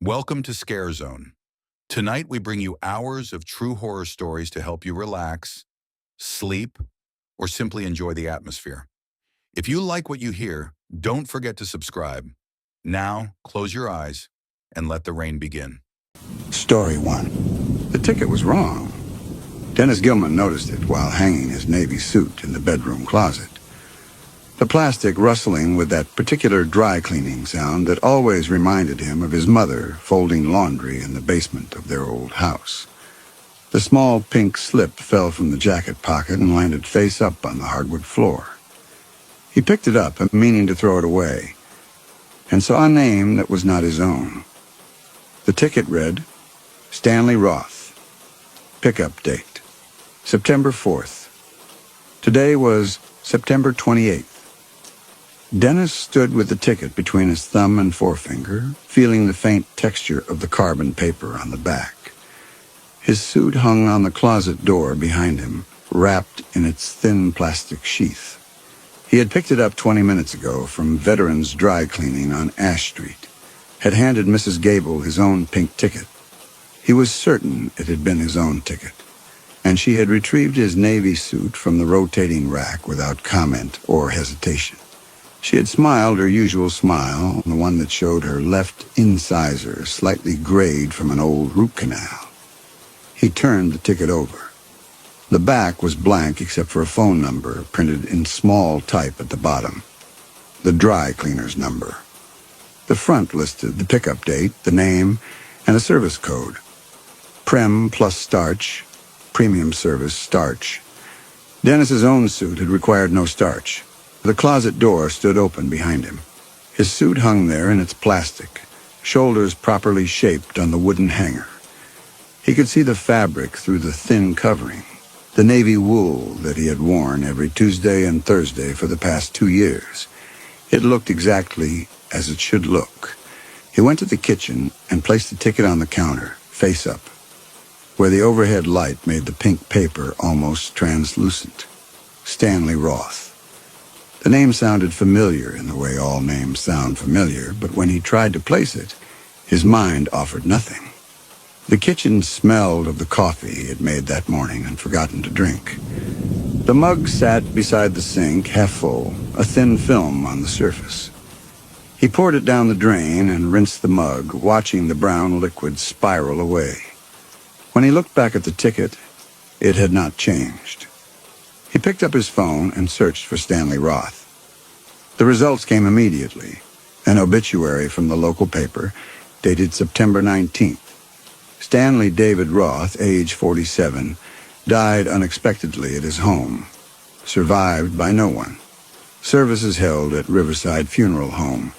Welcome to ScareZone. Tonight we bring you hours of true horror stories to help you relax, sleep, or simply enjoy the atmosphere. If you like what you hear, don't forget to subscribe. Now, close your eyes and let the rain begin. Story 1. The ticket was wrong. Dennis Gilman noticed it while hanging his Navy suit in the bedroom closet. The plastic rustling with that particular dry cleaning sound that always reminded him of his mother folding laundry in the basement of their old house. The small pink slip fell from the jacket pocket and landed face up on the hardwood floor. He picked it up, meaning to throw it away, and saw a name that was not his own. The ticket read, Stanley Roth. Pickup date, September 4th. Today was September 28th. Dennis stood with the ticket between his thumb and forefinger, feeling the faint texture of the carbon paper on the back. His suit hung on the closet door behind him, wrapped in its thin plastic sheath. He had picked it up 20 minutes ago from Veterans Dry Cleaning on Ash Street, had handed Mrs. Gable his own pink ticket. He was certain it had been his own ticket, and she had retrieved his Navy suit from the rotating rack without comment or hesitation. She had smiled her usual smile, the one that showed her left incisor slightly grayed from an old root canal. He turned the ticket over. The back was blank except for a phone number printed in small type at the bottom. The dry cleaner's number. The front listed the pickup date, the name, and a service code. Prem plus starch, premium service starch. Dennis's own suit had required no starch. The closet door stood open behind him. His suit hung there in its plastic, shoulders properly shaped on the wooden hanger. He could see the fabric through the thin covering, the navy wool that he had worn every Tuesday and Thursday for the past 2 years. It looked exactly as it should look. He went to the kitchen and placed the ticket on the counter, face up, where the overhead light made the pink paper almost translucent. Stanley Roth. The name sounded familiar in the way all names sound familiar, but when he tried to place it, his mind offered nothing. The kitchen smelled of the coffee he had made that morning and forgotten to drink. The mug sat beside the sink, half full, a thin film on the surface. He poured it down the drain and rinsed the mug, watching the brown liquid spiral away. When he looked back at the ticket, it had not changed. He picked up his phone and searched for Stanley Roth. The results came immediately. An obituary from the local paper, dated September 19th. Stanley David Roth, age 47, died unexpectedly at his home. Survived by no one. Services held at Riverside Funeral Home.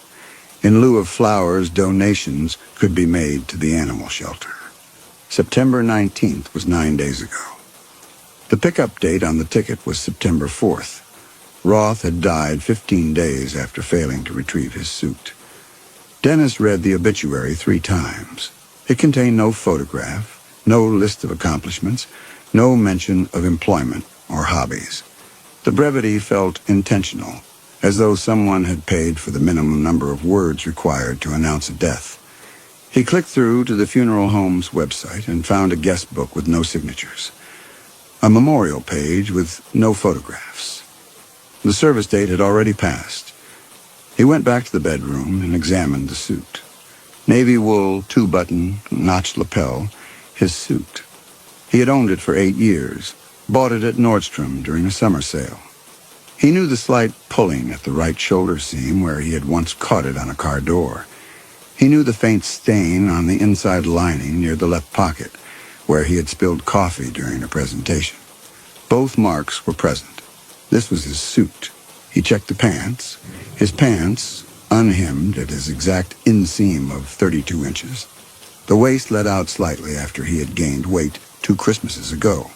In lieu of flowers, donations could be made to the animal shelter. September 19th was 9 days ago. The pickup date on the ticket was September 4th. Roth had died 15 days after failing to retrieve his suit. Dennis read the obituary 3 times. It contained no photograph, no list of accomplishments, no mention of employment or hobbies. The brevity felt intentional, as though someone had paid for the minimum number of words required to announce a death. He clicked through to the funeral home's website and found a guest book with no signatures. A memorial page with no photographs. The service date had already passed. He went back to the bedroom and examined the suit. Navy wool, 2-button, notched lapel, his suit. He had owned it for 8 years, bought it at Nordstrom during a summer sale. He knew the slight pulling at the right shoulder seam where he had once caught it on a car door. He knew the faint stain on the inside lining near the left pocket, where he had spilled coffee during a presentation. Both marks were present. This was his suit. He checked the pants. His pants, unhemmed at his exact inseam of 32 inches. The waist let out slightly after he had gained weight 2 Christmases ago.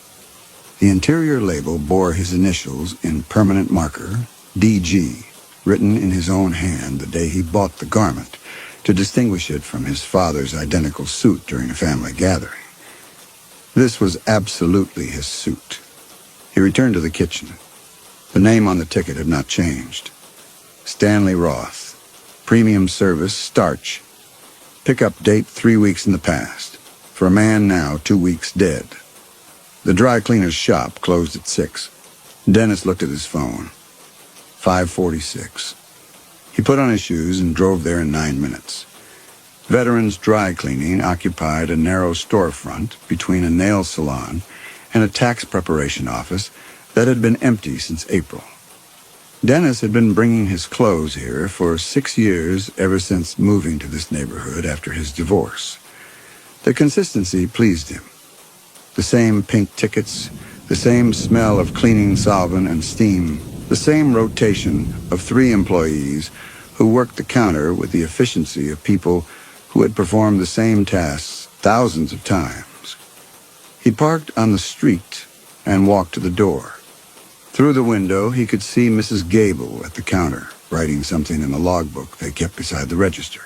The interior label bore his initials in permanent marker, DG, written in his own hand the day he bought the garment, to distinguish it from his father's identical suit during a family gathering. This was absolutely his suit. He returned to the kitchen. The name on the ticket had not changed. Stanley Roth. Premium service, starch. Pickup date 3 weeks in the past. For a man now 2 weeks dead. The dry cleaner's shop closed at 6. Dennis looked at his phone. 5:46. He put on his shoes and drove there in 9 minutes. Veterans Dry Cleaning occupied a narrow storefront between a nail salon and a tax preparation office that had been empty since April. Dennis had been bringing his clothes here for 6 years, ever since moving to this neighborhood after his divorce. The consistency pleased him. The same pink tickets, the same smell of cleaning solvent and steam, the same rotation of 3 employees who worked the counter with the efficiency of people who had performed the same tasks thousands of times. He parked on the street and walked to the door. Through the window, he could see Mrs. Gable at the counter, writing something in the logbook they kept beside the register.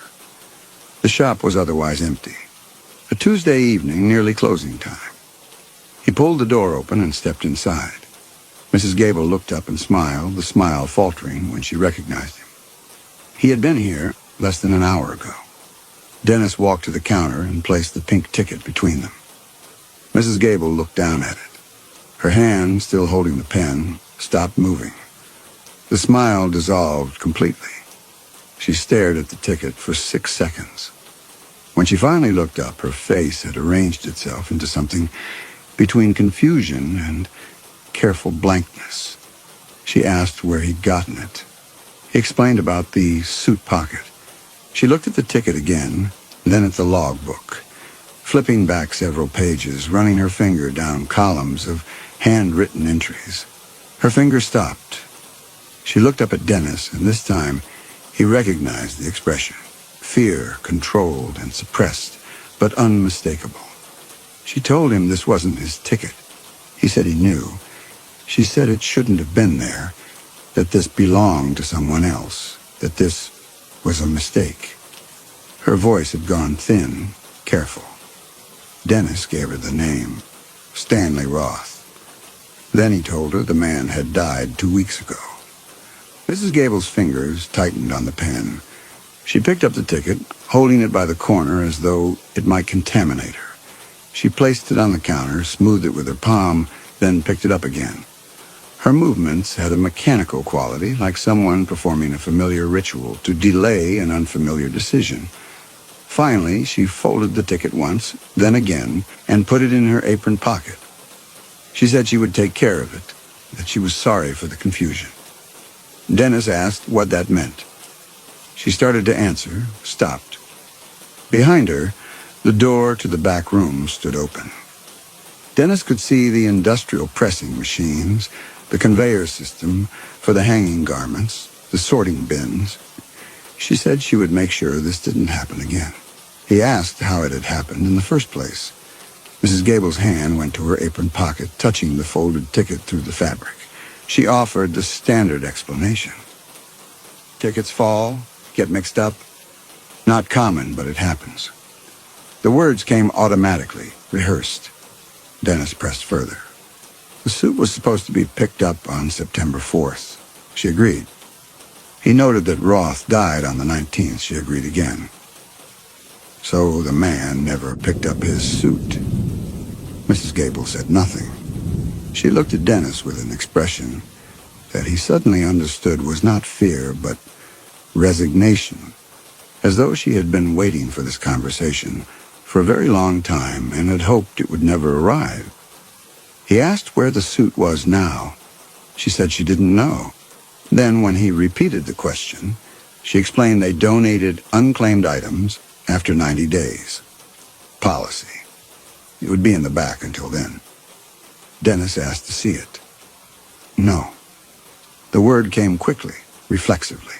The shop was otherwise empty. A Tuesday evening, nearly closing time. He pulled the door open and stepped inside. Mrs. Gable looked up and smiled, the smile faltering when she recognized him. He had been here less than an hour ago. Dennis walked to the counter and placed the pink ticket between them. Mrs. Gable looked down at it. Her hand, still holding the pen, stopped moving. The smile dissolved completely. She stared at the ticket for 6 seconds. When she finally looked up, her face had arranged itself into something between confusion and careful blankness. She asked where he'd gotten it. He explained about the suit pocket. She looked at the ticket again, then at the logbook, flipping back several pages, running her finger down columns of handwritten entries. Her finger stopped. She looked up at Dennis, and this time he recognized the expression. Fear, controlled and suppressed, but unmistakable. She told him this wasn't his ticket. He said he knew. She said it shouldn't have been there, that this belonged to someone else, that this was a mistake. Her voice had gone thin, careful. Dennis gave her the name, Stanley Roth. Then he told her the man had died 2 weeks ago. Mrs. Gable's fingers tightened on the pen. She picked up the ticket, holding it by the corner as though it might contaminate her. She placed it on the counter, smoothed it with her palm, then picked it up again. Her movements had a mechanical quality, like someone performing a familiar ritual to delay an unfamiliar decision. Finally, she folded the ticket once, then again, and put it in her apron pocket. She said she would take care of it, that she was sorry for the confusion. Dennis asked what that meant. She started to answer, stopped. Behind her, the door to the back room stood open. Dennis could see the industrial pressing machines, the conveyor system for the hanging garments, the sorting bins. She said she would make sure this didn't happen again. He asked how it had happened in the first place. Mrs. Gable's hand went to her apron pocket, touching the folded ticket through the fabric. She offered the standard explanation. Tickets fall, get mixed up. Not common, but it happens. The words came automatically, rehearsed. Dennis pressed further. The suit was supposed to be picked up on September 4th. She agreed. He noted that Roth died on the 19th. She agreed again. So the man never picked up his suit. Mrs. Gable said nothing. She looked at Dennis with an expression that he suddenly understood was not fear, but resignation, as though she had been waiting for this conversation for a very long time and had hoped it would never arrive. He asked where the suit was now. She said she didn't know. Then, when he repeated the question, she explained they donated unclaimed items after 90 days. Policy. It would be in the back until then. Dennis asked to see it. No. The word came quickly, reflexively.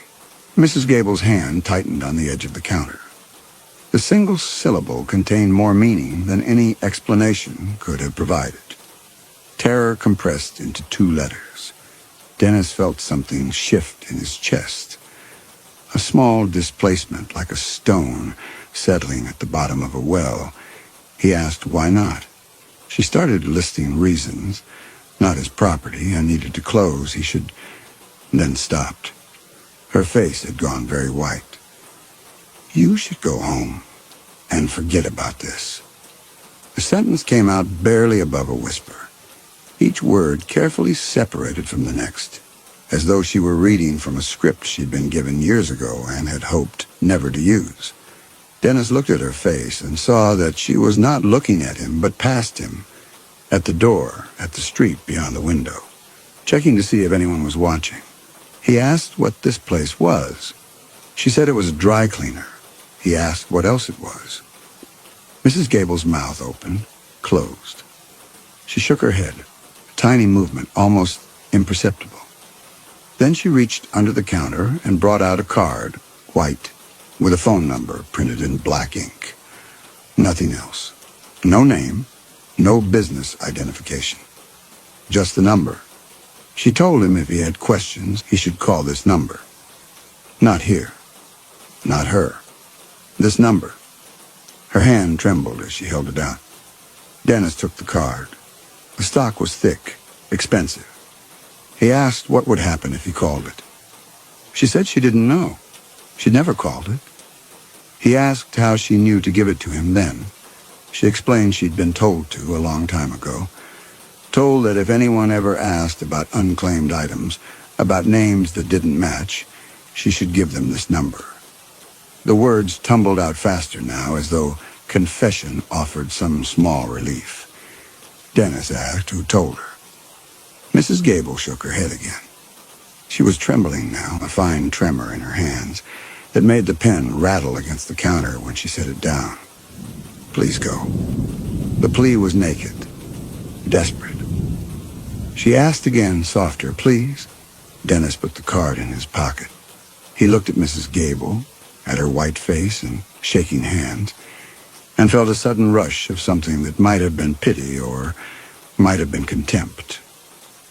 Mrs. Gable's hand tightened on the edge of the counter. The single syllable contained more meaning than any explanation could have provided. Terror compressed into 2 letters. Dennis felt something shift in his chest. A small displacement, like a stone settling at the bottom of a well. He asked why not. She started listing reasons. Not his property, and needed to close. He should... Then stopped. Her face had gone very white. You should go home. and forget about this." The sentence came out barely above a whisper, each word carefully separated from the next, as though she were reading from a script she'd been given years ago and had hoped never to use. Dennis looked at her face and saw that she was not looking at him, but past him, at the door, at the street beyond the window, checking to see if anyone was watching. He asked what this place was. She said it was a dry cleaner. He asked what else it was. Mrs. Gable's mouth opened, closed. She shook her head, a tiny movement, almost imperceptible. Then she reached under the counter and brought out a card, white, with a phone number printed in black ink. Nothing else. No name, no business identification. Just the number. She told him if he had questions, he should call this number. Not here. Not her. This number. Her hand trembled as she held it out. Dennis took the card. The stock was thick, expensive. He asked what would happen if he called it. She said she didn't know. She'd never called it. He asked how she knew to give it to him then. She explained she'd been told to a long time ago. Told that if anyone ever asked about unclaimed items, about names that didn't match, she should give them this number. The words tumbled out faster now, as though confession offered some small relief. Dennis asked who told her. Mrs. Gable shook her head again. She was trembling now, a fine tremor in her hands that made the pen rattle against the counter when she set it down. "Please go." The plea was naked, desperate. She asked again, softer, "Please?" Dennis put the card in his pocket. He looked at Mrs. Gable, at her white face and shaking hands, and felt a sudden rush of something that might have been pity or might have been contempt.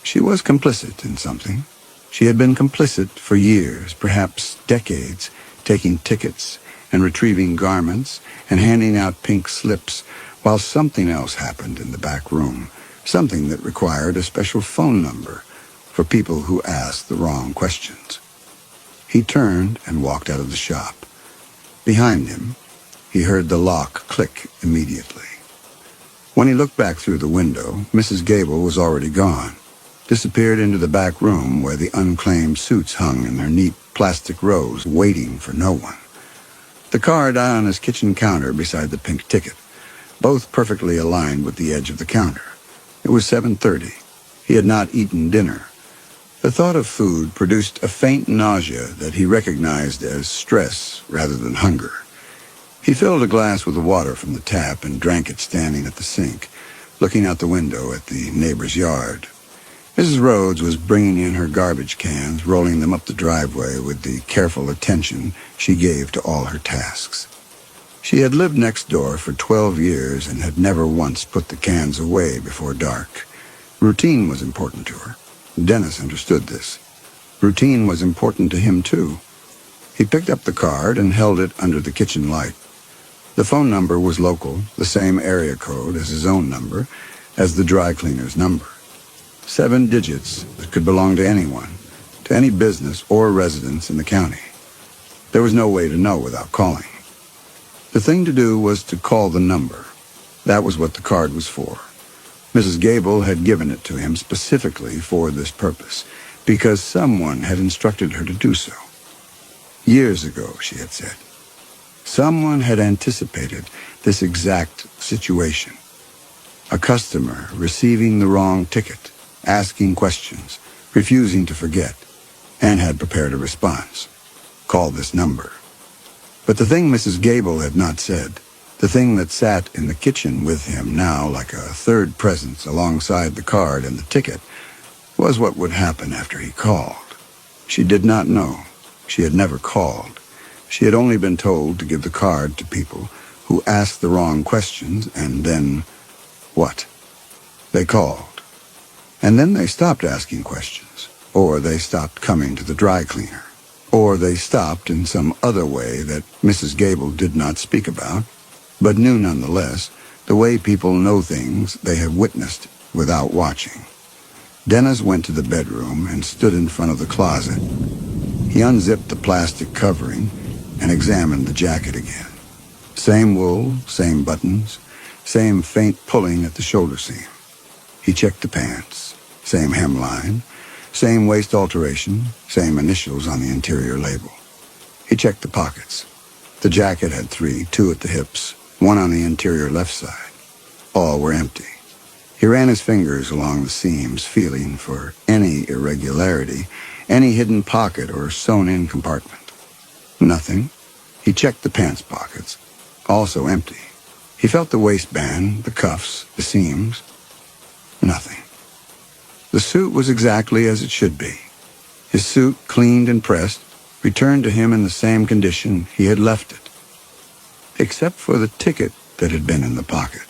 She was complicit in something. She had been complicit for years, perhaps decades, taking tickets and retrieving garments and handing out pink slips, while something else happened in the back room, something that required a special phone number for people who asked the wrong questions. He turned and walked out of the shop. Behind him, he heard the lock click immediately. When he looked back through the window, Mrs. Gable was already gone, disappeared into the back room where the unclaimed suits hung in their neat plastic rows, waiting for no one. The card on his kitchen counter beside the pink ticket, both perfectly aligned with the edge of the counter. It was 7:30. He had not eaten dinner. The thought of food produced a faint nausea that he recognized as stress rather than hunger. He filled a glass with the water from the tap and drank it standing at the sink, looking out the window at the neighbor's yard. Mrs. Rhodes was bringing in her garbage cans, rolling them up the driveway with the careful attention she gave to all her tasks. She had lived next door for 12 years and had never once put the cans away before dark. Routine was important to her. Dennis understood this. Routine was important to him, too. He picked up the card and held it under the kitchen light. The phone number was local, the same area code as his own number, as the dry cleaner's number. 7 digits that could belong to anyone, to any business or residence in the county. There was no way to know without calling. The thing to do was to call the number. That was what the card was for. Mrs. Gable had given it to him specifically for this purpose, because someone had instructed her to do so. Years ago, she had said. Someone had anticipated this exact situation. A customer receiving the wrong ticket, asking questions, refusing to forget, and had prepared a response. Call this number. But the thing Mrs. Gable had not said, the thing that sat in the kitchen with him now like a third presence alongside the card and the ticket, was what would happen after he called. She did not know. She had never called. She had only been told to give the card to people who asked the wrong questions, and then what? They called. And then they stopped asking questions, or they stopped coming to the dry cleaner, or they stopped in some other way that Mrs. Gable did not speak about, but knew nonetheless, the way people know things they have witnessed without watching. Dennis went to the bedroom and stood in front of the closet. He unzipped the plastic covering and examined the jacket again. Same wool, same buttons, same faint pulling at the shoulder seam. He checked the pants. Same hemline, same waist alteration, same initials on the interior label. He checked the pockets. The jacket had 3, 2 at the hips, 1 on the interior left side. All were empty. He ran his fingers along the seams, feeling for any irregularity, any hidden pocket or sewn-in compartment. Nothing. He checked the pants pockets, also empty. He felt the waistband, the cuffs, the seams. Nothing. The suit was exactly as it should be. His suit, cleaned and pressed, returned to him in the same condition he had left it, except for the ticket that had been in the pocket.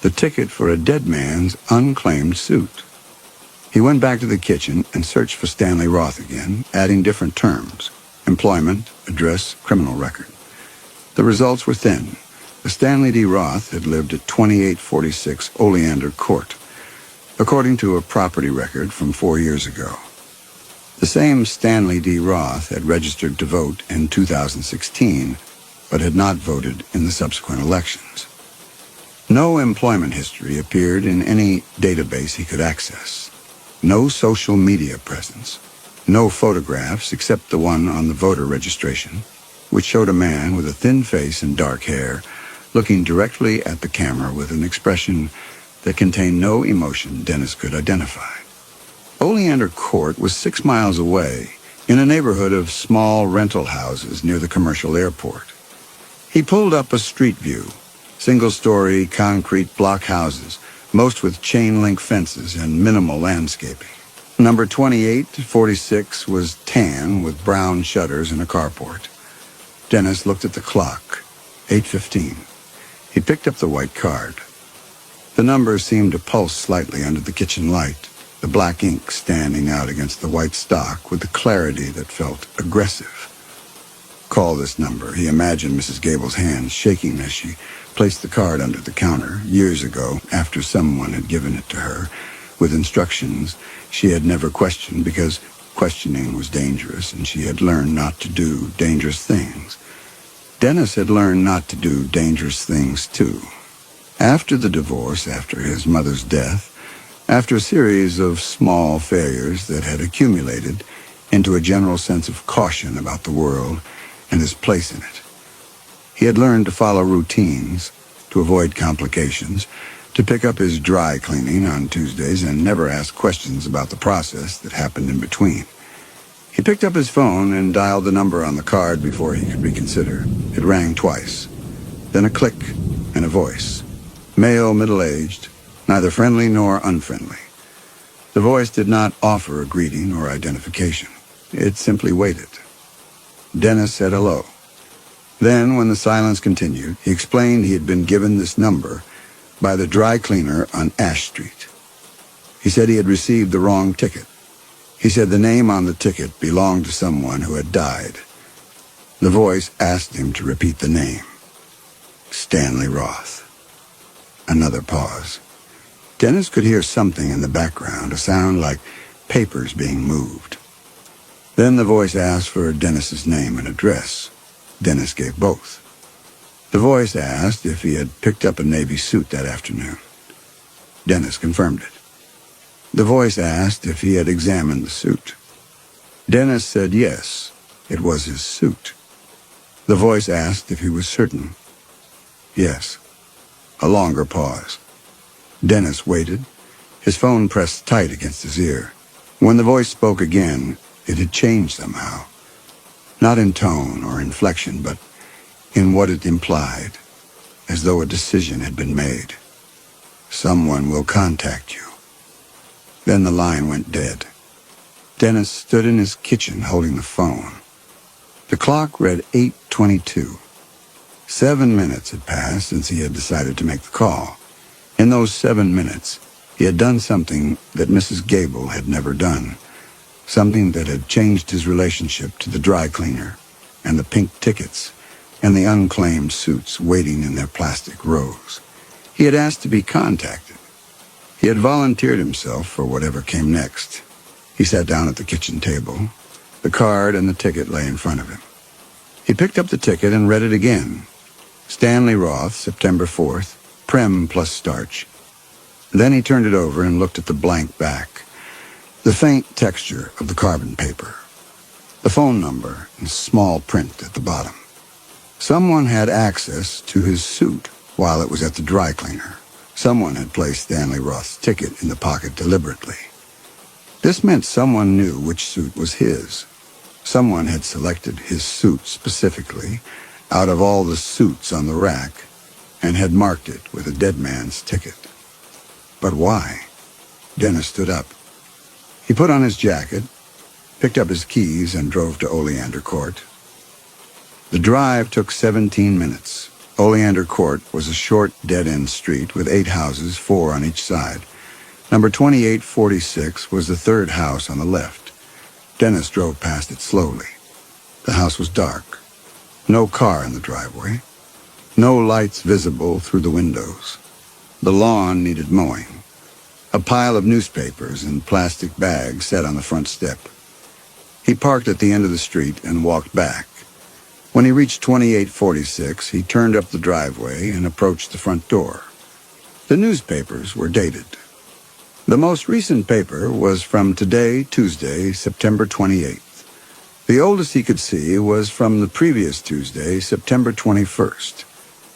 The ticket for a dead man's unclaimed suit. He went back to the kitchen and searched for Stanley Roth again, adding different terms: employment, address, criminal record. The results were thin. The Stanley D. Roth had lived at 2846 Oleander Court, according to a property record from 4 years ago. The same Stanley D. Roth had registered to vote in 2016, but had not voted in the subsequent elections. No employment history appeared in any database he could access. No social media presence. No photographs except the one on the voter registration, which showed a man with a thin face and dark hair looking directly at the camera with an expression that contained no emotion Dennis could identify. Oleander Court was 6 miles away, in a neighborhood of small rental houses near the commercial airport. He pulled up a street view, single-story concrete block houses, most with chain-link fences and minimal landscaping. Number 2846 was tan with brown shutters and a carport. Dennis looked at the clock. 8:15. He picked up the white card. The number seemed to pulse slightly under the kitchen light, the black ink standing out against the white stock with a clarity that felt aggressive. Call this number. He imagined Mrs. Gable's hands shaking as she placed the card under the counter years ago after someone had given it to her, with instructions she had never questioned because questioning was dangerous and she had learned not to do dangerous things. Dennis had learned not to do dangerous things too. After the divorce, after his mother's death, after a series of small failures that had accumulated into a general sense of caution about the world and his place in it, he had learned to follow routines, to avoid complications, to pick up his dry cleaning on Tuesdays and never ask questions about the process that happened in between. He picked up his phone and dialed the number on the card before he could reconsider. It rang twice, then a click and a voice. Male, middle-aged, neither friendly nor unfriendly. The voice did not offer a greeting or identification. It simply waited. Dennis said hello. Then, when the silence continued, he explained he had been given this number by the dry cleaner on Ash Street. He said he had received the wrong ticket. He said the name on the ticket belonged to someone who had died. The voice asked him to repeat the name. Stanley Roth. Another pause. Dennis could hear something in the background, a sound like papers being moved. Then the voice asked for Dennis's name and address. Dennis gave both. The voice asked if he had picked up a Navy suit that afternoon. Dennis confirmed it. The voice asked if he had examined the suit. Dennis said yes, it was his suit. The voice asked if he was certain. Yes. A longer pause. Dennis waited, his phone pressed tight against his ear. When the voice spoke again, it had changed somehow. Not in tone or inflection, but in what it implied, as though a decision had been made. Someone will contact you. Then the line went dead. Dennis stood in his kitchen holding the phone. The clock read 8:22. 7 minutes had passed since he had decided to make the call. In those 7 minutes, he had done something that Mrs. Gable had never done, something that had changed his relationship to the dry cleaner and the pink tickets and the unclaimed suits waiting in their plastic rows. He had asked to be contacted. He had volunteered himself for whatever came next. He sat down at the kitchen table. The card and the ticket lay in front of him. He picked up the ticket and read it again. Stanley Roth, September 4th, Prem plus starch. Then he turned it over and looked at the blank back, the faint texture of the carbon paper, the phone number in small print at the bottom. Someone had access to his suit while it was at the dry cleaner. Someone had placed Stanley Roth's ticket in the pocket deliberately. This meant someone knew which suit was his. Someone had selected his suit specifically out of all the suits on the rack and had marked it with a dead man's ticket. But why? Dennis stood up. He put on his jacket, picked up his keys, and drove to Oleander Court. The drive took 17 minutes. Oleander Court was a short, dead-end street with 8 houses, 4 on each side. Number 2846 was the third house on the left. Dennis drove past it slowly. The house was dark. No car in the driveway. No lights visible through the windows. The lawn needed mowing. A pile of newspapers and plastic bags sat on the front step. He parked at the end of the street and walked back. When he reached 2846, he turned up the driveway and approached the front door. The newspapers were dated. The most recent paper was from today, Tuesday, September 28th. The oldest he could see was from the previous Tuesday, September 21st.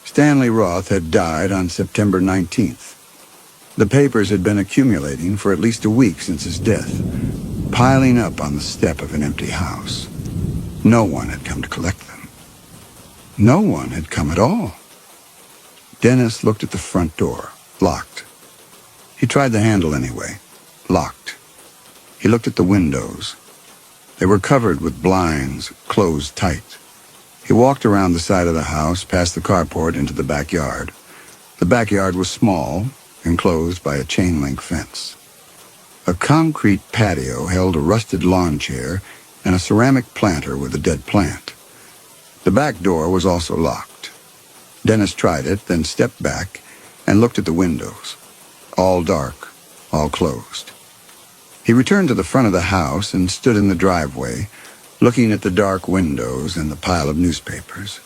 Stanley Roth had died on September 19th. The papers had been accumulating for at least a week since his death, piling up on the step of an empty house. No one had come to collect them. No one had come at all. Dennis looked at the front door, locked. He tried the handle anyway, locked. He looked at the windows. They were covered with blinds, closed tight. He walked around the side of the house, past the carport, into the backyard. The backyard was small, enclosed by a chain-link fence. A concrete patio held a rusted lawn chair and a ceramic planter with a dead plant. The back door was also locked. Dennis tried it, then stepped back and looked at the windows. All dark, all closed. He returned to the front of the house and stood in the driveway, looking at the dark windows and the pile of newspapers.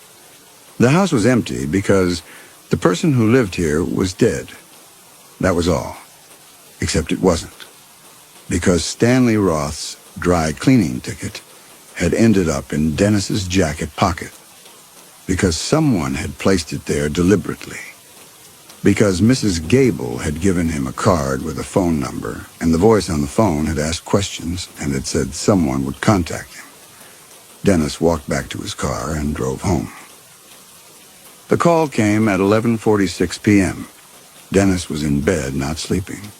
The house was empty because the person who lived here was dead. That was all. Except it wasn't. Because Stanley Roth's dry cleaning ticket had ended up in Dennis's jacket pocket. Because someone had placed it there deliberately. Because Mrs. Gable had given him a card with a phone number, and the voice on the phone had asked questions and had said someone would contact him. Dennis walked back to his car and drove home. The call came at 11:46 p.m. Dennis was in bed, not sleeping.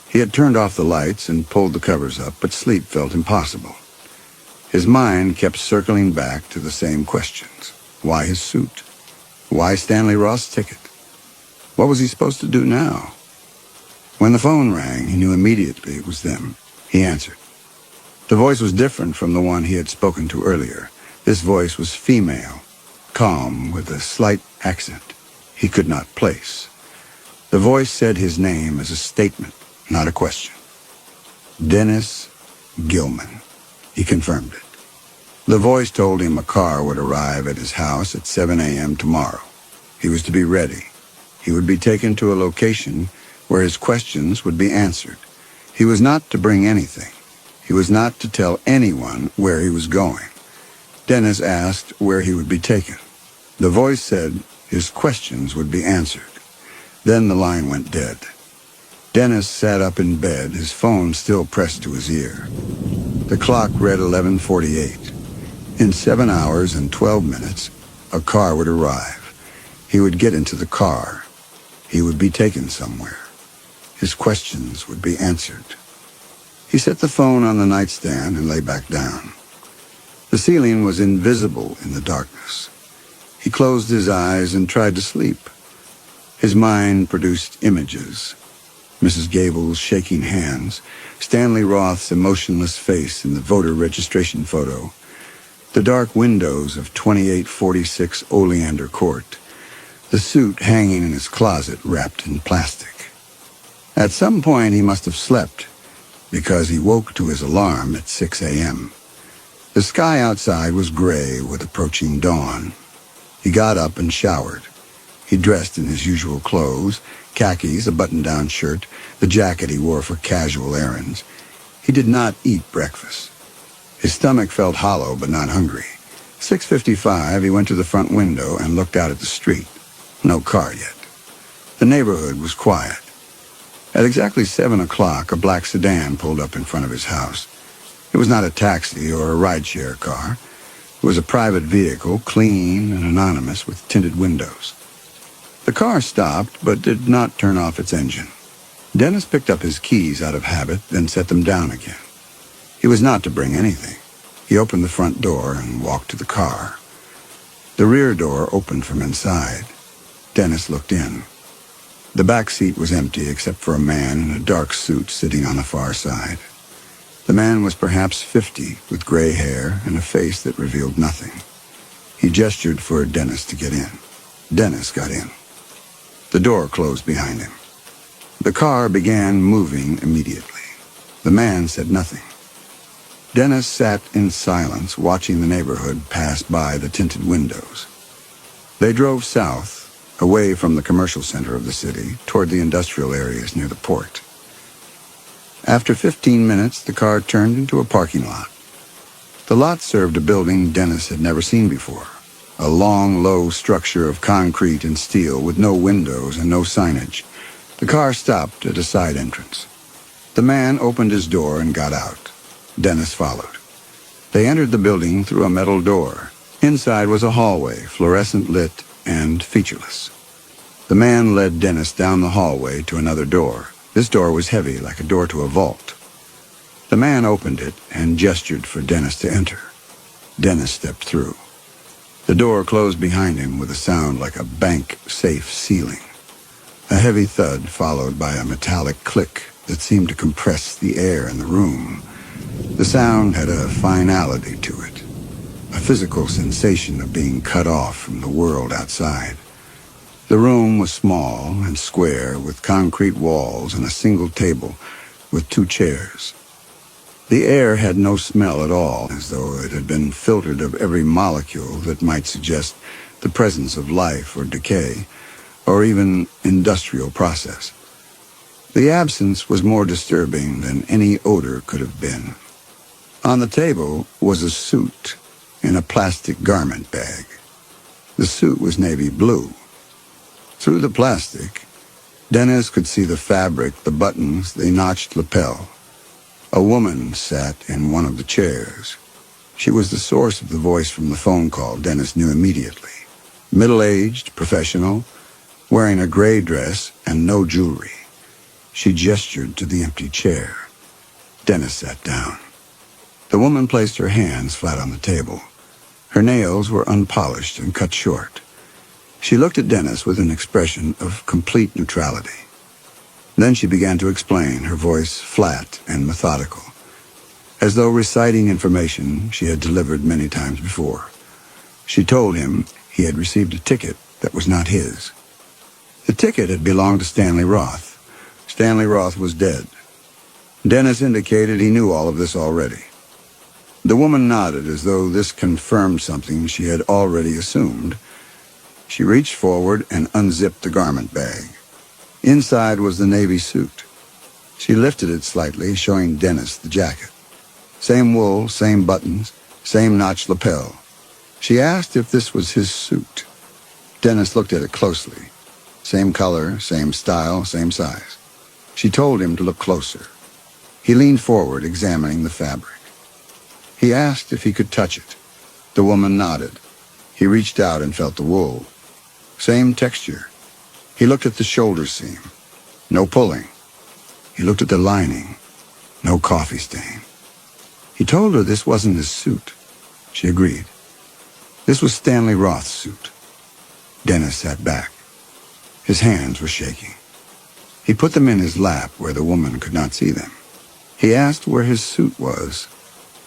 He had turned off the lights and pulled the covers up, but sleep felt impossible. His mind kept circling back to the same questions. Why his suit? Why Stanley Roth's ticket? What was he supposed to do now? When the phone rang, he knew immediately it was them. He answered. The voice was different from the one he had spoken to earlier. This voice was female, calm, with a slight accent he could not place. The voice said his name as a statement, not a question. Dennis Gilman. He confirmed it. The voice told him a car would arrive at his house at 7 a.m. tomorrow. He was to be ready. He would be taken to a location where his questions would be answered. He was not to bring anything. He was not to tell anyone where he was going. Dennis asked where he would be taken. The voice said his questions would be answered. Then the line went dead. Dennis sat up in bed, his phone still pressed to his ear. The clock read 11:48. In 7 hours and 12 minutes, a car would arrive. He would get into the car. He would be taken somewhere. His questions would be answered. He set the phone on the nightstand and lay back down. The ceiling was invisible in the darkness. He closed his eyes and tried to sleep. His mind produced images. Mrs. Gable's shaking hands, Stanley Roth's emotionless face in the voter registration photo, the dark windows of 2846 Oleander Court, the suit hanging in his closet wrapped in plastic. At some point he must have slept, because he woke to his alarm at 6 a.m. The sky outside was gray with approaching dawn. He got up and showered. He dressed in his usual clothes, khakis, a button-down shirt, the jacket he wore for casual errands. He did not eat breakfast. His stomach felt hollow but not hungry. 6:55, he went to the front window and looked out at the street. No car yet. The neighborhood was quiet. At exactly 7 o'clock, a black sedan pulled up in front of his house. It was not a taxi or a rideshare car. It was a private vehicle, clean and anonymous, with tinted windows. The car stopped, but did not turn off its engine. Dennis picked up his keys out of habit, then set them down again. He was not to bring anything. He opened the front door and walked to the car. The rear door opened from inside. Dennis looked in. The back seat was empty except for a man in a dark suit sitting on the far side. The man was perhaps 50, with gray hair and a face that revealed nothing. He gestured for Dennis to get in. Dennis got in. The door closed behind him. The car began moving immediately. The man said nothing. Dennis sat in silence, watching the neighborhood pass by the tinted windows. They drove south, away from the commercial center of the city, toward the industrial areas near the port. After 15 minutes, the car turned into a parking lot. The lot served a building Dennis had never seen before, a long, low structure of concrete and steel with no windows and no signage. The car stopped at a side entrance. The man opened his door and got out. Dennis followed. They entered the building through a metal door. Inside was a hallway, fluorescent lit and featureless. The man led Dennis down the hallway to another door. This door was heavy, like a door to a vault. The man opened it and gestured for Dennis to enter. Dennis stepped through. The door closed behind him with a sound like a bank safe sealing. A heavy thud followed by a metallic click that seemed to compress the air in the room. The sound had a finality to it, a physical sensation of being cut off from the world outside. The room was small and square, with concrete walls and a single table with 2 chairs. The air had no smell at all, as though it had been filtered of every molecule that might suggest the presence of life or decay, or even industrial process. The absence was more disturbing than any odor could have been. On the table was a suit in a plastic garment bag. The suit was navy blue. Through the plastic, Dennis could see the fabric, the buttons, the notched lapel. A woman sat in one of the chairs. She was the source of the voice from the phone call, Dennis knew immediately. Middle-aged, professional, wearing a gray dress and no jewelry. She gestured to the empty chair. Dennis sat down. The woman placed her hands flat on the table. Her nails were unpolished and cut short. She looked at Dennis with an expression of complete neutrality. Then she began to explain, her voice flat and methodical, as though reciting information she had delivered many times before. She told him he had received a ticket that was not his. The ticket had belonged to Stanley Roth. Stanley Roth was dead. Dennis indicated he knew all of this already. The woman nodded as though this confirmed something she had already assumed. She reached forward and unzipped the garment bag. Inside was the navy suit. She lifted it slightly, showing Dennis the jacket. Same wool, same buttons, same notched lapel. She asked if this was his suit. Dennis looked at it closely. Same color, same style, same size. She told him to look closer. He leaned forward, examining the fabric. He asked if he could touch it. The woman nodded. He reached out and felt the wool. Same texture. He looked at the shoulder seam. No pulling. He looked at the lining. No coffee stain. He told her this wasn't his suit. She agreed. This was Stanley Roth's suit. Dennis sat back. His hands were shaking. He put them in his lap where the woman could not see them. He asked where his suit was.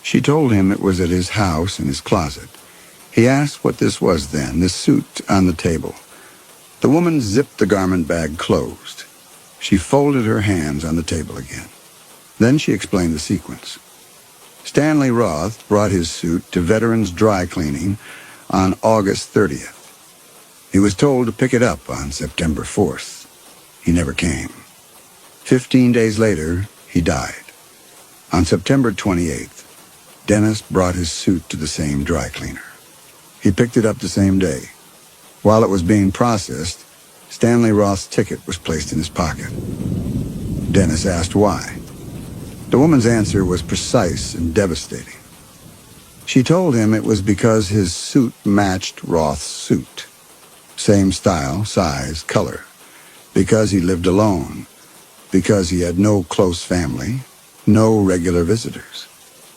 She told him it was at his house in his closet. He asked what this was then, this suit on the table. The woman zipped the garment bag closed. She folded her hands on the table again. Then she explained the sequence. Stanley Roth brought his suit to Veterans Dry Cleaning on August 30th. He was told to pick it up on September 4th. He never came. 15 days later, he died. On September 28th, Dennis brought his suit to the same dry cleaner. He picked it up the same day. While it was being processed, Stanley Roth's ticket was placed in his pocket. Dennis asked why. The woman's answer was precise and devastating. She told him it was because his suit matched Roth's suit. Same style, size, color. Because he lived alone. Because he had no close family, no regular visitors.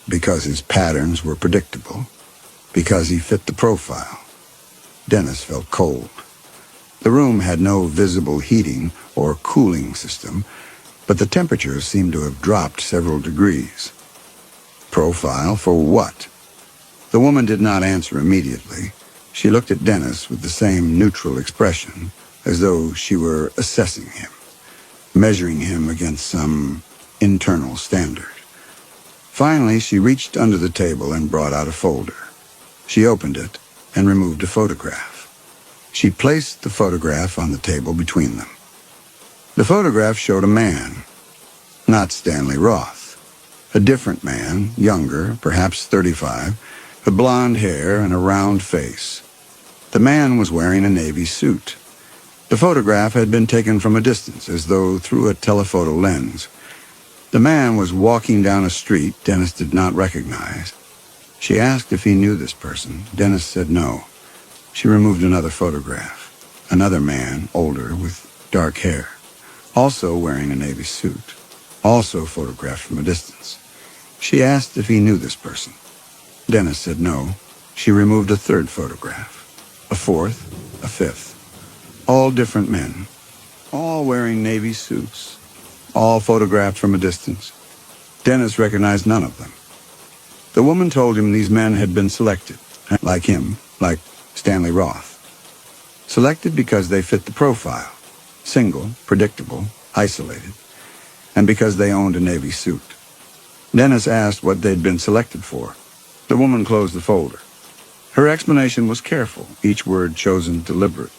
Because his patterns were predictable. Because he fit the profile. Dennis felt cold. The room had no visible heating or cooling system, but the temperature seemed to have dropped several degrees. Profile for what? The woman did not answer immediately. She looked at Dennis with the same neutral expression, as though she were assessing him, measuring him against some internal standard. Finally, she reached under the table and brought out a folder. She opened it and removed a photograph. She placed the photograph on the table between them. The photograph showed a man, not Stanley Roth. A different man, younger, perhaps 35, with blonde hair and a round face. The man was wearing a navy suit. The photograph had been taken from a distance, as though through a telephoto lens. The man was walking down a street Dennis did not recognize. She asked if he knew this person. Dennis said no. She removed another photograph. Another man, older, with dark hair, also wearing a navy suit, also photographed from a distance. She asked if he knew this person. Dennis said no. She removed a third photograph, a fourth, a fifth. All different men, all wearing navy suits, all photographed from a distance. Dennis recognized none of them. The woman told him these men had been selected, like him, like Stanley Roth. Selected because they fit the profile, single, predictable, isolated, and because they owned a navy suit. Dennis asked what they'd been selected for. The woman closed the folder. Her explanation was careful, each word chosen deliberately.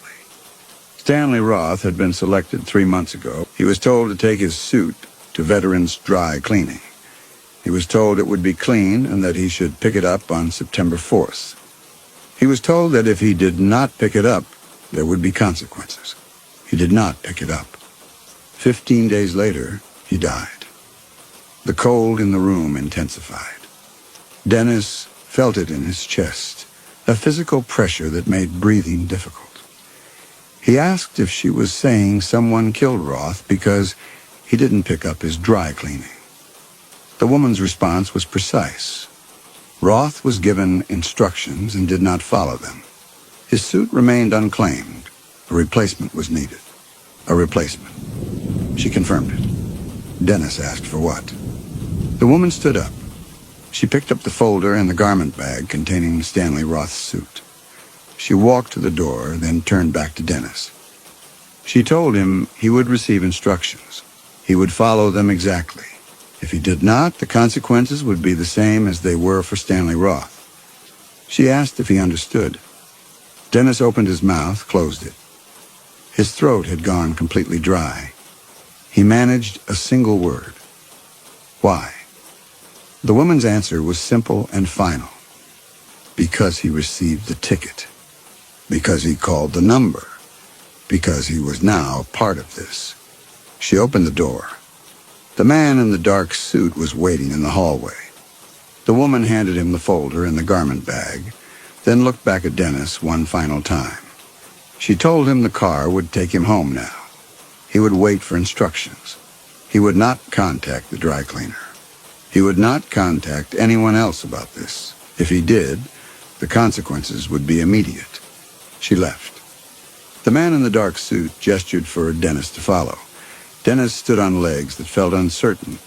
Stanley Roth had been selected 3 months ago. He was told to take his suit to Veterans Dry Cleaning. He was told it would be clean and that he should pick it up on September 4th. He was told that if he did not pick it up, there would be consequences. He did not pick it up. 15 days later, he died. The cold in the room intensified. Dennis felt it in his chest, a physical pressure that made breathing difficult. He asked if she was saying someone killed Roth because he didn't pick up his dry cleaning. The woman's response was precise. Roth was given instructions and did not follow them. His suit remained unclaimed. A replacement was needed. A replacement. She confirmed it. Dennis asked for what? The woman stood up. She picked up the folder and the garment bag containing Stanley Roth's suit. She walked to the door, then turned back to Dennis. She told him he would receive instructions. He would follow them exactly. If he did not, the consequences would be the same as they were for Stanley Roth. She asked if he understood. Dennis opened his mouth, closed it. His throat had gone completely dry. He managed a single word. Why? The woman's answer was simple and final. Because he received the ticket. Because he called the number. Because he was now part of this. She opened the door. The man in the dark suit was waiting in the hallway. The woman handed him the folder and the garment bag, then looked back at Dennis one final time. She told him the car would take him home now. He would wait for instructions. He would not contact the dry cleaner. He would not contact anyone else about this. If he did, the consequences would be immediate. She left. The man in the dark suit gestured for Dennis to follow. Dennis stood on legs that felt uncertain,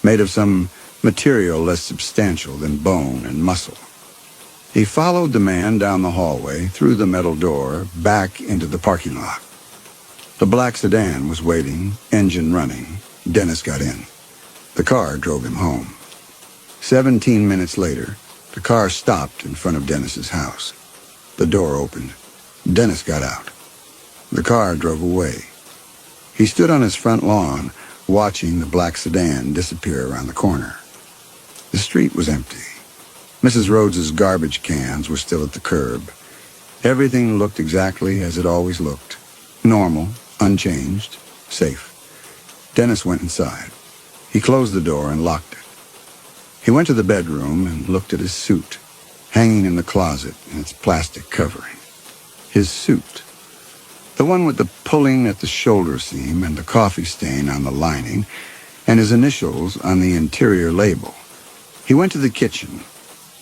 made of some material less substantial than bone and muscle. He followed the man down the hallway, through the metal door, back into the parking lot. The black sedan was waiting, engine running. Dennis got in. The car drove him home. 17 minutes later, the car stopped in front of Dennis's house. The door opened. Dennis got out. The car drove away. He stood on his front lawn, watching the black sedan disappear around the corner. The street was empty. Mrs. Rhodes's garbage cans were still at the curb. Everything looked exactly as it always looked. Normal, unchanged, safe. Dennis went inside. He closed the door and locked it. He went to the bedroom and looked at his suit, hanging in the closet in its plastic covering. His suit. The one with the pulling at the shoulder seam and the coffee stain on the lining, and his initials on the interior label. He went to the kitchen.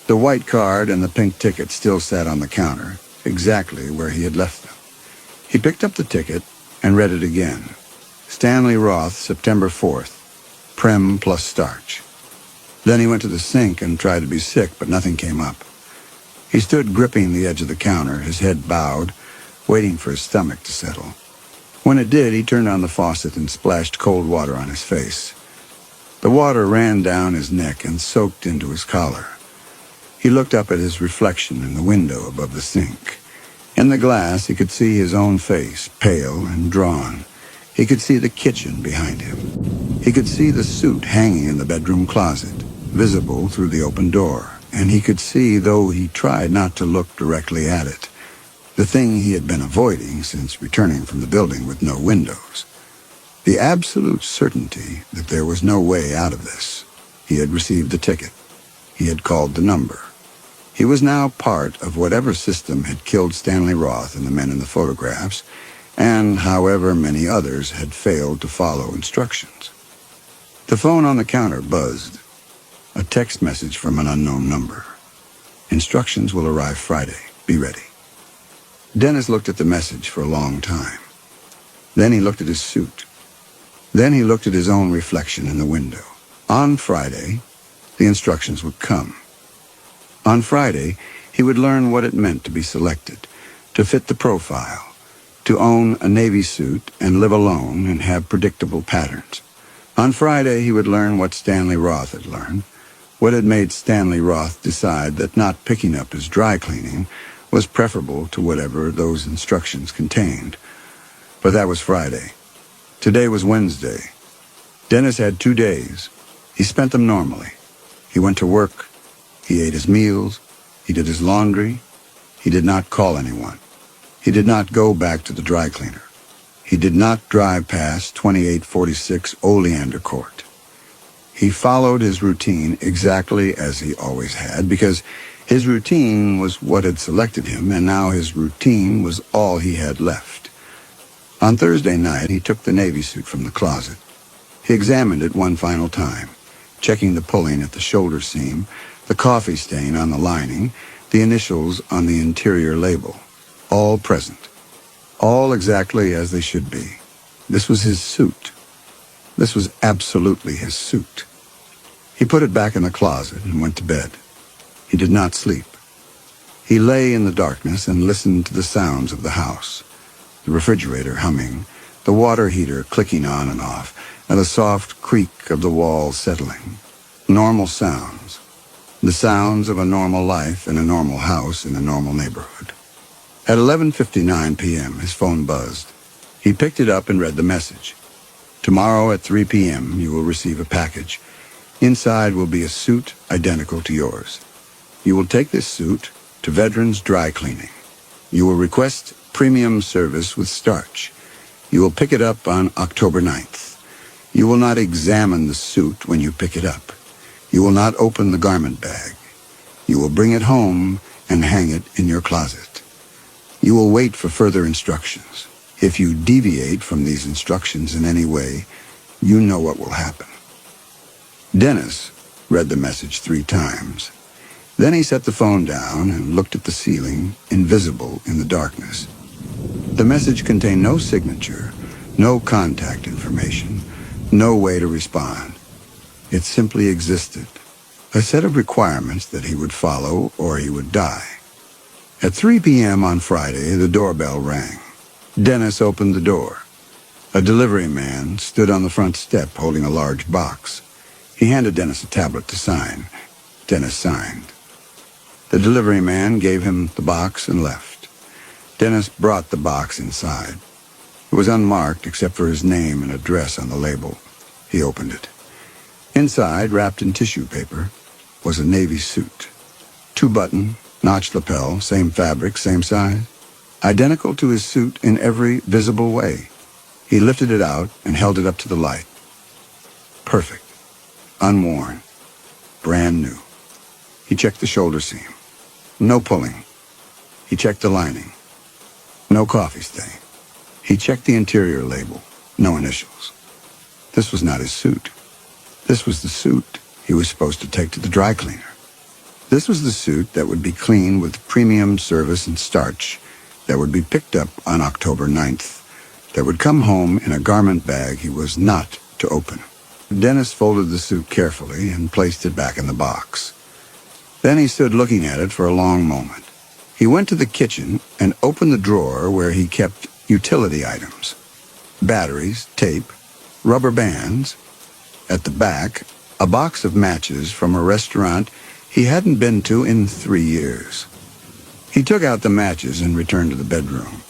The white card and the pink ticket still sat on the counter, exactly where he had left them. He picked up the ticket and read it again. Stanley Roth, September 4th. Prem plus starch. Then he went to the sink and tried to be sick, but nothing came up. He stood gripping the edge of the counter, his head bowed, waiting for his stomach to settle. When it did, he turned on the faucet and splashed cold water on his face. The water ran down his neck and soaked into his collar. He looked up at his reflection in the window above the sink. In the glass, he could see his own face, pale and drawn. He could see the kitchen behind him. He could see the suit hanging in the bedroom closet, visible through the open door. And he could see, though he tried not to look directly at it, the thing he had been avoiding since returning from the building with no windows. The absolute certainty that there was no way out of this. He had received the ticket. He had called the number. He was now part of whatever system had killed Stanley Roth and the men in the photographs, and however many others had failed to follow instructions. The phone on the counter buzzed. A text message from an unknown number. Instructions will arrive Friday. Be ready. Dennis looked at the message for a long time. Then he looked at his suit. Then he looked at his own reflection in the window. On Friday, the instructions would come. On Friday, he would learn what it meant to be selected, to fit the profile, to own a Navy suit and live alone and have predictable patterns. On Friday, he would learn what Stanley Roth had learned, what had made Stanley Roth decide that not picking up his dry cleaning was preferable to whatever those instructions contained. But that was Friday. Today was Wednesday. Dennis had 2 days. He spent them normally. He went to work. He ate his meals. He did his laundry. He did not call anyone. He did not go back to the dry cleaner. He did not drive past 2846 Oleander Court. He followed his routine exactly as he always had, because his routine was what had selected him, and now his routine was all he had left. On Thursday night, he took the Navy suit from the closet. He examined it one final time, checking the pulling at the shoulder seam, the coffee stain on the lining, the initials on the interior label. All present. All exactly as they should be. This was his suit. This was absolutely his suit. He put it back in the closet and went to bed. He did not sleep. He lay in the darkness and listened to the sounds of the house. The refrigerator humming, the water heater clicking on and off, and the soft creak of the walls settling. Normal sounds. The sounds of a normal life in a normal house in a normal neighborhood. At 11:59 p.m., his phone buzzed. He picked it up and read the message. Tomorrow at 3 p.m., you will receive a package. Inside will be a suit identical to yours. You will take this suit to Veterans Dry Cleaning. You will request premium service with starch. You will pick it up on October 9th. You will not examine the suit when you pick it up. You will not open the garment bag. You will bring it home and hang it in your closet. You will wait for further instructions. If you deviate from these instructions in any way, you know what will happen. Dennis read the message 3 times. Then he set the phone down and looked at the ceiling, invisible in the darkness. The message contained no signature, no contact information, no way to respond. It simply existed, a set of requirements that he would follow or he would die. At 3 p.m. on Friday, the doorbell rang. Dennis opened the door. A delivery man stood on the front step holding a large box. He handed Dennis a tablet to sign. Dennis signed. The delivery man gave him the box and left. Dennis brought the box inside. It was unmarked except for his name and address on the label. He opened it. Inside, wrapped in tissue paper, was a navy suit. 2-button, notched lapel, same fabric, same size. Identical to his suit in every visible way. He lifted it out and held it up to the light. Perfect. Unworn. Brand new. He checked the shoulder seam. No pulling. He checked the lining. No coffee stain. He checked the interior label. No initials. This was not his suit. This was the suit he was supposed to take to the dry cleaner. This was the suit that would be cleaned with premium service and starch, that would be picked up on October 9th, that would come home in a garment bag he was not to open. Dennis folded the suit carefully and placed it back in the box. Then he stood looking at it for a long moment. He went to the kitchen and opened the drawer where he kept utility items. Batteries, tape, rubber bands. At the back, a box of matches from a restaurant he hadn't been to in 3 years. He took out the matches and returned to the bedroom.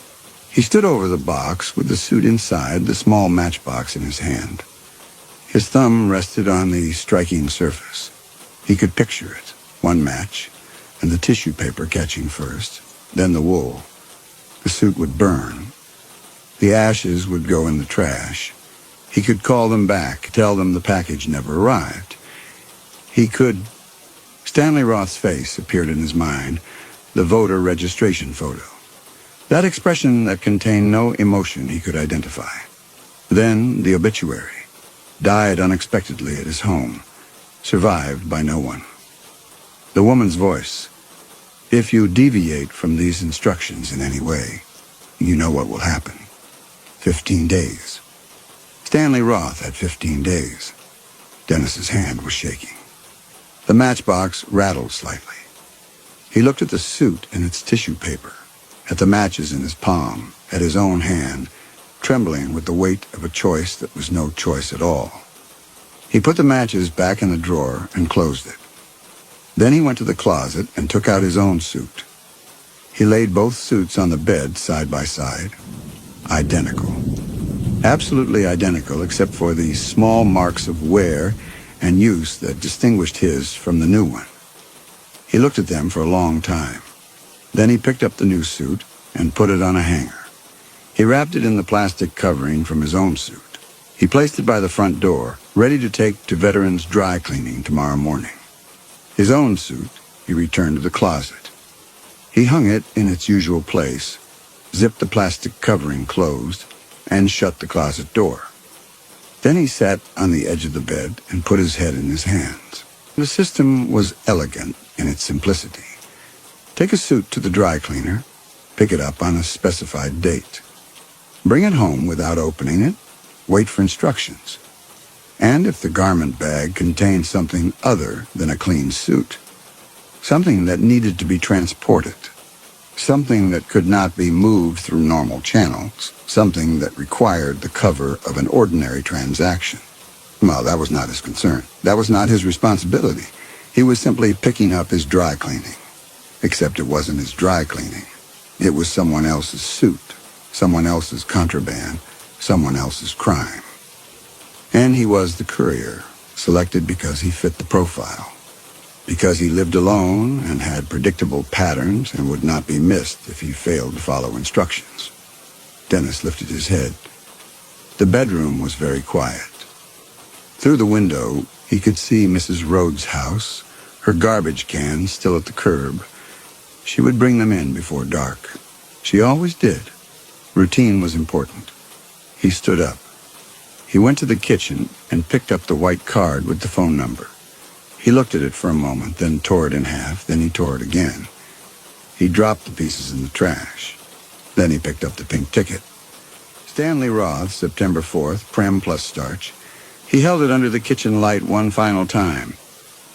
He stood over the box with the suit inside, the small matchbox in his hand. His thumb rested on the striking surface. He could picture it, one match, and the tissue paper catching first, then the wool. The suit would burn. The ashes would go in the trash. He could call them back, tell them the package never arrived. He could... Stanley Roth's face appeared in his mind, the voter registration photo. That expression that contained no emotion he could identify. Then the obituary. Died unexpectedly at his home. Survived by no one. The woman's voice. If you deviate from these instructions in any way, you know what will happen. 15 days. Stanley Roth had 15 days. Dennis's hand was shaking. The matchbox rattled slightly. He looked at the suit and its tissue paper, at the matches in his palm, at his own hand, trembling with the weight of a choice that was no choice at all. He put the matches back in the drawer and closed it. Then he went to the closet and took out his own suit. He laid both suits on the bed side by side. Identical. Absolutely identical except for the small marks of wear and use that distinguished his from the new one. He looked at them for a long time. Then he picked up the new suit and put it on a hanger. He wrapped it in the plastic covering from his own suit. He placed it by the front door, ready to take to veterans' dry cleaning tomorrow morning. His own suit he returned to the closet. He hung it in its usual place, zipped the plastic covering closed, and shut the closet door. Then he sat on the edge of the bed and put his head in his hands. The system was elegant in its simplicity. Take a suit to the dry cleaner, pick it up on a specified date. Bring it home without opening it, wait for instructions. And if the garment bag contained something other than a clean suit, something that needed to be transported, something that could not be moved through normal channels, something that required the cover of an ordinary transaction. Well, that was not his concern. That was not his responsibility. He was simply picking up his dry cleaning. Except it wasn't his dry cleaning. It was someone else's suit, someone else's contraband, someone else's crime. And he was the courier, selected because he fit the profile. Because he lived alone and had predictable patterns and would not be missed if he failed to follow instructions. Dennis lifted his head. The bedroom was very quiet. Through the window, he could see Mrs. Rhodes' house, her garbage cans still at the curb. She would bring them in before dark. She always did. Routine was important. He stood up. He went to the kitchen and picked up the white card with the phone number. He looked at it for a moment, then tore it in half, then he tore it again. He dropped the pieces in the trash. Then he picked up the pink ticket. Stanley Roth, September 4th, Prem plus starch. He held it under the kitchen light one final time,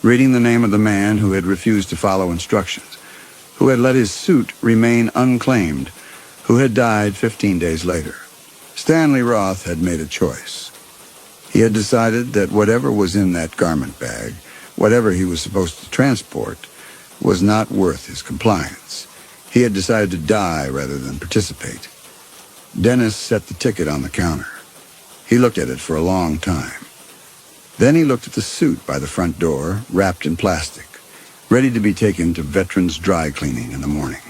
reading the name of the man who had refused to follow instructions, who had let his suit remain unclaimed, who had died 15 days later. Stanley Roth had made a choice. He had decided that whatever was in that garment bag, whatever he was supposed to transport, was not worth his compliance. He had decided to die rather than participate. Dennis set the ticket on the counter. He looked at it for a long time. Then he looked at the suit by the front door, wrapped in plastic, ready to be taken to veterans' dry cleaning in the morning.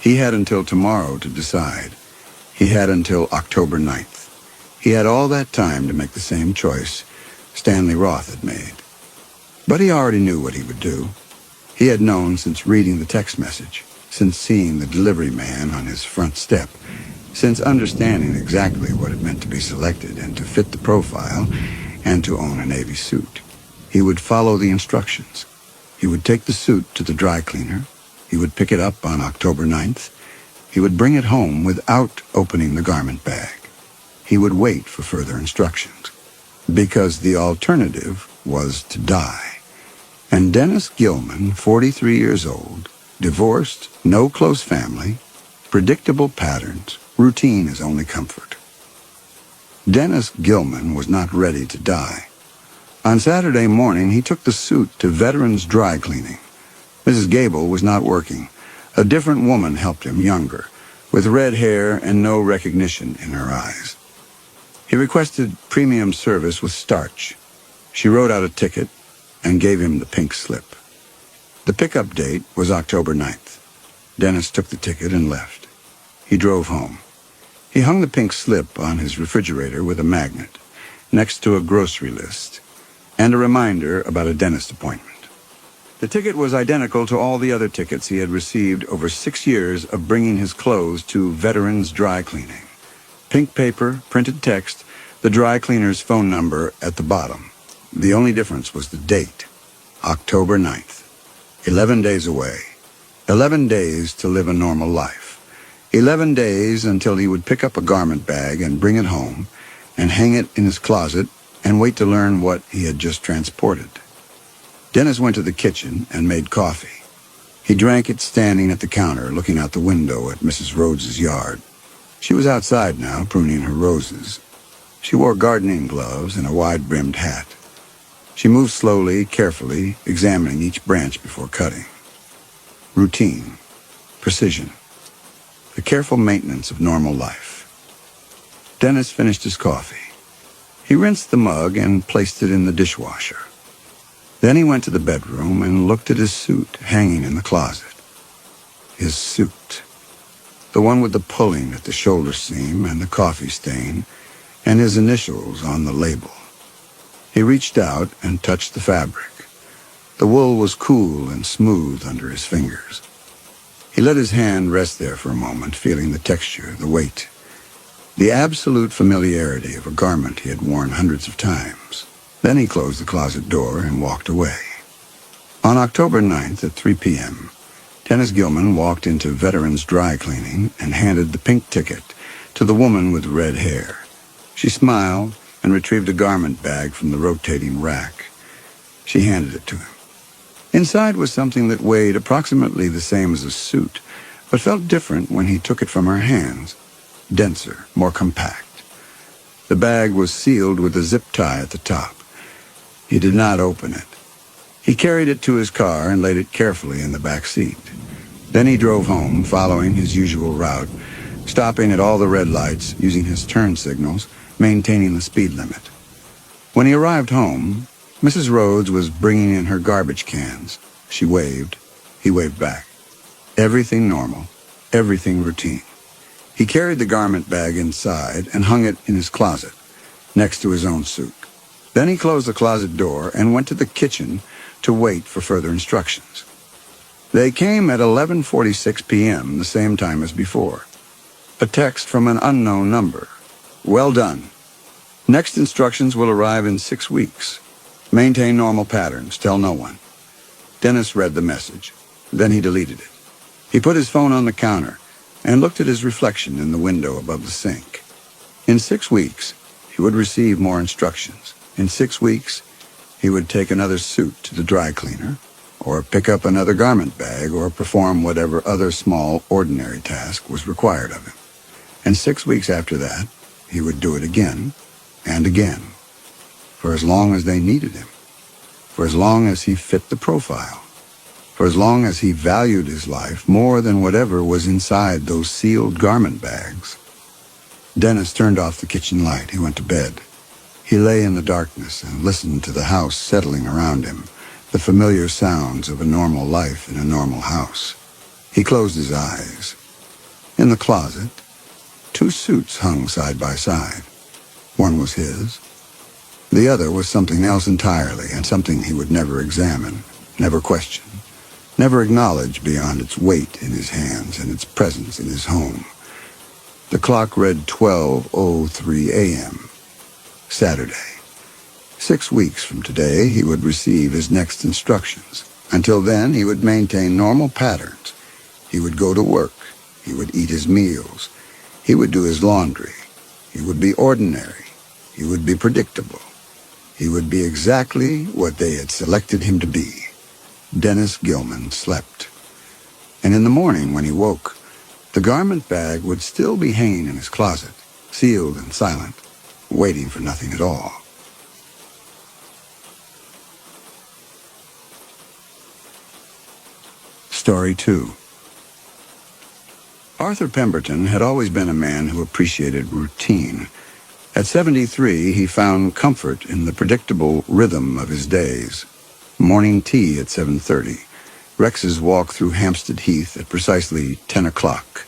He had until tomorrow to decide. He had until October 9th. He had all that time to make the same choice Stanley Roth had made. But he already knew what he would do. He had known since reading the text message, since seeing the delivery man on his front step, since understanding exactly what it meant to be selected and to fit the profile and to own a Navy suit. He would follow the instructions. He would take the suit to the dry cleaner. He would pick it up on October 9th. He would bring it home without opening the garment bag. He would wait for further instructions, because the alternative was to die. And Dennis Gilman, 43 years old, divorced, no close family, predictable patterns, routine his only comfort. Dennis Gilman was not ready to die. On Saturday morning, he took the suit to veterans' dry cleaning. Mrs. Gable was not working. A different woman helped him, younger, with red hair and no recognition in her eyes. He requested premium service with starch. She wrote out a ticket and gave him the pink slip. The pickup date was October 9th. Dennis took the ticket and left. He drove home. He hung the pink slip on his refrigerator with a magnet, next to a grocery list, and a reminder about a dentist appointment. The ticket was identical to all the other tickets he had received over 6 years of bringing his clothes to veterans' dry cleaning. Pink paper, printed text, the dry cleaner's phone number at the bottom. The only difference was the date, October 9th. 11 days away. 11 days to live a normal life. 11 days until he would pick up a garment bag and bring it home and hang it in his closet and wait to learn what he had just transported. Dennis went to the kitchen and made coffee. He drank it standing at the counter, looking out the window at Mrs. Rhodes's yard. She was outside now, pruning her roses. She wore gardening gloves and a wide-brimmed hat. She moved slowly, carefully, examining each branch before cutting. Routine, precision, the careful maintenance of normal life. Dennis finished his coffee. He rinsed the mug and placed it in the dishwasher. Then he went to the bedroom and looked at his suit hanging in the closet. His suit. The one with the pulling at the shoulder seam and the coffee stain, and his initials on the label. He reached out and touched the fabric. The wool was cool and smooth under his fingers. He let his hand rest there for a moment, feeling the texture, the weight, the absolute familiarity of a garment he had worn hundreds of times. Then he closed the closet door and walked away. On October 9th at 3 p.m., Dennis Gilman walked into Veterans Dry Cleaning and handed the pink ticket to the woman with red hair. She smiled and retrieved a garment bag from the rotating rack. She handed it to him. Inside was something that weighed approximately the same as a suit, but felt different when he took it from her hands. Denser, more compact. The bag was sealed with a zip tie at the top. He did not open it. He carried it to his car and laid it carefully in the back seat. Then he drove home, following his usual route, stopping at all the red lights, using his turn signals, maintaining the speed limit. When he arrived home, Mrs. Rhodes was bringing in her garbage cans. She waved. He waved back. Everything normal. Everything routine. He carried the garment bag inside and hung it in his closet, next to his own suit. Then he closed the closet door and went to the kitchen to wait for further instructions. They came at 11:46 p.m., the same time as before. A text from an unknown number. Well done. Next instructions will arrive in 6 weeks. Maintain normal patterns. Tell no one. Dennis read the message. Then he deleted it. He put his phone on the counter and looked at his reflection in the window above the sink. In 6 weeks, he would receive more instructions. In 6 weeks, he would take another suit to the dry cleaner, or pick up another garment bag, or perform whatever other small, ordinary task was required of him. And 6 weeks after that, he would do it again and again, for as long as they needed him, for as long as he fit the profile. for as long as he valued his life more than whatever was inside those sealed garment bags. Dennis turned off the kitchen light. He went to bed. He lay in the darkness and listened to the house settling around him, the familiar sounds of a normal life in a normal house. He closed his eyes. In the closet, 2 suits hung side by side. One was his. The other was something else entirely, and something he would never examine, never question, never acknowledge beyond its weight in his hands and its presence in his home. The clock read 12:03 a.m. Saturday. 6 weeks from today, he would receive his next instructions. Until then, he would maintain normal patterns. He would go to work. He would eat his meals. He would do his laundry. He would be ordinary. He would be predictable. He would be exactly what they had selected him to be. Dennis Gilman slept. And in the morning, when he woke, the garment bag would still be hanging in his closet, sealed and silent, waiting for nothing at all. Story 2. Arthur Pemberton had always been a man who appreciated routine. At 73, he found comfort in the predictable rhythm of his days. Morning tea at 7:30. Rex's walk through Hampstead Heath at precisely 10 o'clock.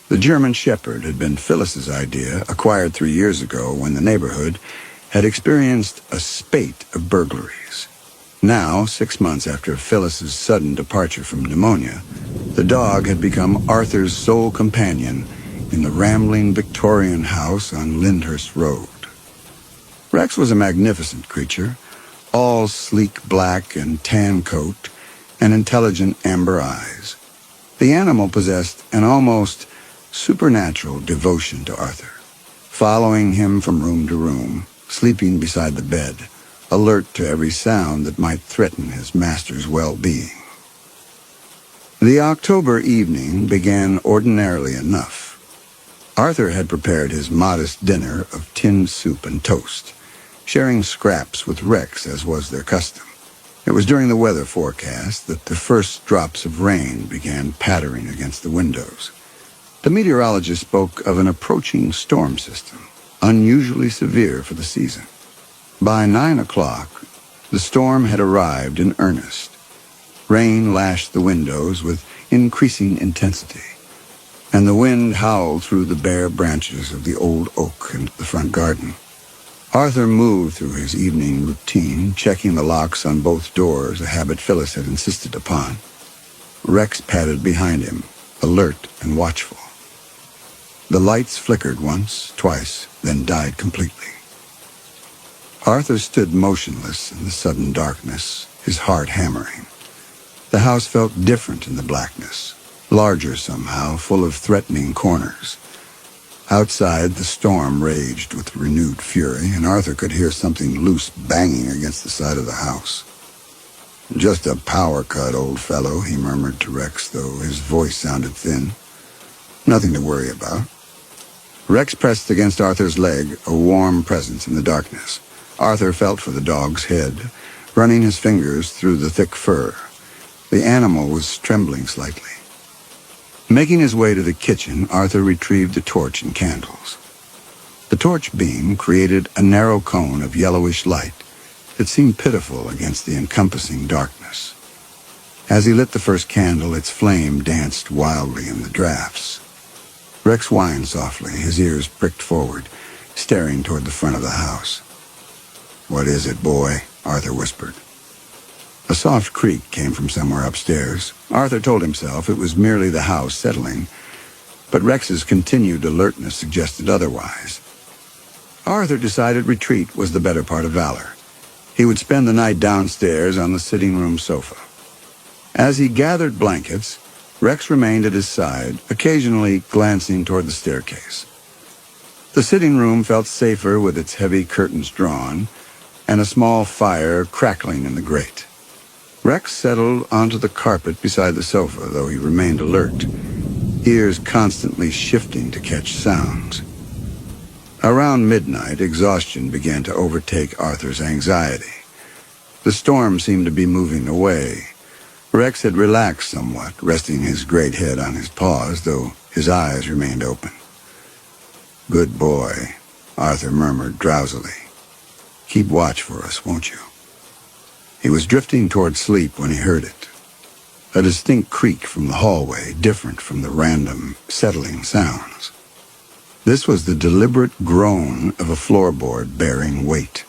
The German Shepherd had been Phyllis's idea, acquired 3 years ago when the neighborhood had experienced a spate of burglaries. Now, 6 months after Phyllis's sudden departure from pneumonia, the dog had become Arthur's sole companion in the rambling Victorian house on Lyndhurst Road. Rex was a magnificent creature, all sleek black and tan coat and intelligent amber eyes. The animal possessed an almost supernatural devotion to Arthur, following him from room to room, sleeping beside the bed, alert to every sound that might threaten his master's well-being. The October evening began ordinarily enough. Arthur had prepared his modest dinner of tinned soup and toast, sharing scraps with Rex as was their custom. It was during the weather forecast that the first drops of rain began pattering against the windows. The meteorologist spoke of an approaching storm system, unusually severe for the season. By 9 o'clock, the storm had arrived in earnest. Rain lashed the windows with increasing intensity, and the wind howled through the bare branches of the old oak into the front garden. Arthur moved through his evening routine, checking the locks on both doors, a habit Phyllis had insisted upon. Rex padded behind him, alert and watchful. The lights flickered once, twice, then died completely. Arthur stood motionless in the sudden darkness, his heart hammering. The house felt different in the blackness, larger somehow, full of threatening corners. Outside, the storm raged with renewed fury, and Arthur could hear something loose banging against the side of the house. "Just a power cut, old fellow," he murmured to Rex, though his voice sounded thin. "Nothing to worry about." Rex pressed against Arthur's leg, a warm presence in the darkness. Arthur felt for the dog's head, running his fingers through the thick fur. The animal was trembling slightly. Making his way to the kitchen, Arthur retrieved a torch and candles. The torch beam created a narrow cone of yellowish light that seemed pitiful against the encompassing darkness. As he lit the first candle, its flame danced wildly in the drafts. Rex whined softly, his ears pricked forward, staring toward the front of the house. "What is it, boy?" Arthur whispered. A soft creak came from somewhere upstairs. Arthur told himself it was merely the house settling, but Rex's continued alertness suggested otherwise. Arthur decided retreat was the better part of valor. He would spend the night downstairs on the sitting room sofa. As he gathered blankets, Rex remained at his side, occasionally glancing toward the staircase. The sitting room felt safer with its heavy curtains drawn and a small fire crackling in the grate. Rex settled onto the carpet beside the sofa, though he remained alert, ears constantly shifting to catch sounds. Around midnight, exhaustion began to overtake Arthur's anxiety. The storm seemed to be moving away. Rex had relaxed somewhat, resting his great head on his paws, though his eyes remained open. "Good boy," Arthur murmured drowsily. "Keep watch for us, won't you?" He was drifting toward sleep when he heard it. A distinct creak from the hallway, different from the random, settling sounds. This was the deliberate groan of a floorboard bearing weight.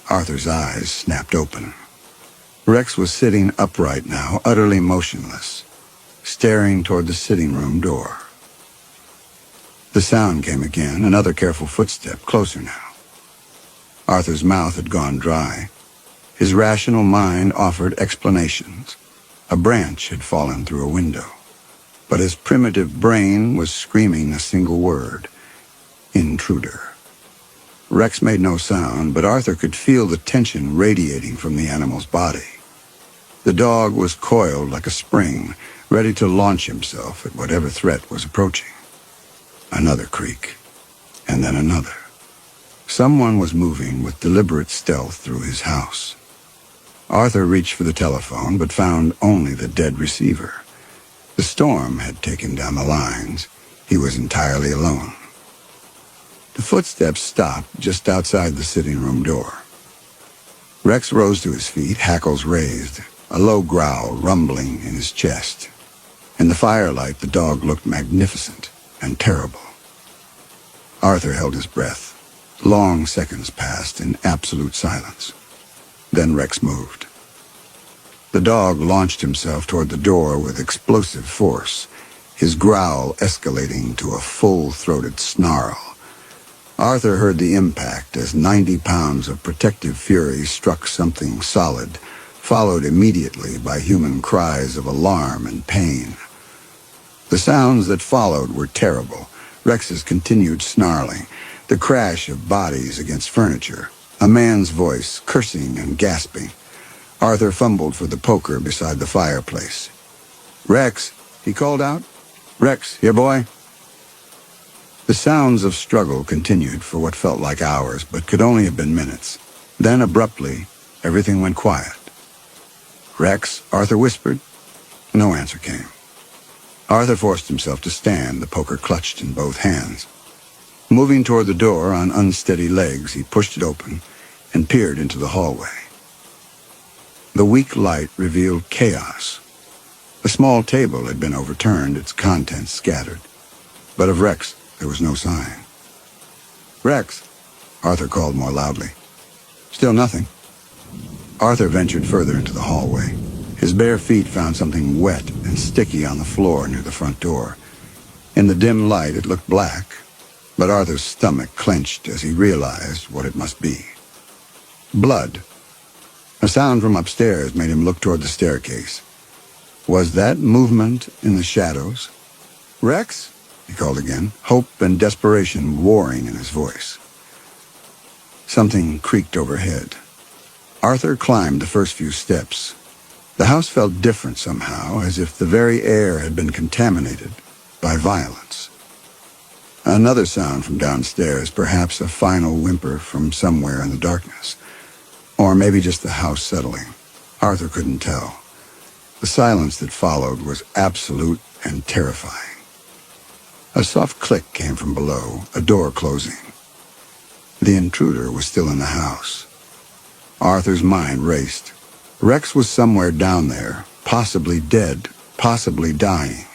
Arthur's eyes snapped open. Rex was sitting upright now, utterly motionless, staring toward the sitting room door. The sound came again, another careful footstep, closer now. Arthur's mouth had gone dry. His rational mind offered explanations. A branch had fallen through a window. But his primitive brain was screaming a single word: intruder. Rex made no sound, but Arthur could feel the tension radiating from the animal's body. The dog was coiled like a spring, ready to launch himself at whatever threat was approaching. Another creak, and then another. Someone was moving with deliberate stealth through his house. Arthur reached for the telephone, but found only the dead receiver. The storm had taken down the lines. He was entirely alone. The footsteps stopped just outside the sitting room door. Rex rose to his feet, hackles raised, a low growl rumbling in his chest. In the firelight, the dog looked magnificent and terrible. Arthur held his breath. Long seconds passed in absolute silence. Then Rex moved. The dog launched himself toward the door with explosive force, his growl escalating to a full-throated snarl. Arthur heard the impact as 90 pounds of protective fury struck something solid, followed immediately by human cries of alarm and pain. The sounds that followed were terrible. Rex's continued snarling, the crash of bodies against furniture, a man's voice cursing and gasping. Arthur fumbled for the poker beside the fireplace. "Rex," he called out. "Rex, here, boy." The sounds of struggle continued for what felt like hours, but could only have been minutes. Then, abruptly, everything went quiet. "Rex," Arthur whispered. No answer came. Arthur forced himself to stand, the poker clutched in both hands. Moving toward the door on unsteady legs, he pushed it open and peered into the hallway. The weak light revealed chaos. A small table had been overturned, its contents scattered. But of Rex, there was no sign. "Rex," Arthur called more loudly. Still nothing. Arthur ventured further into the hallway. His bare feet found something wet and sticky on the floor near the front door. In the dim light, it looked black, but Arthur's stomach clenched as he realized what it must be. Blood. A sound from upstairs made him look toward the staircase. Was that movement in the shadows? "Rex?" he called again, hope and desperation warring in his voice. Something creaked overhead. Arthur climbed the first few steps. The house felt different somehow, as if the very air had been contaminated by violence. Another sound from downstairs, perhaps a final whimper from somewhere in the darkness. Or maybe just the house settling. Arthur couldn't tell. The silence that followed was absolute and terrifying. A soft click came from below, a door closing. The intruder was still in the house. Arthur's mind raced. Rex was somewhere down there, possibly dead, possibly dying,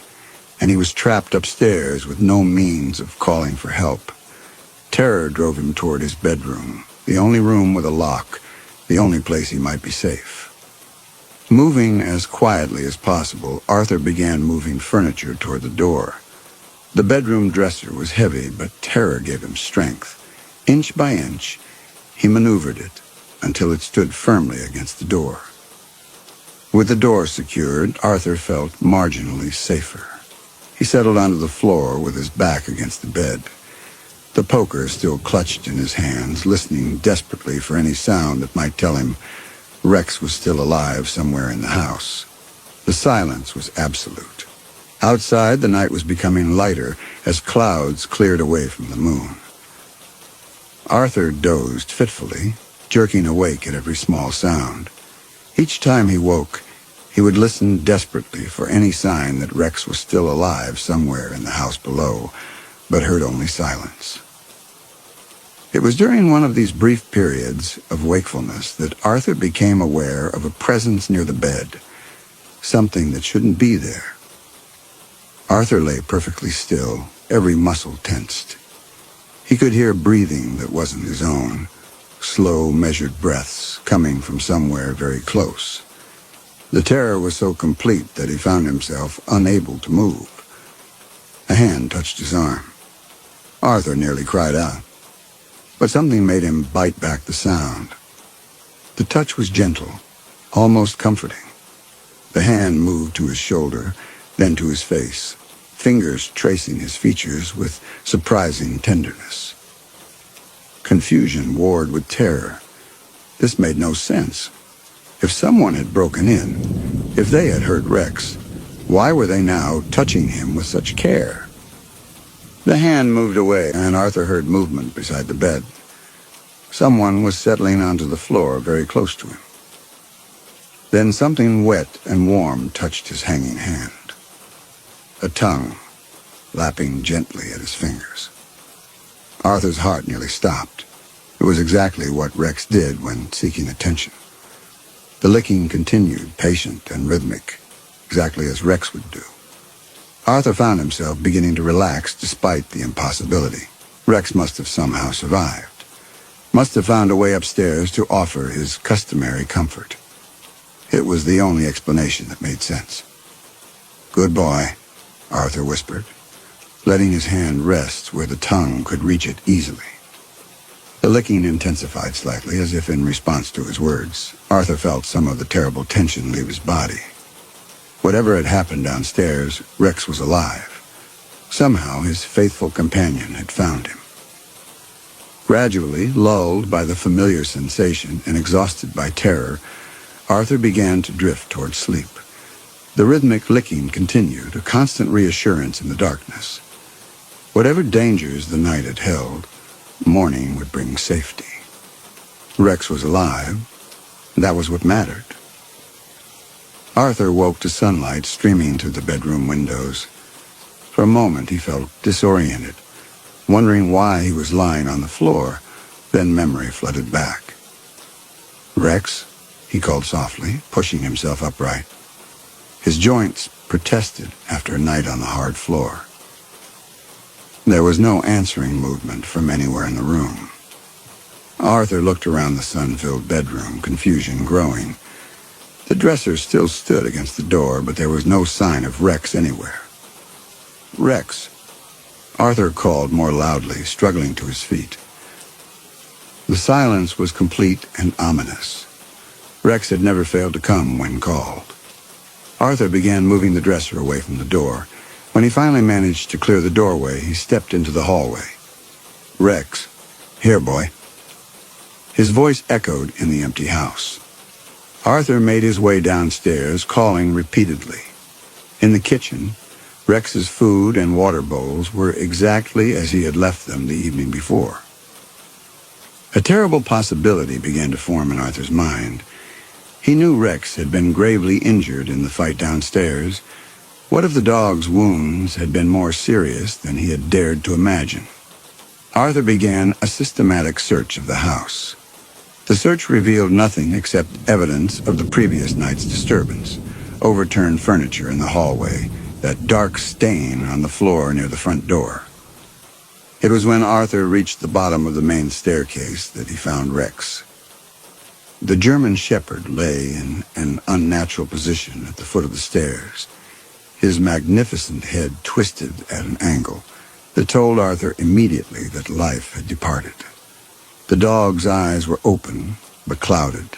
and he was trapped upstairs with no means of calling for help. Terror drove him toward his bedroom, the only room with a lock, the only place he might be safe. Moving as quietly as possible, Arthur began moving furniture toward the door. The bedroom dresser was heavy, but terror gave him strength. Inch by inch, he maneuvered it until it stood firmly against the door. With the door secured, Arthur felt marginally safer. He settled onto the floor with his back against the bed. The poker still clutched in his hands, listening desperately for any sound that might tell him Rex was still alive somewhere in the house. The silence was absolute. Outside, the night was becoming lighter as clouds cleared away from the moon. Arthur dozed fitfully, jerking awake at every small sound. Each time he woke, He would listen desperately for any sign that Rex was still alive somewhere in the house below, but heard only silence. It was during one of these brief periods of wakefulness that Arthur became aware of a presence near the bed, something that shouldn't be there. Arthur lay perfectly still, every muscle tensed. He could hear breathing that wasn't his own, slow, measured breaths coming from somewhere very close. The terror was so complete that he found himself unable to move. A hand touched his arm. Arthur nearly cried out, but something made him bite back the sound. The touch was gentle, almost comforting. The hand moved to his shoulder, then to his face, fingers tracing his features with surprising tenderness. Confusion warred with terror. This made no sense. If someone had broken in, if they had hurt Rex, why were they now touching him with such care? The hand moved away, and Arthur heard movement beside the bed. Someone was settling onto the floor very close to him. Then something wet and warm touched his hanging hand. A tongue, lapping gently at his fingers. Arthur's heart nearly stopped. It was exactly what Rex did when seeking attention. The licking continued, patient and rhythmic, exactly as Rex would do. Arthur found himself beginning to relax despite the impossibility. Rex must have somehow survived. Must have found a way upstairs to offer his customary comfort. It was the only explanation that made sense. "Good boy," Arthur whispered, letting his hand rest where the tongue could reach it easily. The licking intensified slightly, as if in response to his words. Arthur felt some of the terrible tension leave his body. Whatever had happened downstairs, Rex was alive. Somehow his faithful companion had found him. Gradually, lulled by the familiar sensation and exhausted by terror, Arthur began to drift toward sleep. The rhythmic licking continued, a constant reassurance in the darkness. Whatever dangers the night had held, morning would bring safety. Rex was alive, and that was what mattered. Arthur woke to sunlight streaming through the bedroom windows. For a moment he felt disoriented, wondering why he was lying on the floor. Then memory flooded back. "Rex," he called softly, pushing himself upright. His joints protested after a night on the hard floor. There was no answering movement from anywhere in the room. Arthur looked around the sun-filled bedroom, confusion growing. The dresser still stood against the door, but there was no sign of Rex anywhere. "Rex," Arthur called more loudly, struggling to his feet. The silence was complete and ominous. Rex had never failed to come when called. Arthur began moving the dresser away from the door. When he finally managed to clear the doorway, he stepped into the hallway. "Rex, here, boy." His voice echoed in the empty house. Arthur made his way downstairs, calling repeatedly. In the kitchen, Rex's food and water bowls were exactly as he had left them the evening before. A terrible possibility began to form in Arthur's mind. He knew Rex had been gravely injured in the fight downstairs. What if the dog's wounds had been more serious than he had dared to imagine? Arthur began a systematic search of the house. The search revealed nothing except evidence of the previous night's disturbance, overturned furniture in the hallway, that dark stain on the floor near the front door. It was when Arthur reached the bottom of the main staircase that he found Rex. The German shepherd lay in an unnatural position at the foot of the stairs, his magnificent head twisted at an angle that told Arthur immediately that life had departed. The dog's eyes were open but clouded,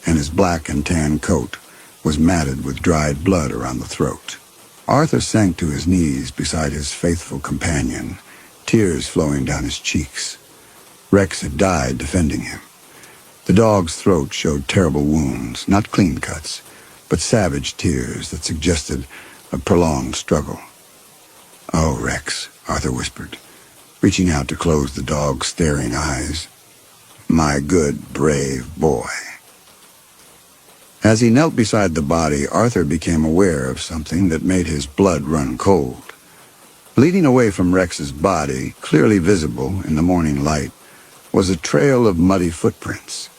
and his black and tan coat was matted with dried blood around the throat. Arthur sank to his knees beside his faithful companion, tears flowing down his cheeks. Rex had died defending him. The dog's throat showed terrible wounds, not clean cuts, but savage tears that suggested a prolonged struggle. "Oh, Rex," Arthur whispered, reaching out to close the dog's staring eyes. "My good, brave boy." As he knelt beside the body, Arthur became aware of something that made his blood run cold. Leading away from Rex's body, clearly visible in the morning light, was a trail of muddy footprints.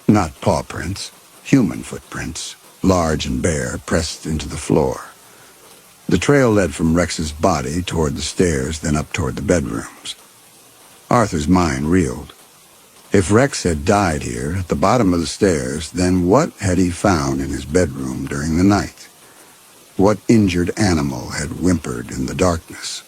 Not paw prints, human footprints, large and bare, pressed into the floor. The trail led from Rex's body toward the stairs, then up toward the bedrooms. Arthur's mind reeled. If Rex had died here, at the bottom of the stairs, then what had he found in his bedroom during the night? What injured animal had whimpered in the darkness?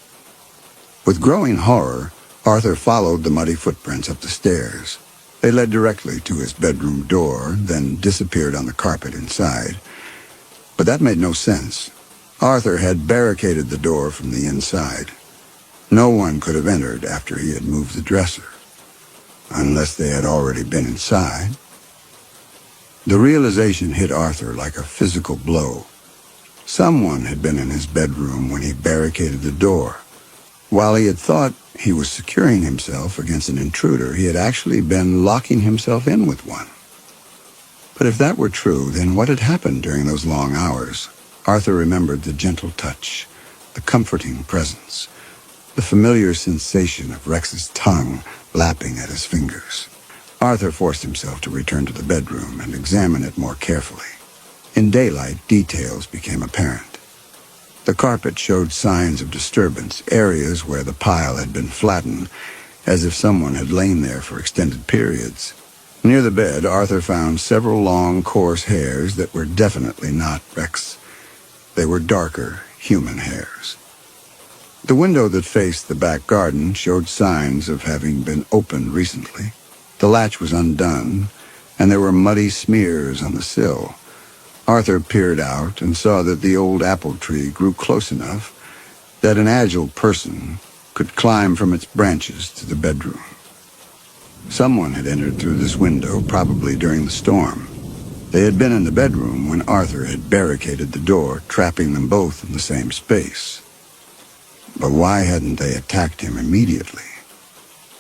With growing horror, Arthur followed the muddy footprints up the stairs. They led directly to his bedroom door, then disappeared on the carpet inside. But that made no sense. Arthur had barricaded the door from the inside. No one could have entered after he had moved the dresser, unless they had already been inside. The realization hit Arthur like a physical blow. Someone had been in his bedroom when he barricaded the door. While he had thought he was securing himself against an intruder, he had actually been locking himself in with one. But if that were true, then what had happened during those long hours? Arthur remembered the gentle touch, the comforting presence, the familiar sensation of Rex's tongue lapping at his fingers. Arthur forced himself to return to the bedroom and examine it more carefully. In daylight, details became apparent. The carpet showed signs of disturbance, areas where the pile had been flattened, as if someone had lain there for extended periods. Near the bed, Arthur found several long, coarse hairs that were definitely not Rex. They were darker, human hairs. The window that faced the back garden showed signs of having been opened recently. The latch was undone, and there were muddy smears on the sill. Arthur peered out and saw that the old apple tree grew close enough that an agile person could climb from its branches to the bedroom. Someone had entered through this window, probably during the storm. They had been in the bedroom when Arthur had barricaded the door, trapping them both in the same space. But why hadn't they attacked him immediately?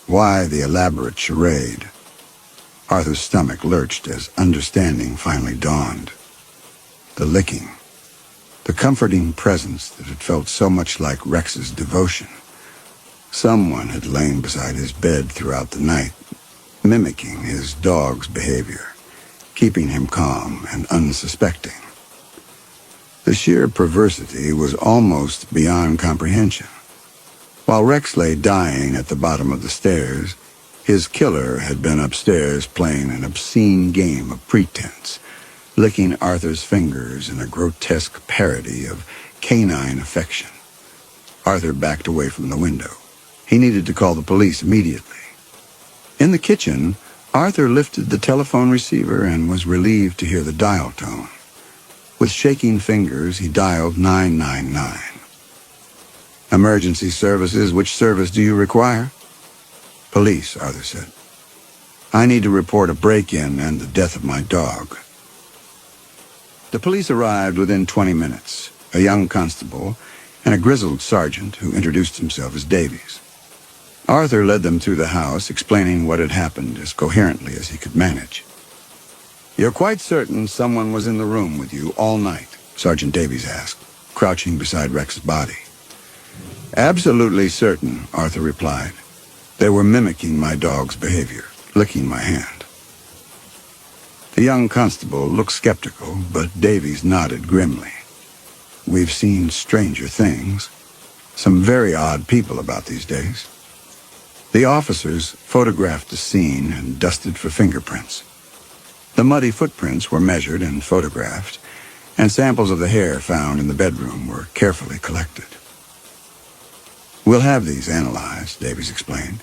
Why the elaborate charade? Arthur's stomach lurched as understanding finally dawned. The licking. The comforting presence that had felt so much like Rex's devotion. Someone had lain beside his bed throughout the night, mimicking his dog's behavior, keeping him calm and unsuspecting. The sheer perversity was almost beyond comprehension. While Rex lay dying at the bottom of the stairs, his killer had been upstairs playing an obscene game of pretense, licking Arthur's fingers in a grotesque parody of canine affection. Arthur backed away from the window. He needed to call the police immediately. In the kitchen, Arthur lifted the telephone receiver and was relieved to hear the dial tone. With shaking fingers, he dialed 999. Emergency services, which service do you require? Police, Arthur said. I need to report a break-in and the death of my dog. The police arrived within 20 minutes, a young constable and a grizzled sergeant who introduced himself as Davies. Arthur led them through the house, explaining what had happened as coherently as he could manage. You're quite certain someone was in the room with you all night? Sergeant Davies asked, crouching beside Rex's body. Absolutely certain, Arthur replied. They were mimicking my dog's behavior, licking my hand. The young constable looked skeptical, but Davies nodded grimly. We've seen stranger things. Some very odd people about these days. The officers photographed the scene and dusted for fingerprints. The muddy footprints were measured and photographed, and samples of the hair found in the bedroom were carefully collected. We'll have these analyzed, Davies explained.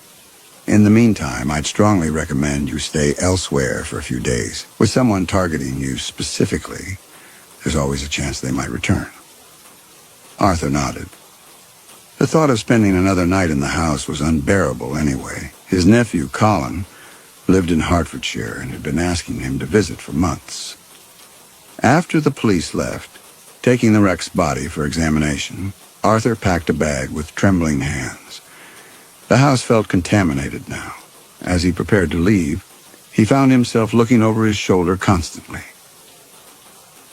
In the meantime, I'd strongly recommend you stay elsewhere for a few days. With someone targeting you specifically, there's always a chance they might return. Arthur nodded. The thought of spending another night in the house was unbearable anyway. His nephew, Colin, lived in Hertfordshire and had been asking him to visit for months. After the police left, taking the Rex body for examination, Arthur packed a bag with trembling hands. The house felt contaminated now. As he prepared to leave, he found himself looking over his shoulder constantly.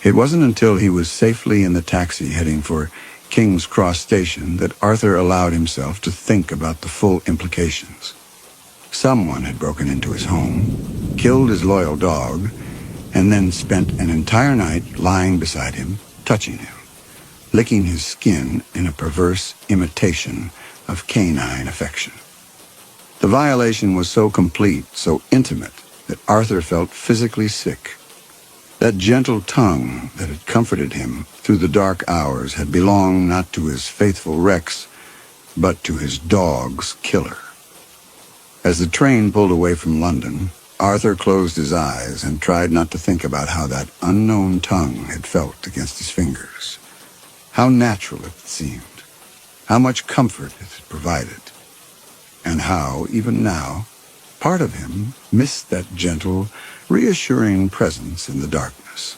It wasn't until he was safely in the taxi heading for King's Cross Station that Arthur allowed himself to think about the full implications. Someone had broken into his home, killed his loyal dog, and then spent an entire night lying beside him, touching him, licking his skin in a perverse imitation of canine affection. The violation was so complete, so intimate, that Arthur felt physically sick. That gentle tongue that had comforted him through the dark hours had belonged not to his faithful Rex, but to his dog's killer. As the train pulled away from London, Arthur closed his eyes and tried not to think about how that unknown tongue had felt against his fingers. How natural it seemed, how much comfort it had provided, and how, even now, part of him missed that gentle, reassuring presence in the darkness.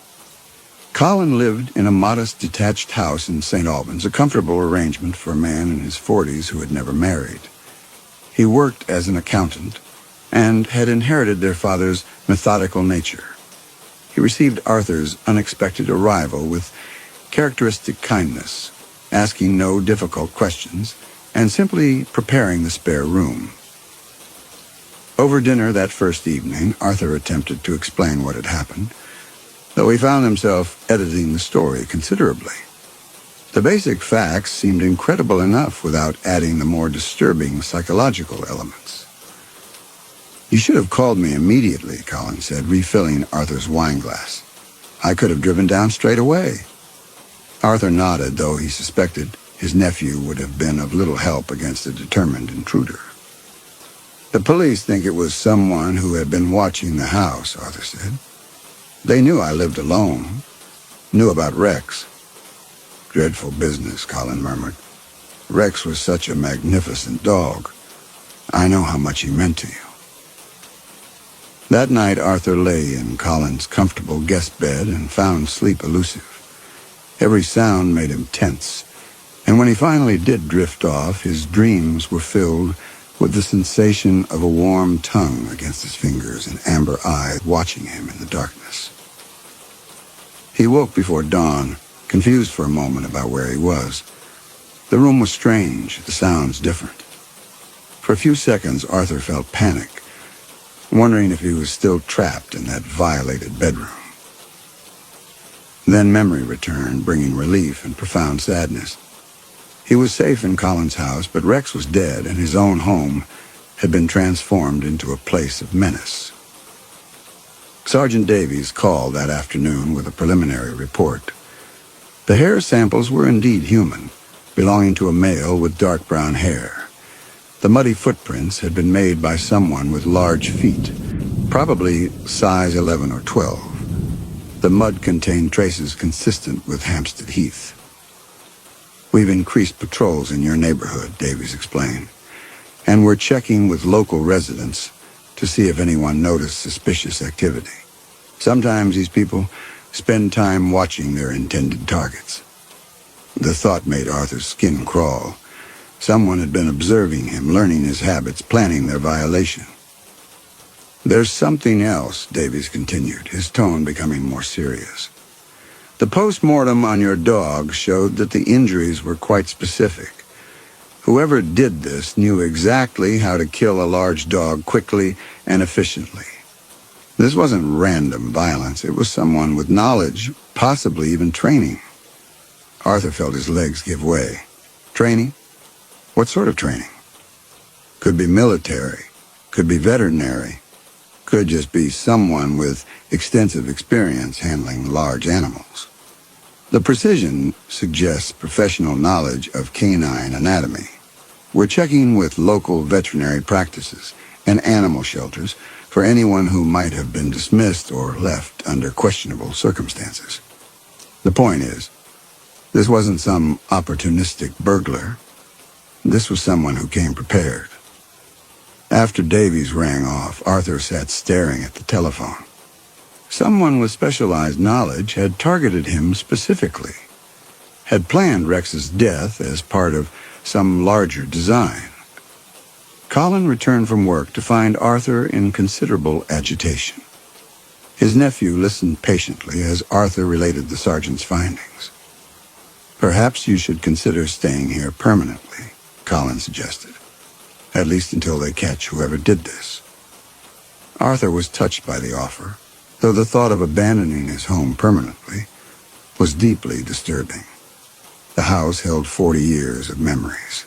Colin lived in a modest, detached house in St. Albans, a comfortable arrangement for a man in his 40s who had never married. He worked as an accountant and had inherited their father's methodical nature. He received Arthur's unexpected arrival with characteristic kindness, asking no difficult questions and simply preparing the spare room. Over dinner that first evening, Arthur attempted to explain what had happened, though he found himself editing the story considerably. The basic facts seemed incredible enough without adding the more disturbing psychological elements. "You should have called me immediately," Colin said, refilling Arthur's wine glass. "I could have driven down straight away." Arthur nodded, though he suspected his nephew would have been of little help against a determined intruder. "The police think it was someone who had been watching the house," Arthur said. "They knew I lived alone, knew about Rex." "Dreadful business," Colin murmured. "Rex was such a magnificent dog. I know how much he meant to you." That night, Arthur lay in Colin's comfortable guest bed and found sleep elusive. Every sound made him tense, and when he finally did drift off, his dreams were filled with the sensation of a warm tongue against his fingers and amber eyes watching him in the darkness. He woke before dawn, confused for a moment about where he was. The room was strange, the sounds different. For a few seconds, Arthur felt panic, wondering if he was still trapped in that violated bedroom. Then memory returned, bringing relief and profound sadness. He was safe in Colin's house, but Rex was dead, and his own home had been transformed into a place of menace. Sergeant Davies called that afternoon with a preliminary report. The hair samples were indeed human, belonging to a male with dark brown hair. The muddy footprints had been made by someone with large feet, probably size 11 or 12. The mud contained traces consistent with Hampstead Heath. "We've increased patrols in your neighborhood," Davies explained, "and we're checking with local residents to see if anyone noticed suspicious activity. Sometimes these people spend time watching their intended targets." The thought made Arthur's skin crawl. Someone had been observing him, learning his habits, planning their violation. "There's something else," Davies continued, his tone becoming more serious. "The post-mortem on your dog showed that the injuries were quite specific. Whoever did this knew exactly how to kill a large dog quickly and efficiently. This wasn't random violence. It was someone with knowledge, possibly even training." Arthur felt his legs give way. "Training? What sort of training?" "Could be military, could be veterinary, could just be someone with extensive experience handling large animals. The precision suggests professional knowledge of canine anatomy. We're checking with local veterinary practices and animal shelters for anyone who might have been dismissed or left under questionable circumstances. The point is, this wasn't some opportunistic burglar. This was someone who came prepared." After Davies rang off, Arthur sat staring at the telephone. Someone with specialized knowledge had targeted him specifically, had planned Rex's death as part of some larger design. Colin returned from work to find Arthur in considerable agitation. His nephew listened patiently as Arthur related the sergeant's findings. "Perhaps you should consider staying here permanently," Colin suggested. "At least until they catch whoever did this." Arthur was touched by the offer, though the thought of abandoning his home permanently was deeply disturbing. The house held 40 years of memories.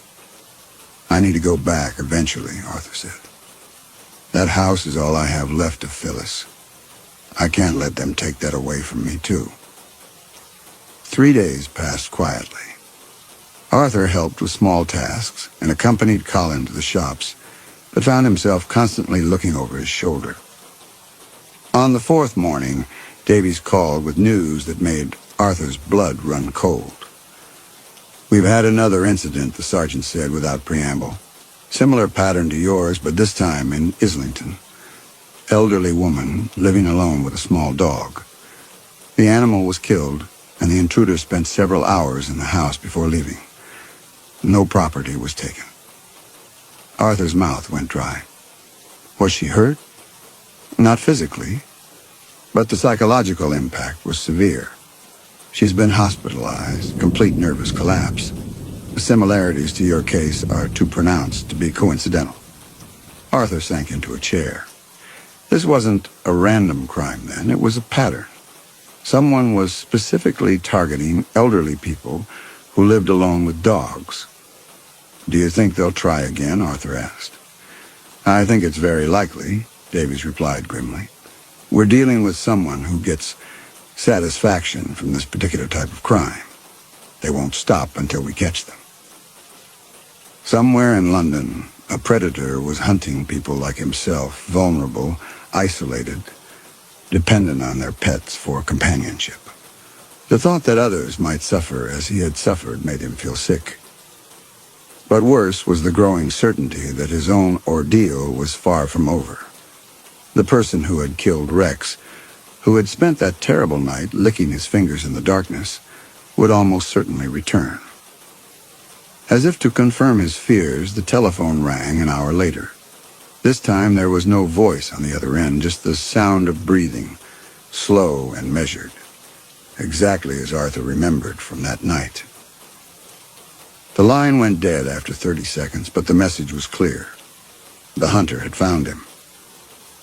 "I need to go back eventually," Arthur said. "That house is all I have left of Phyllis. I can't let them take that away from me, too." 3 days passed quietly. Arthur helped with small tasks and accompanied Colin to the shops, but found himself constantly looking over his shoulder. On the 4th morning, Davies called with news that made Arthur's blood run cold. "We've had another incident," the sergeant said without preamble. "Similar pattern to yours, but this time in Islington. Elderly woman living alone with a small dog. The animal was killed, and the intruder spent several hours in the house before leaving. No property was taken." Arthur's mouth went dry. "Was she hurt?" "Not physically, but the psychological impact was severe. She's been hospitalized, complete nervous collapse. The similarities to your case are too pronounced to be coincidental." Arthur sank into a chair. This wasn't a random crime then, it was a pattern. Someone was specifically targeting elderly people who lived alone with dogs. "Do you think they'll try again?" Arthur asked. "I think it's very likely," Davies replied grimly. "We're dealing with someone who gets satisfaction from this particular type of crime. They won't stop until we catch them." Somewhere in London, a predator was hunting people like himself, vulnerable, isolated, dependent on their pets for companionship. The thought that others might suffer as he had suffered made him feel sick. But worse was the growing certainty that his own ordeal was far from over. The person who had killed Rex, who had spent that terrible night licking his fingers in the darkness, would almost certainly return. As if to confirm his fears, the telephone rang an hour later. This time there was no voice on the other end, just the sound of breathing, slow and measured, exactly as Arthur remembered from that night. The line went dead after 30 seconds, but the message was clear. The hunter had found him.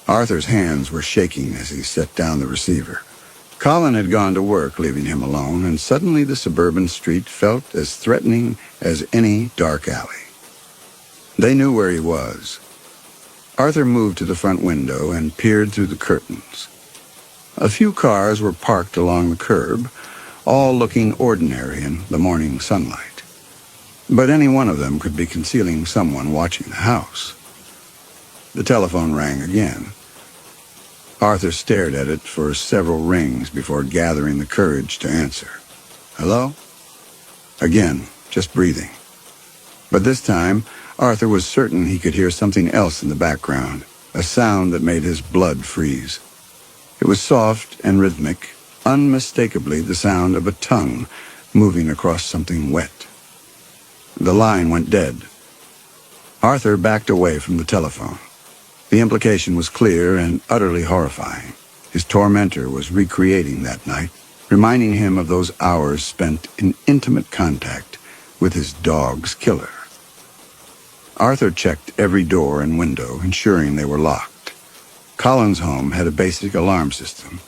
Arthur's hands were shaking as he set down the receiver. Colin had gone to work, leaving him alone, and suddenly the suburban street felt as threatening as any dark alley. They knew where he was. Arthur moved to the front window and peered through the curtains. A few cars were parked along the curb, all looking ordinary in the morning sunlight. But any one of them could be concealing someone watching the house. The telephone rang again. Arthur stared at it for several rings before gathering the courage to answer. "Hello?" Again, just breathing. But this time, Arthur was certain he could hear something else in the background, a sound that made his blood freeze. It was soft and rhythmic, unmistakably the sound of a tongue moving across something wet. The line went dead. Arthur backed away from the telephone. The implication was clear and utterly horrifying. His tormentor was recreating that night, reminding him of those hours spent in intimate contact with his dog's killer. Arthur checked every door and window, ensuring they were locked. Colin's home had a basic alarm system,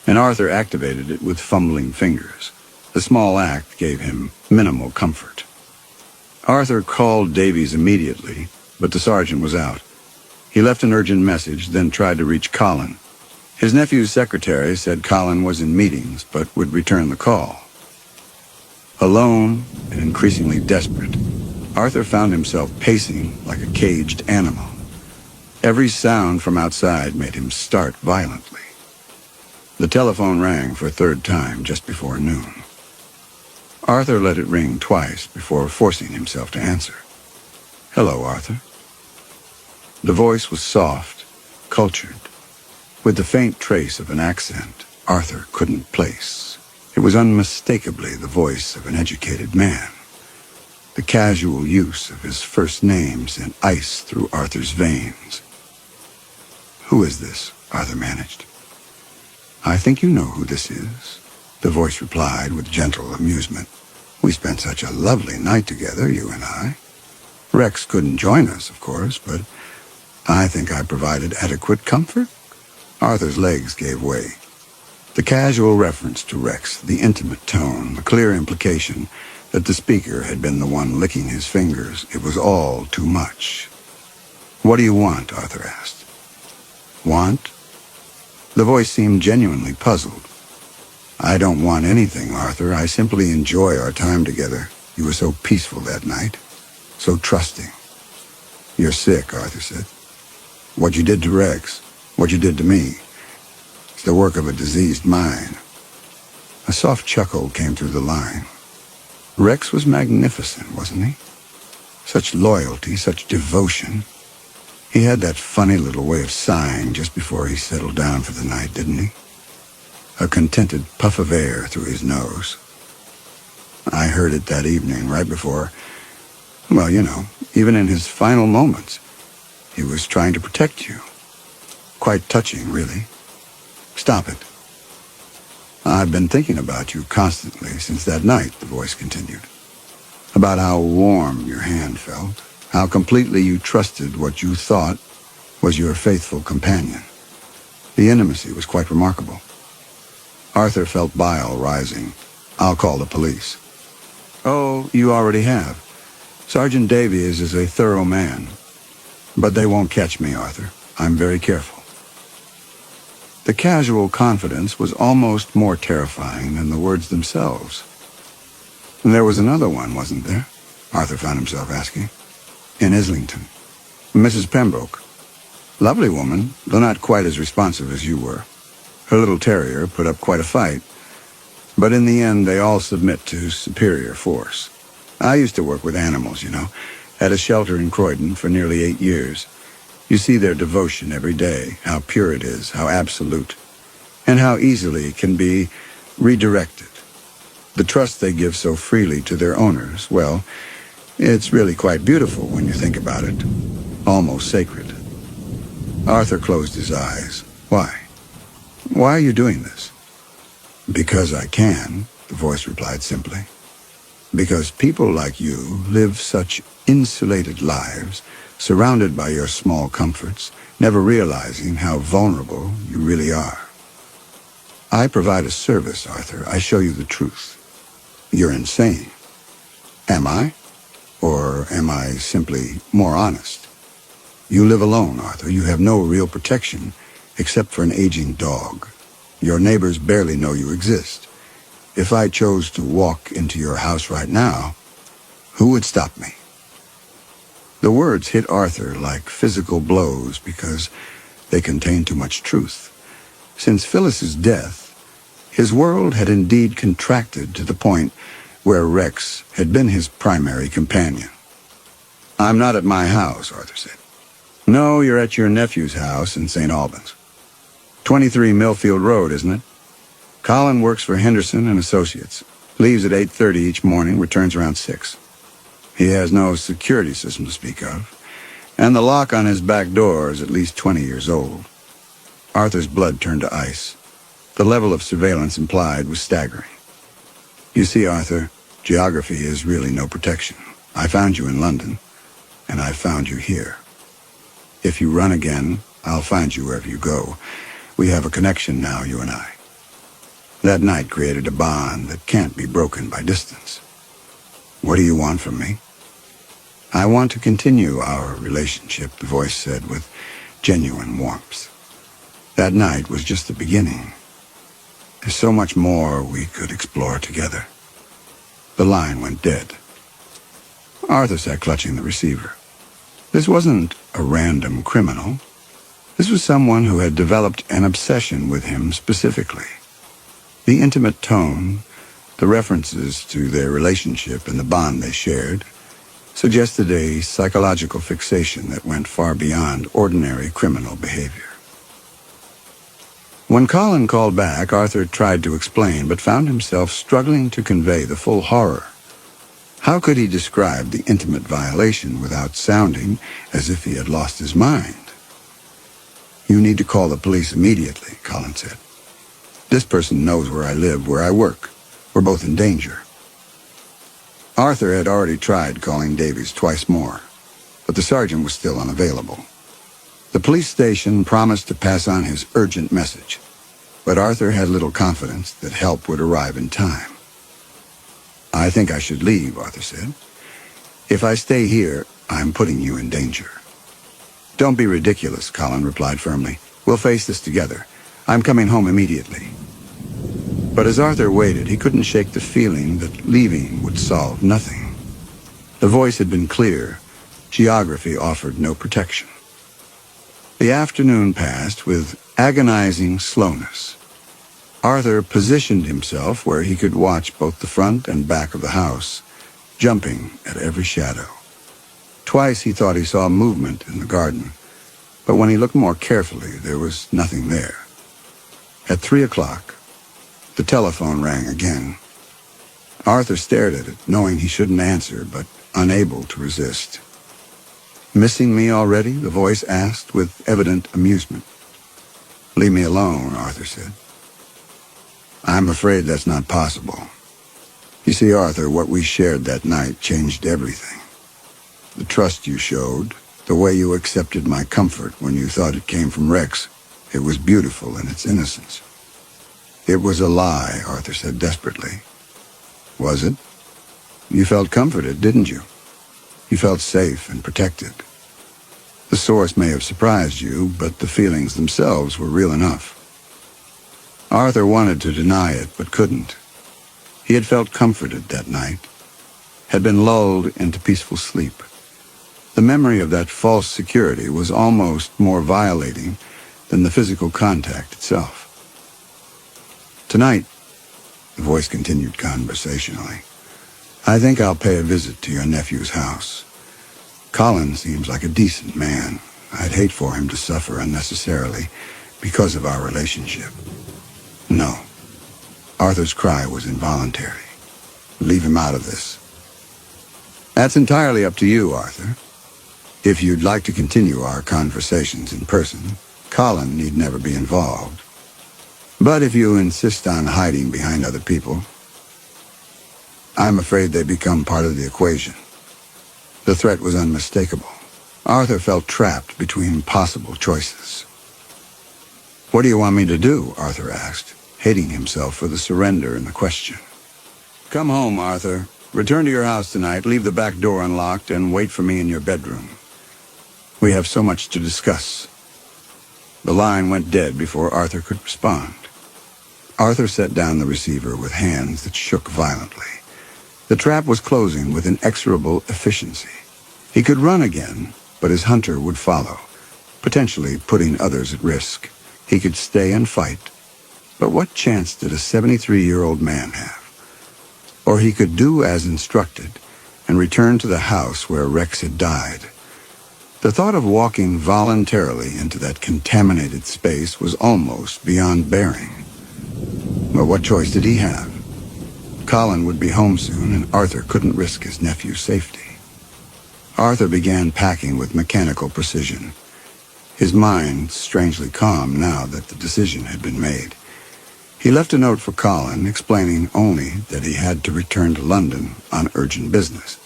and Arthur activated it with fumbling fingers. The small act gave him minimal comfort. Arthur called Davies immediately, but the sergeant was out. He left an urgent message, then tried to reach Colin. His nephew's secretary said Colin was in meetings, but would return the call. Alone and increasingly desperate, Arthur found himself pacing like a caged animal. Every sound from outside made him start violently. The telephone rang for a third time just before noon. Arthur let it ring twice before forcing himself to answer. "Hello, Arthur." The voice was soft, cultured, with the faint trace of an accent Arthur couldn't place. It was unmistakably the voice of an educated man. The casual use of his first name sent ice through Arthur's veins. "Who is this?" Arthur managed. I think you know who this is, the voice replied with gentle amusement. We spent such a lovely night together, you and I. Rex couldn't join us, of course, but I think I provided adequate comfort. Arthur's legs gave way. The casual reference to Rex, the intimate tone, the clear implication that the speaker had been the one licking his fingers, it was all too much. What do you want? Arthur asked. Want? The voice seemed genuinely puzzled. I don't want anything, Arthur. I simply enjoy our time together. You were so peaceful that night, so trusting. You're sick, Arthur said. What you did to Rex, what you did to me, it's the work of a diseased mind. A soft chuckle came through the line. Rex was magnificent, wasn't he? Such loyalty, such devotion. He had that funny little way of sighing just before he settled down for the night, didn't he? A contented puff of air through his nose. I heard it that evening, right before, well, you know, even in his final moments. He was trying to protect you. Quite touching, really. Stop it. I've been thinking about you constantly since that night, the voice continued. About how warm your hand felt, how completely you trusted what you thought was your faithful companion. The intimacy was quite remarkable. Arthur felt bile rising. I'll call the police. Oh, you already have. Sergeant Davies is a thorough man. But they won't catch me, Arthur. I'm very careful. The casual confidence was almost more terrifying than the words themselves. And there was another one, wasn't there? Arthur found himself asking. In Islington. Mrs. Pembroke. Lovely woman, though not quite as responsive as you were. Her little terrier put up quite a fight. But in the end, they all submit to superior force. I used to work with animals, you know, at a shelter in Croydon for nearly 8 years. You see their devotion every day, how pure it is, how absolute, and how easily it can be redirected. The trust they give so freely to their owners, well, it's really quite beautiful when you think about it. Almost sacred. Arthur closed his eyes. Why? Why are you doing this? Because I can, the voice replied simply. Because people like you live such insulated lives, surrounded by your small comforts, never realizing how vulnerable you really are. I provide a service, Arthur. I show you the truth. You're insane. Am I? Or am I simply more honest? You live alone, Arthur. You have no real protection, except for an aging dog. Your neighbors barely know you exist. If I chose to walk into your house right now, who would stop me? The words hit Arthur like physical blows because they contained too much truth. Since Phyllis's death, his world had indeed contracted to the point where Rex had been his primary companion. I'm not at my house, Arthur said. No, you're at your nephew's house in St. Albans. 23 Millfield Road, isn't it? Colin works for Henderson and Associates. Leaves at 8:30 each morning, returns around 6. He has no security system to speak of, and the lock on his back door is at least 20 years old. Arthur's blood turned to ice. The level of surveillance implied was staggering. You see, Arthur, geography is really no protection. I found you in London, and I found you here. If you run again, I'll find you wherever you go. We have a connection now, you and I. That night created a bond that can't be broken by distance. What do you want from me? I want to continue our relationship, the voice said with genuine warmth. That night was just the beginning. There's so much more we could explore together. The line went dead. Arthur sat clutching the receiver. This wasn't a random criminal. This was someone who had developed an obsession with him specifically. The intimate tone, the references to their relationship and the bond they shared, suggested a psychological fixation that went far beyond ordinary criminal behavior. When Colin called back, Arthur tried to explain, but found himself struggling to convey the full horror. How could he describe the intimate violation without sounding as if he had lost his mind? You need to call the police immediately, Colin said. This person knows where I live, where I work. We're both in danger. Arthur had already tried calling Davies twice more, but the sergeant was still unavailable. The police station promised to pass on his urgent message, but Arthur had little confidence that help would arrive in time. "I think I should leave," Arthur said. "If I stay here, I'm putting you in danger." "Don't be ridiculous," Colin replied firmly. "We'll face this together. I'm coming home immediately." But as Arthur waited, he couldn't shake the feeling that leaving would solve nothing. The voice had been clear. Geography offered no protection. The afternoon passed with agonizing slowness. Arthur positioned himself where he could watch both the front and back of the house, jumping at every shadow. Twice he thought he saw movement in the garden, but when he looked more carefully, there was nothing there. At 3 o'clock, the telephone rang again. Arthur stared at it, knowing he shouldn't answer, but unable to resist. "Missing me already?" the voice asked with evident amusement. "Leave me alone," Arthur said. "I'm afraid that's not possible. You see, Arthur, what we shared that night changed everything. The trust you showed, the way you accepted my comfort when you thought it came from Rex, it was beautiful in its innocence." "It was a lie," Arthur said desperately. "Was it? You felt comforted, didn't you? You felt safe and protected. The source may have surprised you, but the feelings themselves were real enough." Arthur wanted to deny it, but couldn't. He had felt comforted that night, had been lulled into peaceful sleep. The memory of that false security was almost more violating than the physical contact itself. "Tonight," the voice continued conversationally, "I think I'll pay a visit to your nephew's house. Colin seems like a decent man. I'd hate for him to suffer unnecessarily because of our relationship." "No." Arthur's cry was involuntary. "Leave him out of this." "That's entirely up to you, Arthur. If you'd like to continue our conversations in person, Colin need never be involved. But if you insist on hiding behind other people, I'm afraid they become part of the equation." The threat was unmistakable. Arthur felt trapped between possible choices. "What do you want me to do?" Arthur asked, hating himself for the surrender in the question. "Come home, Arthur. Return to your house tonight, leave the back door unlocked, and wait for me in your bedroom. We have so much to discuss." The line went dead before Arthur could respond. Arthur set down the receiver with hands that shook violently. The trap was closing with inexorable efficiency. He could run again, but his hunter would follow, potentially putting others at risk. He could stay and fight, but what chance did a 73-year-old man have? Or he could do as instructed and return to the house where Rex had died. The thought of walking voluntarily into that contaminated space was almost beyond bearing. But what choice did he have? Colin would be home soon, and Arthur couldn't risk his nephew's safety. Arthur began packing with mechanical precision, his mind strangely calm now that the decision had been made. He left a note for Colin, explaining only that he had to return to London on urgent business.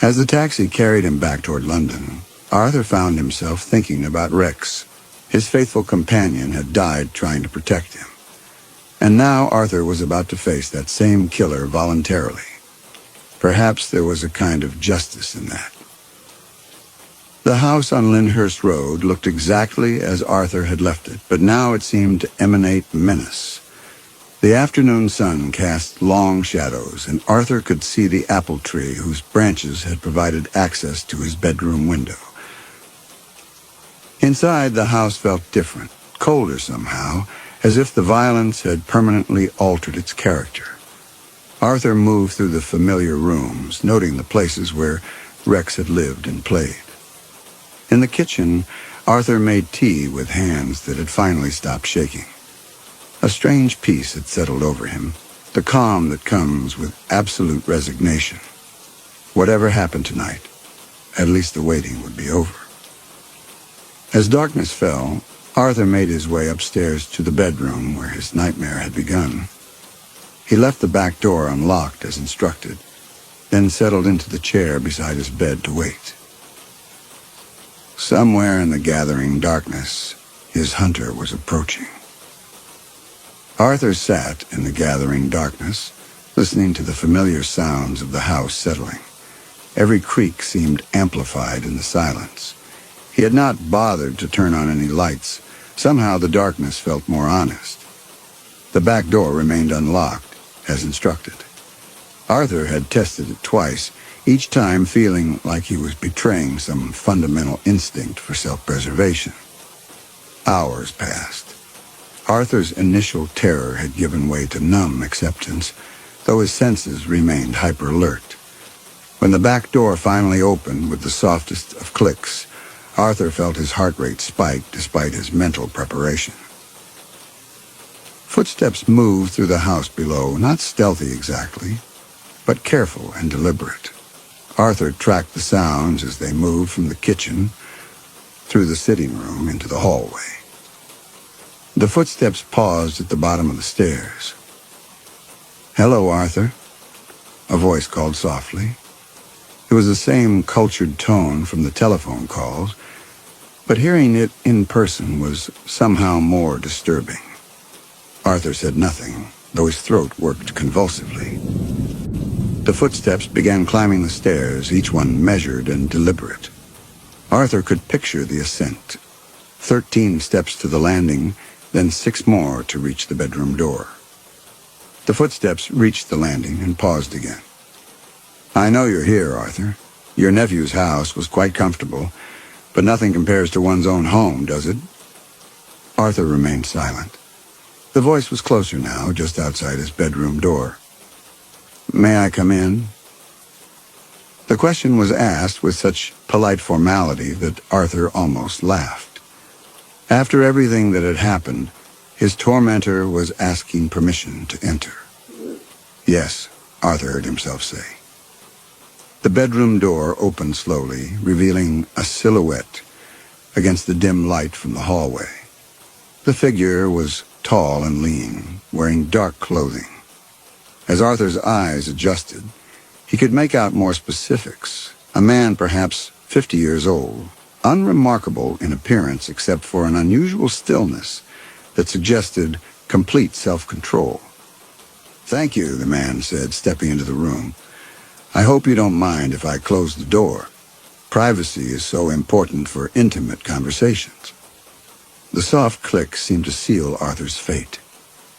As the taxi carried him back toward London, Arthur found himself thinking about Rex. His faithful companion had died trying to protect him. And now Arthur was about to face that same killer voluntarily. Perhaps there was a kind of justice in that. The house on Lyndhurst Road looked exactly as Arthur had left it, but now it seemed to emanate menace. The afternoon sun cast long shadows, and Arthur could see the apple tree whose branches had provided access to his bedroom window. Inside, the house felt different, colder somehow, as if the violence had permanently altered its character. Arthur moved through the familiar rooms, noting the places where Rex had lived and played. In the kitchen, Arthur made tea with hands that had finally stopped shaking. A strange peace had settled over him, the calm that comes with absolute resignation. Whatever happened tonight, at least the waiting would be over. As darkness fell, Arthur made his way upstairs to the bedroom where his nightmare had begun. He left the back door unlocked as instructed, then settled into the chair beside his bed to wait. Somewhere in the gathering darkness, his hunter was approaching. Arthur sat in the gathering darkness, listening to the familiar sounds of the house settling. Every creak seemed amplified in the silence. He had not bothered to turn on any lights. Somehow the darkness felt more honest. The back door remained unlocked, as instructed. Arthur had tested it twice, each time feeling like he was betraying some fundamental instinct for self-preservation. Hours passed. Arthur's initial terror had given way to numb acceptance, though his senses remained hyper-alert. When the back door finally opened with the softest of clicks, Arthur felt his heart rate spike despite his mental preparation. Footsteps moved through the house below, not stealthy exactly, but careful and deliberate. Arthur tracked the sounds as they moved from the kitchen through the sitting room into the hallway. The footsteps paused at the bottom of the stairs. "Hello, Arthur," a voice called softly. It was the same cultured tone from the telephone calls, but hearing it in person was somehow more disturbing. Arthur said nothing, though his throat worked convulsively. The footsteps began climbing the stairs, each one measured and deliberate. Arthur could picture the ascent. 13 steps to the landing, then 6 more to reach the bedroom door. The footsteps reached the landing and paused again. "I know you're here, Arthur. Your nephew's house was quite comfortable, but nothing compares to one's own home, does it?" Arthur remained silent. The voice was closer now, just outside his bedroom door. "May I come in?" The question was asked with such polite formality that Arthur almost laughed. After everything that had happened, his tormentor was asking permission to enter. "Yes," Arthur heard himself say. The bedroom door opened slowly, revealing a silhouette against the dim light from the hallway. The figure was tall and lean, wearing dark clothing. As Arthur's eyes adjusted, he could make out more specifics. A man perhaps 50 years old, unremarkable in appearance except for an unusual stillness that suggested complete self-control. "Thank you," the man said, stepping into the room. "I hope you don't mind if I close the door. Privacy is so important for intimate conversations." The soft click seemed to seal Arthur's fate,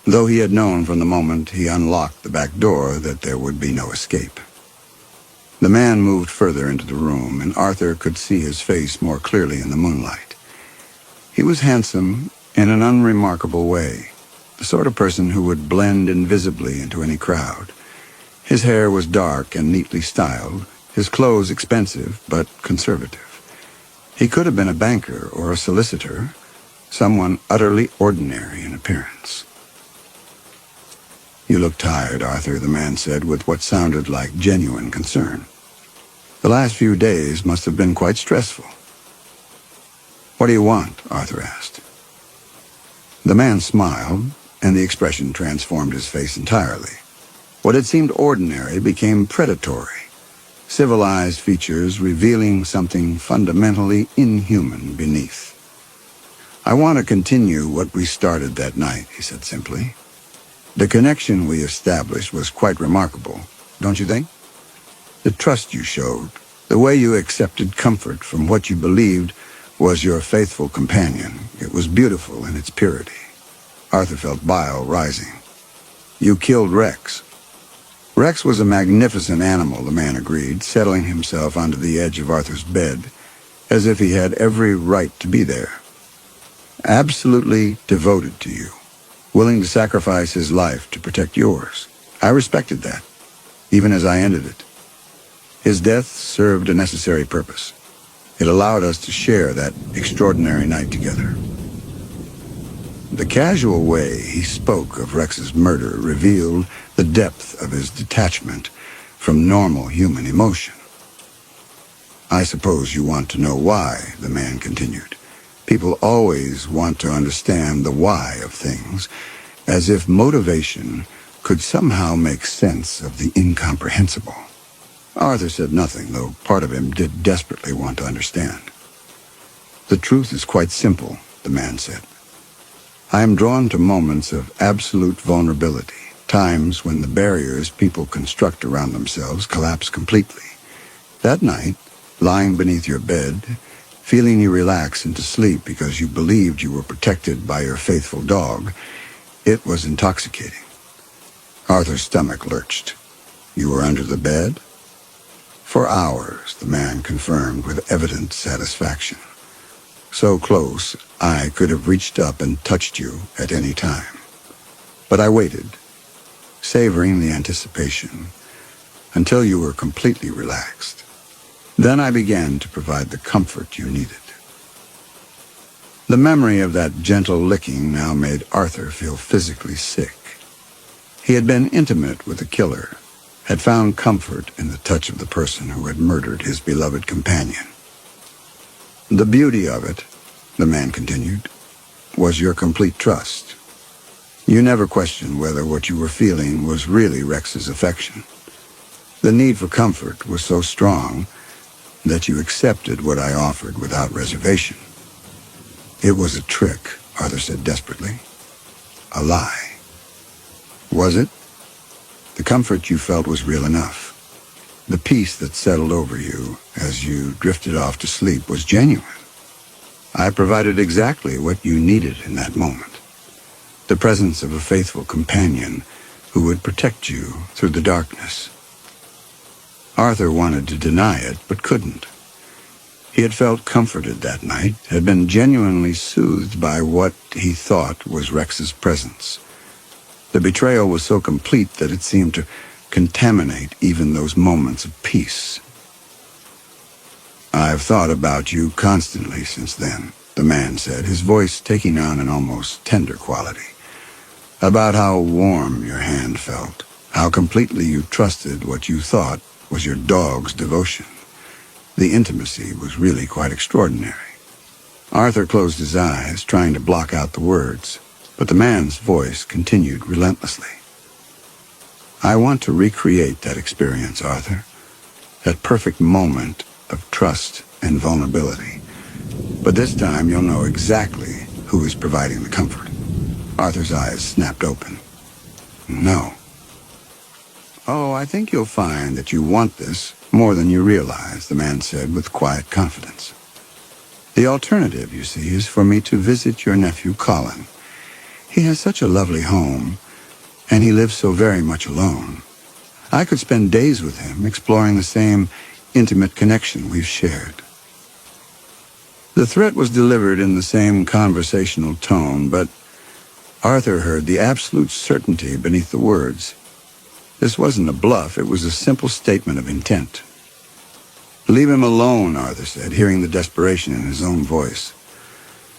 though he had known from the moment he unlocked the back door that there would be no escape. The man moved further into the room, and Arthur could see his face more clearly in the moonlight. He was handsome in an unremarkable way, the sort of person who would blend invisibly into any crowd. His hair was dark and neatly styled, his clothes expensive but conservative. He could have been a banker or a solicitor, someone utterly ordinary in appearance. "You look tired, Arthur," the man said with what sounded like genuine concern. "The last few days must have been quite stressful." "What do you want?" Arthur asked. The man smiled, and the expression transformed his face entirely. What had seemed ordinary became predatory, civilized features revealing something fundamentally inhuman beneath. "I want to continue what we started that night," he said simply. "The connection we established was quite remarkable, don't you think? The trust you showed, the way you accepted comfort from what you believed was your faithful companion. It was beautiful in its purity." Arthur felt bile rising. "You killed Rex." "Rex was a magnificent animal," the man agreed, settling himself onto the edge of Arthur's bed, as if he had every right to be there. "Absolutely devoted to you, willing to sacrifice his life to protect yours. I respected that, even as I ended it. His death served a necessary purpose. It allowed us to share that extraordinary night together." The casual way he spoke of Rex's murder revealed the depth of his detachment from normal human emotion. "I suppose you want to know why," the man continued. People always want to understand the why of things, as if motivation could somehow make sense of the incomprehensible. Arthur said nothing, though part of him did desperately want to understand. "The truth is quite simple," the man said. "I am drawn to moments of absolute vulnerability, times when the barriers people construct around themselves collapse completely. That night, lying beneath your bed, feeling you relax into sleep because you believed you were protected by your faithful dog, it was intoxicating." Arthur's stomach lurched. "You were under the bed?" "For hours," the man confirmed with evident satisfaction. "So close, I could have reached up and touched you at any time. But I waited, savoring the anticipation, until you were completely relaxed. Then I began to provide the comfort you needed." The memory of that gentle licking now made Arthur feel physically sick. He had been intimate with the killer, had found comfort in the touch of the person who had murdered his beloved companion. "The beauty of it," the man continued, "was your complete trust. You never questioned whether what you were feeling was really Rex's affection. The need for comfort was so strong that you accepted what I offered without reservation." "It was a trick," Arthur said desperately. "A lie." "Was it? The comfort you felt was real enough. The peace that settled over you as you drifted off to sleep was genuine. I provided exactly what you needed in that moment. The presence of a faithful companion who would protect you through the darkness." Arthur wanted to deny it, but couldn't. He had felt comforted that night, had been genuinely soothed by what he thought was Rex's presence. The betrayal was so complete that it seemed to contaminate even those moments of peace. "I've thought about you constantly since then," the man said, his voice taking on an almost tender quality. "About how warm your hand felt, how completely you trusted what you thought was your dog's devotion. The intimacy was really quite extraordinary." Arthur closed his eyes, trying to block out the words, but the man's voice continued relentlessly. "I want to recreate that experience, Arthur. That perfect moment of trust and vulnerability. But this time you'll know exactly who is providing the comfort." Arthur's eyes snapped open. "No." "Oh, I think you'll find that you want this more than you realize," the man said with quiet confidence. "The alternative, you see, is for me to visit your nephew Colin. He has such a lovely home, and he lives so very much alone. I could spend days with him exploring the same intimate connection we've shared." The threat was delivered in the same conversational tone, but Arthur heard the absolute certainty beneath the words. This wasn't a bluff, it was a simple statement of intent. "Leave him alone," Arthur said, hearing the desperation in his own voice.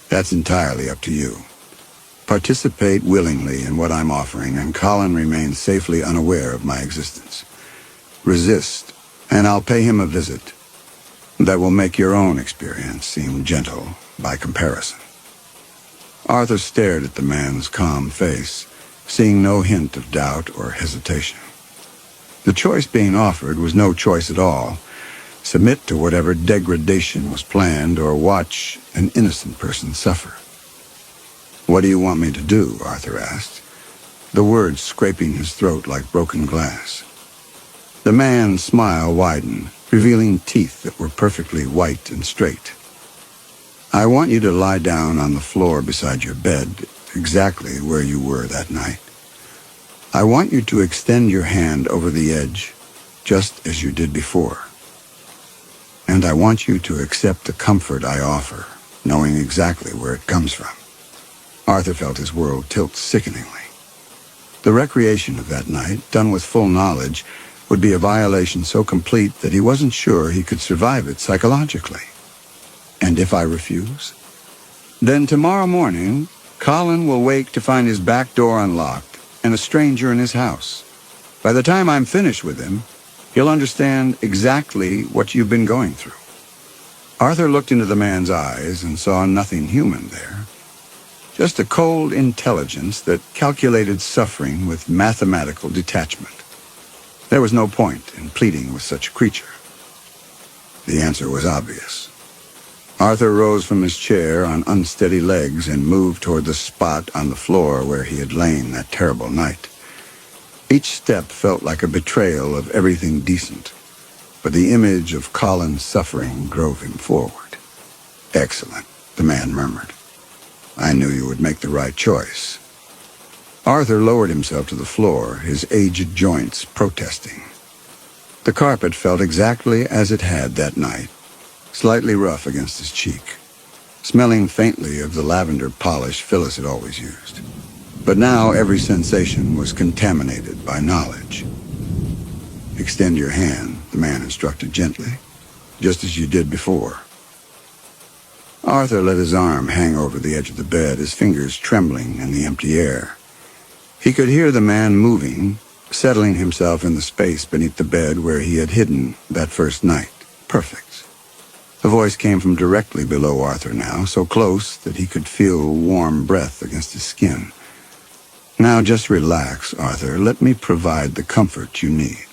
"That's entirely up to you. Participate willingly in what I'm offering, and Colin remains safely unaware of my existence. Resist, and I'll pay him a visit that will make your own experience seem gentle by comparison." Arthur stared at the man's calm face, seeing no hint of doubt or hesitation. The choice being offered was no choice at all. Submit to whatever degradation was planned or watch an innocent person suffer. "What do you want me to do?" Arthur asked, the words scraping his throat like broken glass. The man's smile widened, revealing teeth that were perfectly white and straight. "I want you to lie down on the floor beside your bed, exactly where you were that night. I want you to extend your hand over the edge, just as you did before. And I want you to accept the comfort I offer, knowing exactly where it comes from." Arthur felt his world tilt sickeningly. The recreation of that night, done with full knowledge, would be a violation so complete that he wasn't sure he could survive it psychologically. "And if I refuse?" "Then tomorrow morning, Colin will wake to find his back door unlocked and a stranger in his house. By the time I'm finished with him, he'll understand exactly what you've been going through." Arthur looked into the man's eyes and saw nothing human there. Just a cold intelligence that calculated suffering with mathematical detachment. There was no point in pleading with such a creature. The answer was obvious. Arthur rose from his chair on unsteady legs and moved toward the spot on the floor where he had lain that terrible night. Each step felt like a betrayal of everything decent, but the image of Colin's suffering drove him forward. "Excellent," the man murmured. "I knew you would make the right choice." Arthur lowered himself to the floor, his aged joints protesting. The carpet felt exactly as it had that night, slightly rough against his cheek, smelling faintly of the lavender polish Phyllis had always used. But now every sensation was contaminated by knowledge. "Extend your hand," the man instructed gently, "just as you did before." Arthur let his arm hang over the edge of the bed, his fingers trembling in the empty air. He could hear the man moving, settling himself in the space beneath the bed where he had hidden that first night. Perfect. The voice came from directly below Arthur now, so close that he could feel warm breath against his skin. "Now just relax, Arthur. Let me provide the comfort you need."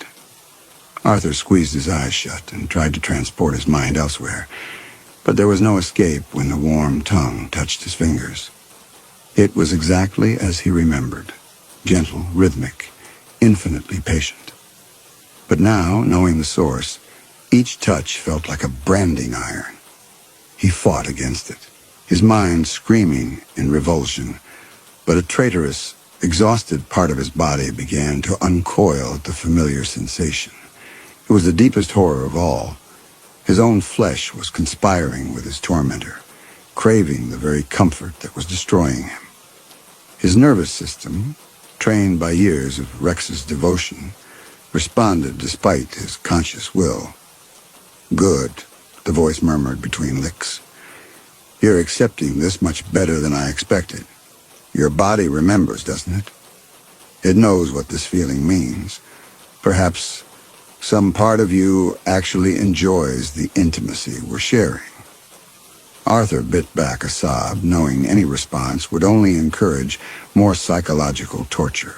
Arthur squeezed his eyes shut and tried to transport his mind elsewhere, but there was no escape when the warm tongue touched his fingers. It was exactly as he remembered, gentle, rhythmic, infinitely patient. But now, knowing the source, each touch felt like a branding iron. He fought against it, his mind screaming in revulsion, but a traitorous, exhausted part of his body began to uncoil at the familiar sensation. It was the deepest horror of all. His own flesh was conspiring with his tormentor, craving the very comfort that was destroying him. His nervous system, trained by years of Rex's devotion, responded despite his conscious will. "Good," the voice murmured between licks. "You're accepting this much better than I expected. Your body remembers, doesn't it? It knows what this feeling means. Perhaps some part of you actually enjoys the intimacy we're sharing." Arthur bit back a sob, knowing any response would only encourage more psychological torture.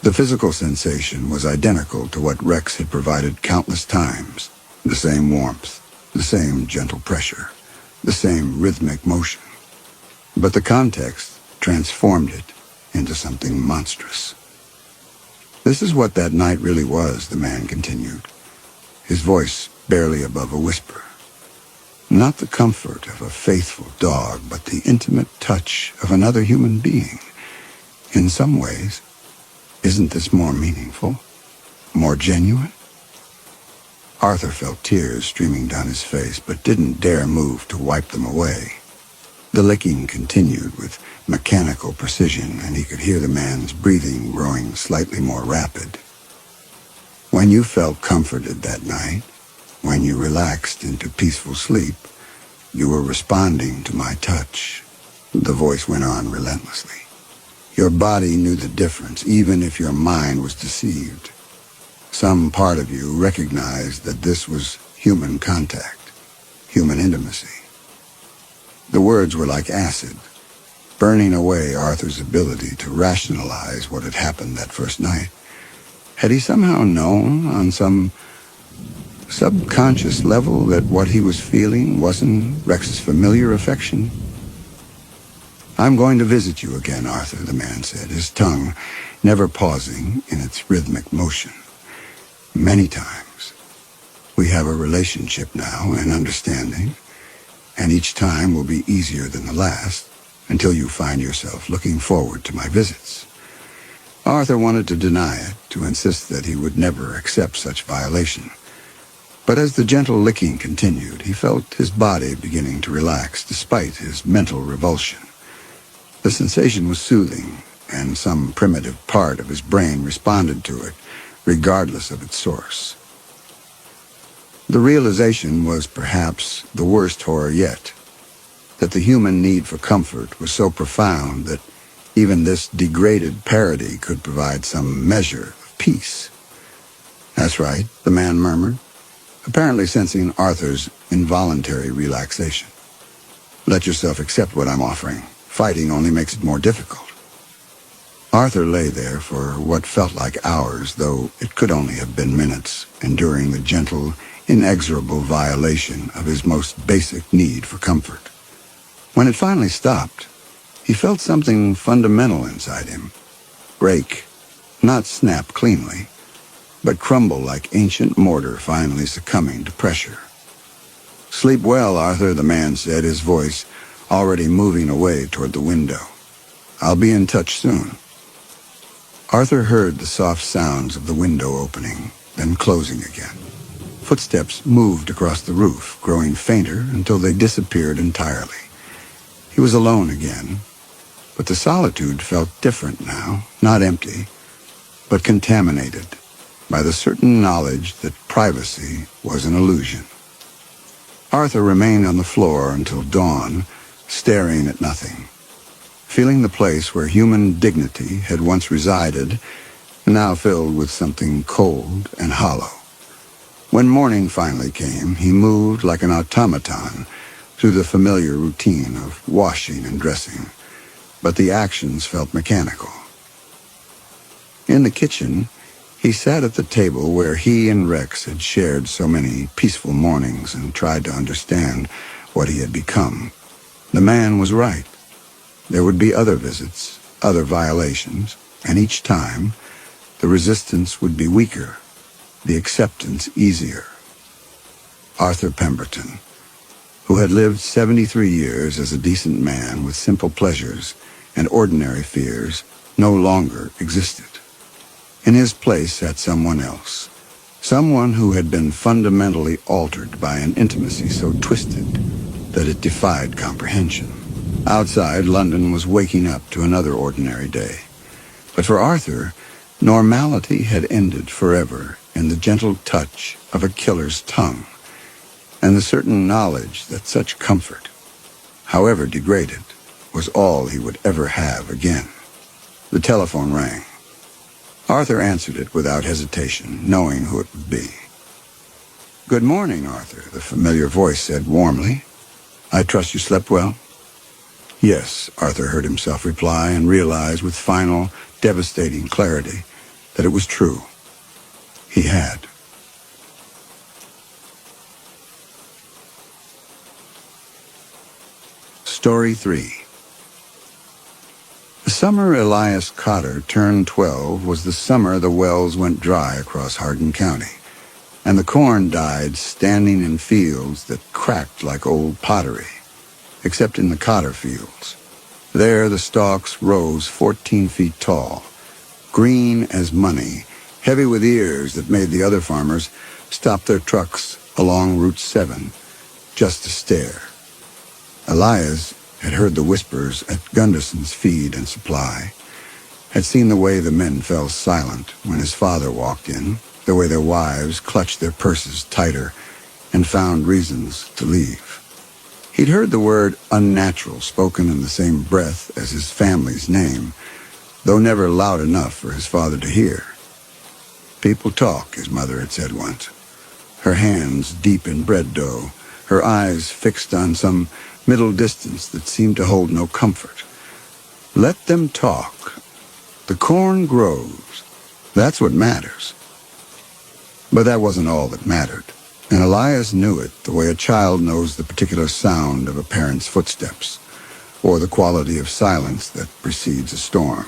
The physical sensation was identical to what Rex had provided countless times. The same warmth, the same gentle pressure, the same rhythmic motion. But the context transformed it into something monstrous. "This is what that night really was," the man continued, his voice barely above a whisper. "Not the comfort of a faithful dog, but the intimate touch of another human being. In some ways, isn't this more meaningful? More genuine?" Arthur felt tears streaming down his face, but didn't dare move to wipe them away. The licking continued with mechanical precision, and he could hear the man's breathing growing slightly more rapid. "When you felt comforted that night, when you relaxed into peaceful sleep, you were responding to my touch," the voice went on relentlessly. "Your body knew the difference, even if your mind was deceived. Some part of you recognized that this was human contact, human intimacy." The words were like acid, burning away Arthur's ability to rationalize what had happened that first night. Had he somehow known, on some subconscious level, that what he was feeling wasn't Rex's familiar affection? "I'm going to visit you again, Arthur," the man said, his tongue never pausing in its rhythmic motion. "Many times. We have a relationship now, an understanding, and each time will be easier than the last, until you find yourself looking forward to my visits." Arthur wanted to deny it, to insist that he would never accept such violation. But as the gentle licking continued, he felt his body beginning to relax despite his mental revulsion. The sensation was soothing, and some primitive part of his brain responded to it, regardless of its source. The realization was perhaps the worst horror yet, that the human need for comfort was so profound that even this degraded parody could provide some measure of peace. "That's right," the man murmured. apparently sensing Arthur's involuntary relaxation. "Let yourself accept what I'm offering. Fighting only makes it more difficult." Arthur lay there for what felt like hours, though it could only have been minutes, enduring the gentle, inexorable violation of his most basic need for comfort. When it finally stopped, he felt something fundamental inside him break, not snap cleanly, but crumble like ancient mortar finally succumbing to pressure. "Sleep well, Arthur," the man said, his voice already moving away toward the window. "I'll be in touch soon." Arthur heard the soft sounds of the window opening, then closing again. Footsteps moved across the roof, growing fainter until they disappeared entirely. He was alone again, but the solitude felt different now, not empty, but contaminated by the certain knowledge that privacy was an illusion. Arthur remained on the floor until dawn, staring at nothing, feeling the place where human dignity had once resided, now filled with something cold and hollow. When morning finally came, he moved like an automaton through the familiar routine of washing and dressing, but the actions felt mechanical. In the kitchen, he sat at the table where he and Rex had shared so many peaceful mornings and tried to understand what he had become. The man was right. There would be other visits, other violations, and each time, the resistance would be weaker, the acceptance easier. Arthur Pemberton, who had lived 73 years as a decent man with simple pleasures and ordinary fears, no longer existed. In his place sat someone else, someone who had been fundamentally altered by an intimacy so twisted that it defied comprehension. Outside, London was waking up to another ordinary day. But for Arthur, normality had ended forever in the gentle touch of a killer's tongue, and the certain knowledge that such comfort, however degraded, was all he would ever have again. The telephone rang. Arthur answered it without hesitation, knowing who it would be. "Good morning, Arthur," the familiar voice said warmly. "I trust you slept well?" "Yes," Arthur heard himself reply and realized with final, devastating clarity that it was true. He had. Story 3. The summer Elias Cotter turned 12 was the summer the wells went dry across Hardin County, and the corn died standing in fields that cracked like old pottery, except in the Cotter fields. There the stalks rose 14 feet tall, green as money, heavy with ears that made the other farmers stop their trucks along Route 7 just to stare. Elias had heard the whispers at Gunderson's feed and supply, had seen the way the men fell silent when his father walked in, the way their wives clutched their purses tighter and found reasons to leave. He'd heard the word unnatural spoken in the same breath as his family's name, though never loud enough for his father to hear. "People talk," his mother had said once, her hands deep in bread dough, her eyes fixed on some middle distance that seemed to hold no comfort. "Let them talk. The corn grows. That's what matters." But that wasn't all that mattered, and Elias knew it the way a child knows the particular sound of a parent's footsteps, or the quality of silence that precedes a storm.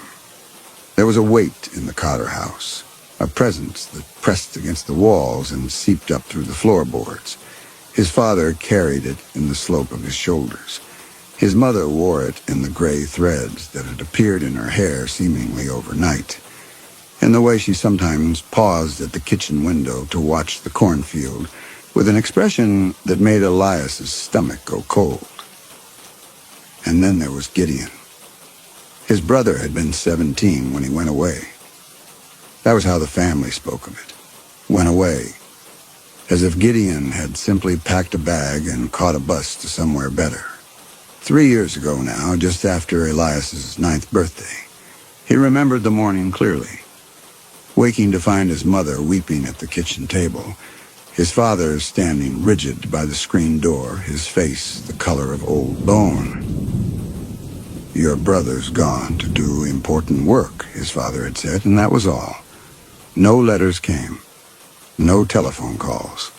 There was a weight in the Cotter house, a presence that pressed against the walls and seeped up through the floorboards. His father carried it in the slope of his shoulders. His mother wore it in the gray threads that had appeared in her hair seemingly overnight, in the way she sometimes paused at the kitchen window to watch the cornfield with an expression that made Elias's stomach go cold. And then there was Gideon. His brother had been 17 when he went away. That was how the family spoke of it. Went away. As if Gideon had simply packed a bag and caught a bus to somewhere better. 3 years ago now, just after Elias's 9th birthday, he remembered the morning clearly. Waking to find his mother weeping at the kitchen table, His father standing rigid by the screen door, his face the color of old bone. "Your brother's gone to do important work," his father had said, and that was all. No letters came. No telephone calls.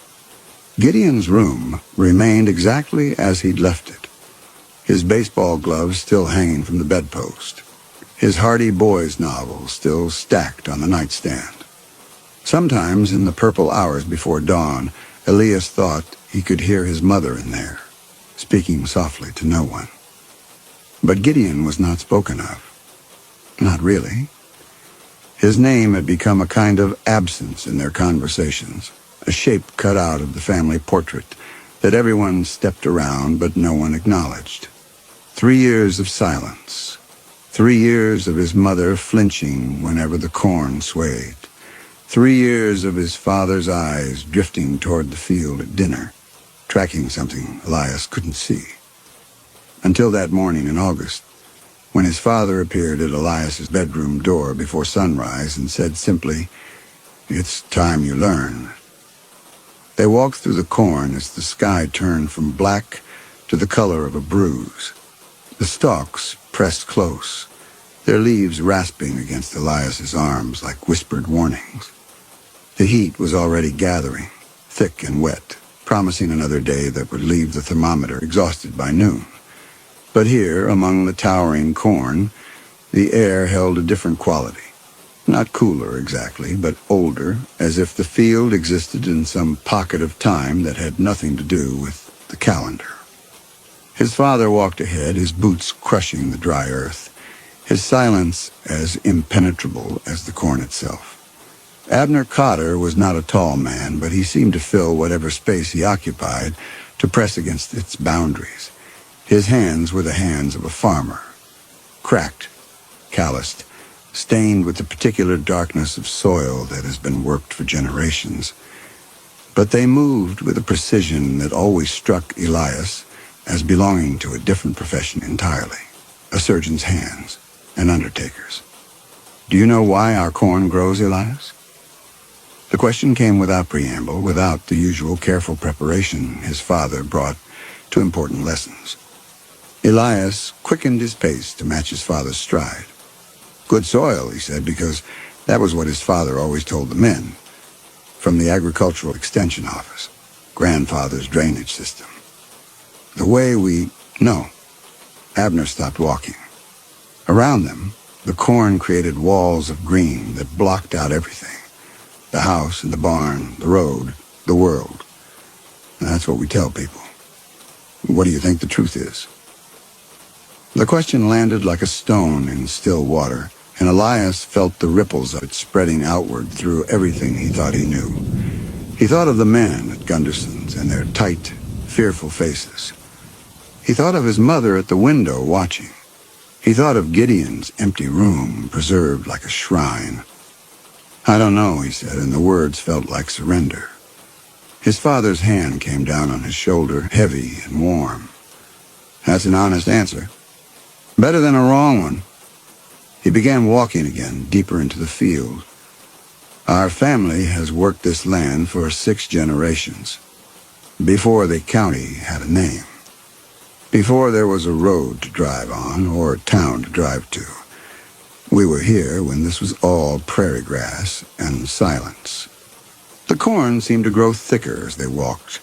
Gideon's room remained exactly as he'd left it, his baseball gloves still hanging from the bedpost, his Hardy Boys novel still stacked on the nightstand. Sometimes, in the purple hours before dawn, Elias thought he could hear his mother in there, speaking softly to no one. But Gideon was not spoken of. Not really. His name had become a kind of absence in their conversations, a shape cut out of the family portrait that everyone stepped around but no one acknowledged. 3 years of silence. 3 years of his mother flinching whenever the corn swayed. 3 years of his father's eyes drifting toward the field at dinner, tracking something Elias couldn't see. Until that morning in August, when his father appeared at Elias's bedroom door before sunrise and said simply, "It's time you learn." They walked through the corn as the sky turned from black to the color of a bruise. The stalks pressed close, their leaves rasping against Elias's arms like whispered warnings. The heat was already gathering, thick and wet, promising another day that would leave the thermometer exhausted by noon. But here, among the towering corn, the air held a different quality. Not cooler exactly, but older, as if the field existed in some pocket of time that had nothing to do with the calendar. His father walked ahead, his boots crushing the dry earth, his silence as impenetrable as the corn itself. Abner Cotter was not a tall man, but he seemed to fill whatever space he occupied to press against its boundaries. His hands were the hands of a farmer, cracked, calloused, stained with the particular darkness of soil that has been worked for generations. But they moved with a precision that always struck Elias as belonging to a different profession entirely, a surgeon's hands, an undertaker's. "Do you know why our corn grows, Elias?" The question came without preamble, without the usual careful preparation his father brought to important lessons. Elias quickened his pace to match his father's stride. "Good soil," he said, because that was what his father always told the men, from the Agricultural Extension Office, grandfather's drainage system. "The way we..." No. Abner stopped walking. Around them, the corn created walls of green that blocked out everything. The house and the barn, the road, the world. And that's what we tell people. What do you think the truth is? The question landed like a stone in still water, and Elias felt the ripples of it spreading outward through everything he thought he knew. He thought of the men at Gunderson's and their tight, fearful faces. He thought of his mother at the window watching. He thought of Gideon's empty room, preserved like a shrine. "I don't know," he said, and the words felt like surrender. His father's hand came down on his shoulder, heavy and warm. "That's an honest answer. Better than a wrong one." He began walking again, deeper into the field. "Our family has worked this land for 6 generations, before the county had a name, before there was a road to drive on or a town to drive to. We were here when this was all prairie grass and silence." The corn seemed to grow thicker as they walked,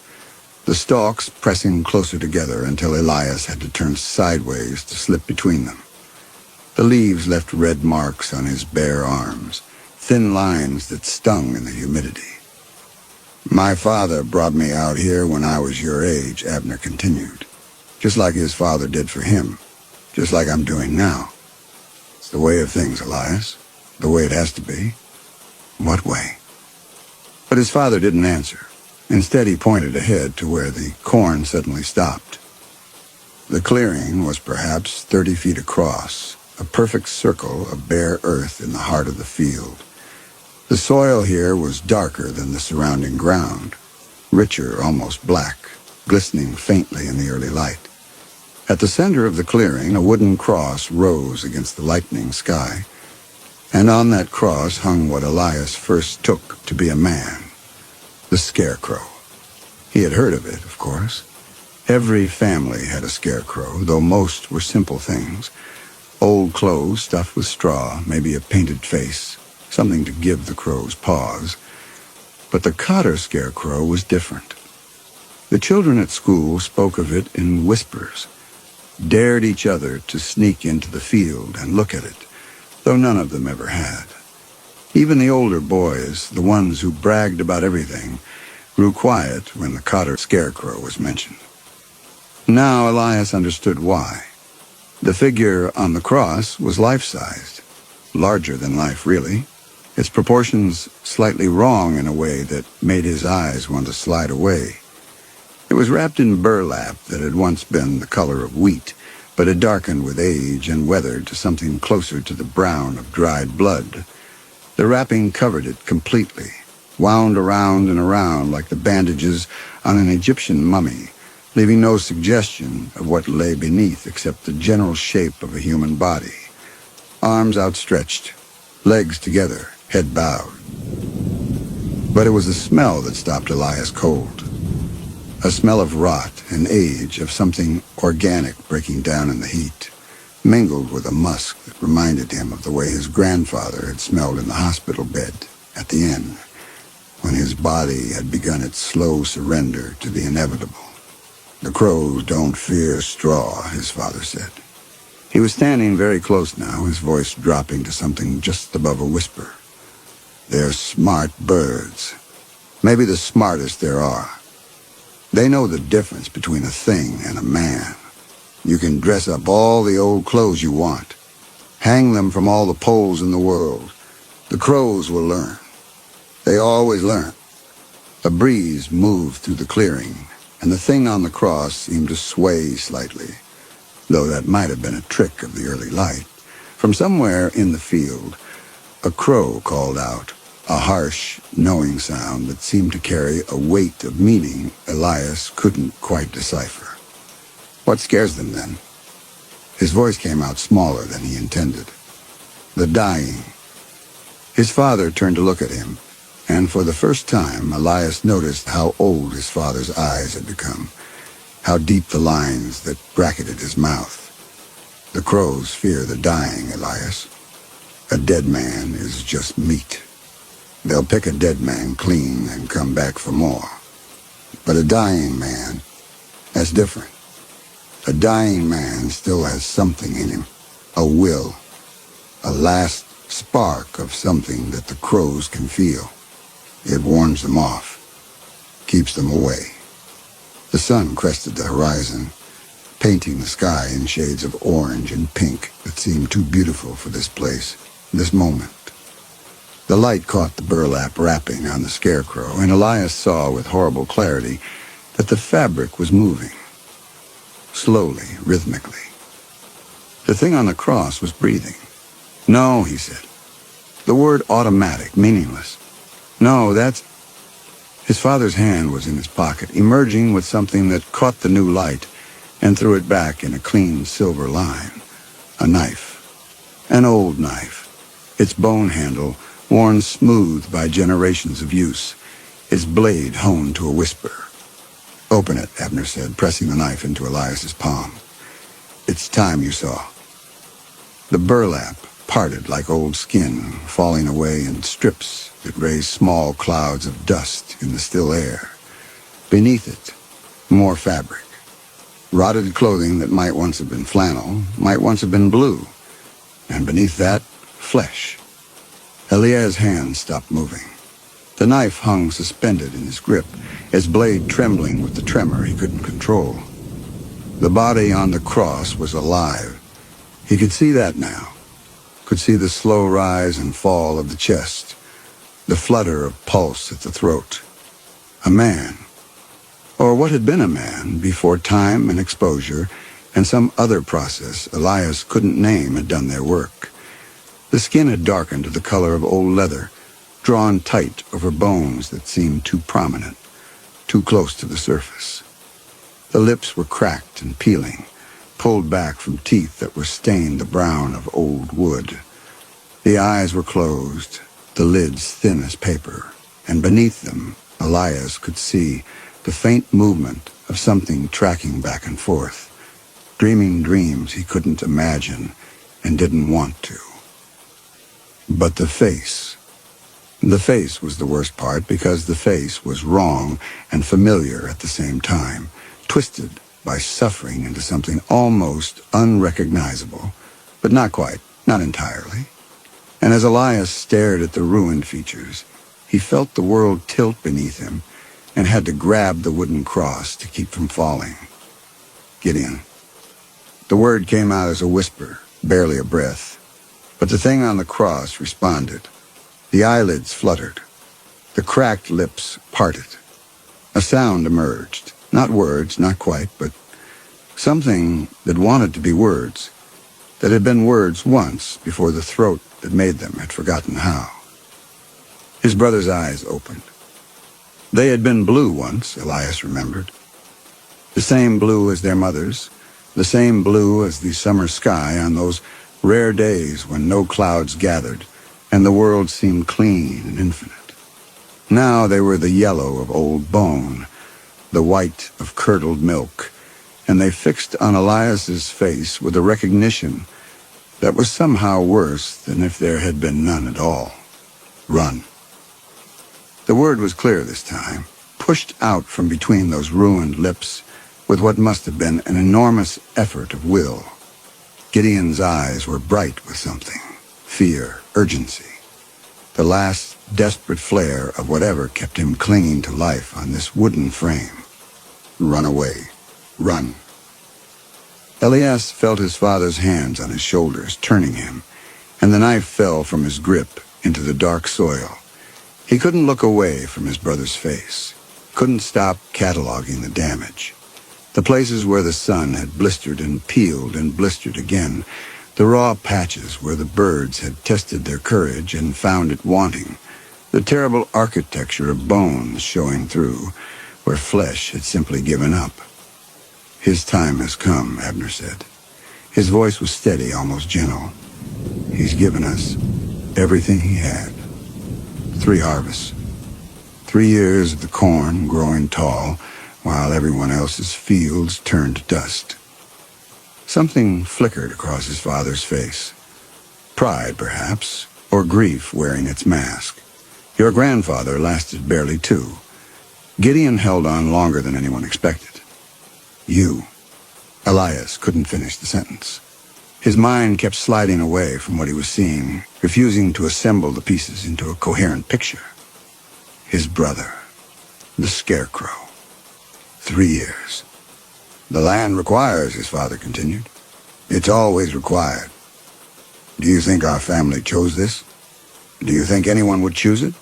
the stalks pressing closer together until Elias had to turn sideways to slip between them. The leaves left red marks on his bare arms, thin lines that stung in the humidity. "My father brought me out here when I was your age," Abner continued, "just like his father did for him, just like I'm doing now. It's the way of things, Elias, the way it has to be." "What way?" But his father didn't answer. Instead, he pointed ahead to where the corn suddenly stopped. The clearing was perhaps 30 feet across, a perfect circle of bare earth in the heart of the field. The soil here was darker than the surrounding ground, richer, almost black, glistening faintly in the early light. At the center of the clearing, a wooden cross rose against the lightening sky, and on that cross hung what Elias first took to be a man. The scarecrow. He had heard of it, of course. Every family had a scarecrow, though most were simple things. Old clothes stuffed with straw, maybe a painted face, something to give the crows pause. But the Cotter scarecrow was different. The children at school spoke of it in whispers, dared each other to sneak into the field and look at it, though none of them ever had. Even the older boys, the ones who bragged about everything, grew quiet when the Cotter scarecrow was mentioned. Now Elias understood why. The figure on the cross was life-sized, larger than life, really, its proportions slightly wrong in a way that made his eyes want to slide away. It was wrapped in burlap that had once been the color of wheat, but had darkened with age and weathered to something closer to the brown of dried blood. The wrapping covered it completely, wound around and around like the bandages on an Egyptian mummy, leaving no suggestion of what lay beneath except the general shape of a human body. Arms outstretched, legs together, head bowed. But it was the smell that stopped Elias cold. A smell of rot and age, of something organic breaking down in the heat, mingled with a musk that reminded him of the way his grandfather had smelled in the hospital bed at the inn, when his body had begun its slow surrender to the inevitable. "The crows don't fear straw," his father said. He was standing very close now, his voice dropping to something just above a whisper. "They're smart birds. Maybe the smartest there are. They know the difference between a thing and a man. You can dress up all the old clothes you want. Hang them from all the poles in the world. The crows will learn. They always learn." A breeze moved through the clearing, and the thing on the cross seemed to sway slightly, though that might have been a trick of the early light. From somewhere in the field, a crow called out, a harsh, knowing sound that seemed to carry a weight of meaning Elias couldn't quite decipher. "What scares them, then?" His voice came out smaller than he intended. "The dying." His father turned to look at him, and for the first time Elias noticed how old his father's eyes had become, how deep the lines that bracketed his mouth. "The crows fear the dying, Elias. A dead man is just meat. They'll pick a dead man clean and come back for more. But a dying man, that's different. A dying man still has something in him, a will, a last spark of something that the crows can feel. It warns them off, keeps them away." The sun crested the horizon, painting the sky in shades of orange and pink that seemed too beautiful for this place, this moment. The light caught the burlap wrapping on the scarecrow, and Elias saw with horrible clarity that the fabric was moving, slowly, rhythmically. The thing on the cross was breathing. "No," he said. The word automatic, meaningless. "No, that's..." His father's hand was in his pocket, emerging with something that caught the new light and threw it back in a clean silver line. A knife. An old knife. Its bone handle worn smooth by generations of use, its blade honed to a whisper. "Open it," Abner said, pressing the knife into Elias's palm. "It's time you saw." The burlap parted like old skin, falling away in strips that raised small clouds of dust in the still air. Beneath it, more fabric. Rotted clothing that might once have been flannel, might once have been blue. And beneath that, flesh. Elias's hand stopped moving. The knife hung suspended in his grip, its blade trembling with the tremor he couldn't control. The body on the cross was alive. He could see that now. Could see the slow rise and fall of the chest, the flutter of pulse at the throat. A man. Or what had been a man before time and exposure and some other process Elias couldn't name had done their work. The skin had darkened to the color of old leather, drawn tight over bones that seemed too prominent, too close to the surface. The lips were cracked and peeling, pulled back from teeth that were stained the brown of old wood. The eyes were closed, the lids thin as paper, and beneath them, Elias could see the faint movement of something tracking back and forth, dreaming dreams he couldn't imagine and didn't want to. But the face was the worst part, because the face was wrong and familiar at the same time, twisted by suffering into something almost unrecognizable, but not quite, not entirely. And as Elias stared at the ruined features, he felt the world tilt beneath him and had to grab the wooden cross to keep from falling. Gideon. The word came out as a whisper, barely a breath, but the thing on the cross responded. The eyelids fluttered. The cracked lips parted. A sound emerged. Not words, not quite, but something that wanted to be words, that had been words once before the throat that made them had forgotten how. His brother's eyes opened. They had been blue once, Elias remembered. The same blue as their mother's, the same blue as the summer sky on those rare days when no clouds gathered and the world seemed clean and infinite. Now they were the yellow of old bone, the white of curdled milk, and they fixed on Elias's face with a recognition that was somehow worse than if there had been none at all. Run. The word was clear this time, pushed out from between those ruined lips with what must have been an enormous effort of will. Gideon's eyes were bright with something, fear, urgency, the last desperate flare of whatever kept him clinging to life on this wooden frame. Run away. Run. Elias felt his father's hands on his shoulders, turning him, and the knife fell from his grip into the dark soil. He couldn't look away from his brother's face, couldn't stop cataloging the damage. The places where the sun had blistered and peeled and blistered again, the raw patches where the birds had tested their courage and found it wanting, the terrible architecture of bones showing through, where flesh had simply given up. His time has come, Abner said. His voice was steady, almost gentle. He's given us everything he had. 3 harvests. 3 years of the corn growing tall, while everyone else's fields turned to dust. Something flickered across his father's face. Pride, perhaps, or grief wearing its mask. Your grandfather lasted barely 2. Gideon held on longer than anyone expected. You. Elias couldn't finish the sentence. His mind kept sliding away from what he was seeing, refusing to assemble the pieces into a coherent picture. His brother. The scarecrow. 3 years. The land requires, his father continued. It's always required. Do you think our family chose this? Do you think anyone would choose it?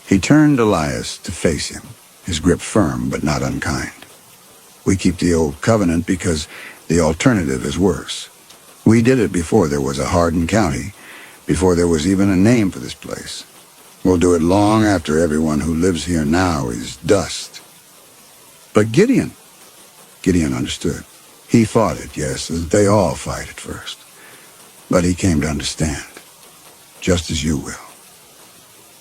He turned Elias to face him, his grip firm but not unkind. We keep the old covenant because the alternative is worse. We did it before there was a Hardin County, before there was even a name for this place. We'll do it long after everyone who lives here now is dust. But Gideon understood. He fought it, yes, as they all fight at first. But he came to understand, just as you will.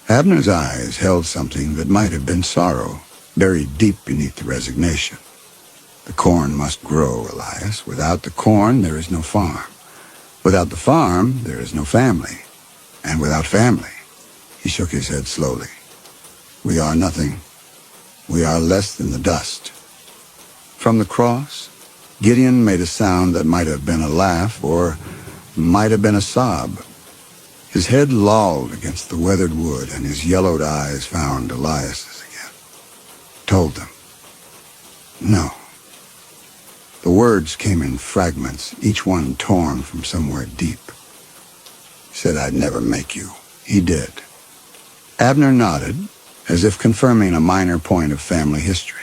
Abner's eyes held something that might have been sorrow, buried deep beneath the resignation. The corn must grow, Elias. Without the corn, there is no farm. Without the farm, there is no family. And without family, he shook his head slowly. We are nothing. We are less than the dust. From the cross, Gideon made a sound that might have been a laugh or might have been a sob. His head lolled against the weathered wood, and his yellowed eyes found Elias's again. Told them. No. The words came in fragments, each one torn from somewhere deep. He said I'd never make you. He did. Abner nodded, as if confirming a minor point of family history.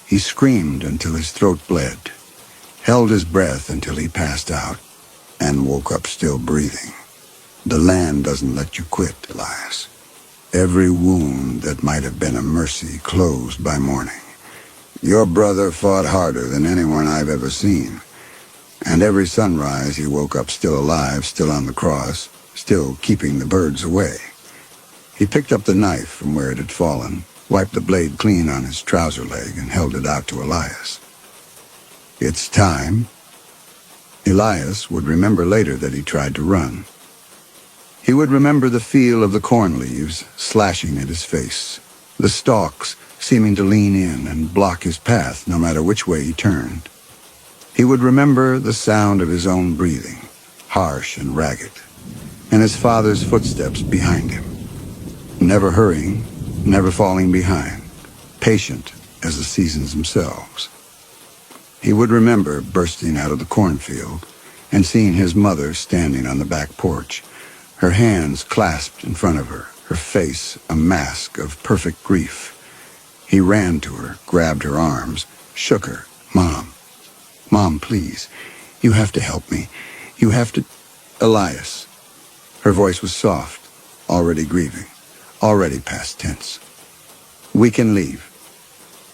He screamed until his throat bled, held his breath until he passed out, and woke up still breathing. The land doesn't let you quit, Elias. Every wound that might have been a mercy closed by morning. Your brother fought harder than anyone I've ever seen. And every sunrise he woke up still alive, still on the cross, still keeping the birds away. He picked up the knife from where it had fallen, wiped the blade clean on his trouser leg, and held it out to Elias. "It's time." Elias would remember later that he tried to run. He would remember the feel of the corn leaves slashing at his face, the stalks seeming to lean in and block his path no matter which way he turned. He would remember the sound of his own breathing, harsh and ragged, and his father's footsteps behind him, never hurrying, never falling behind, patient as the seasons themselves. He would remember bursting out of the cornfield and seeing his mother standing on the back porch, her hands clasped in front of her, her face a mask of perfect grief. He ran to her, grabbed her arms, shook her. "Mom, Mom, please, you have to help me. You have to—" "Elias." Her voice was soft, already grieving, already past tense. "We can leave.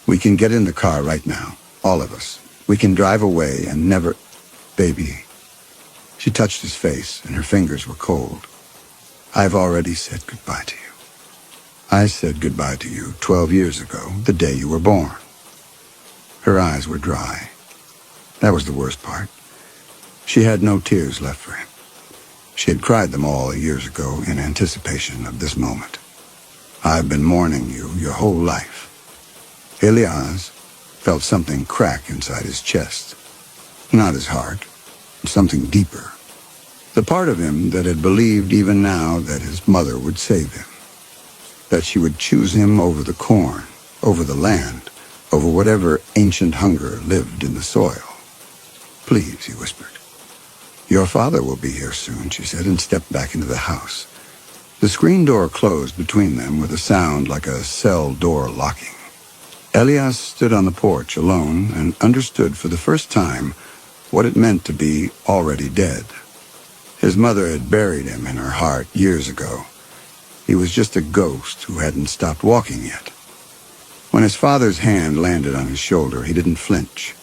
We can get in the car right now, all of us. We can drive away and never—" "Baby." She touched his face, and her fingers were cold. "I've already said goodbye to you. I said goodbye to you 12 years ago, the day you were born." Her eyes were dry. That was the worst part. She had no tears left for him. She had cried them all years ago in anticipation of this moment. "I've been mourning you your whole life." Elias felt something crack inside his chest. Not his heart, something deeper. The part of him that had believed even now that his mother would save him, that she would choose him over the corn, over the land, over whatever ancient hunger lived in the soil. "Please," he whispered. "Your father will be here soon," she said, and stepped back into the house. The screen door closed between them with a sound like a cell door locking. Elias stood on the porch alone and understood for the first time what it meant to be already dead. His mother had buried him in her heart years ago. He was just a ghost who hadn't stopped walking yet. When his father's hand landed on his shoulder, he didn't flinch.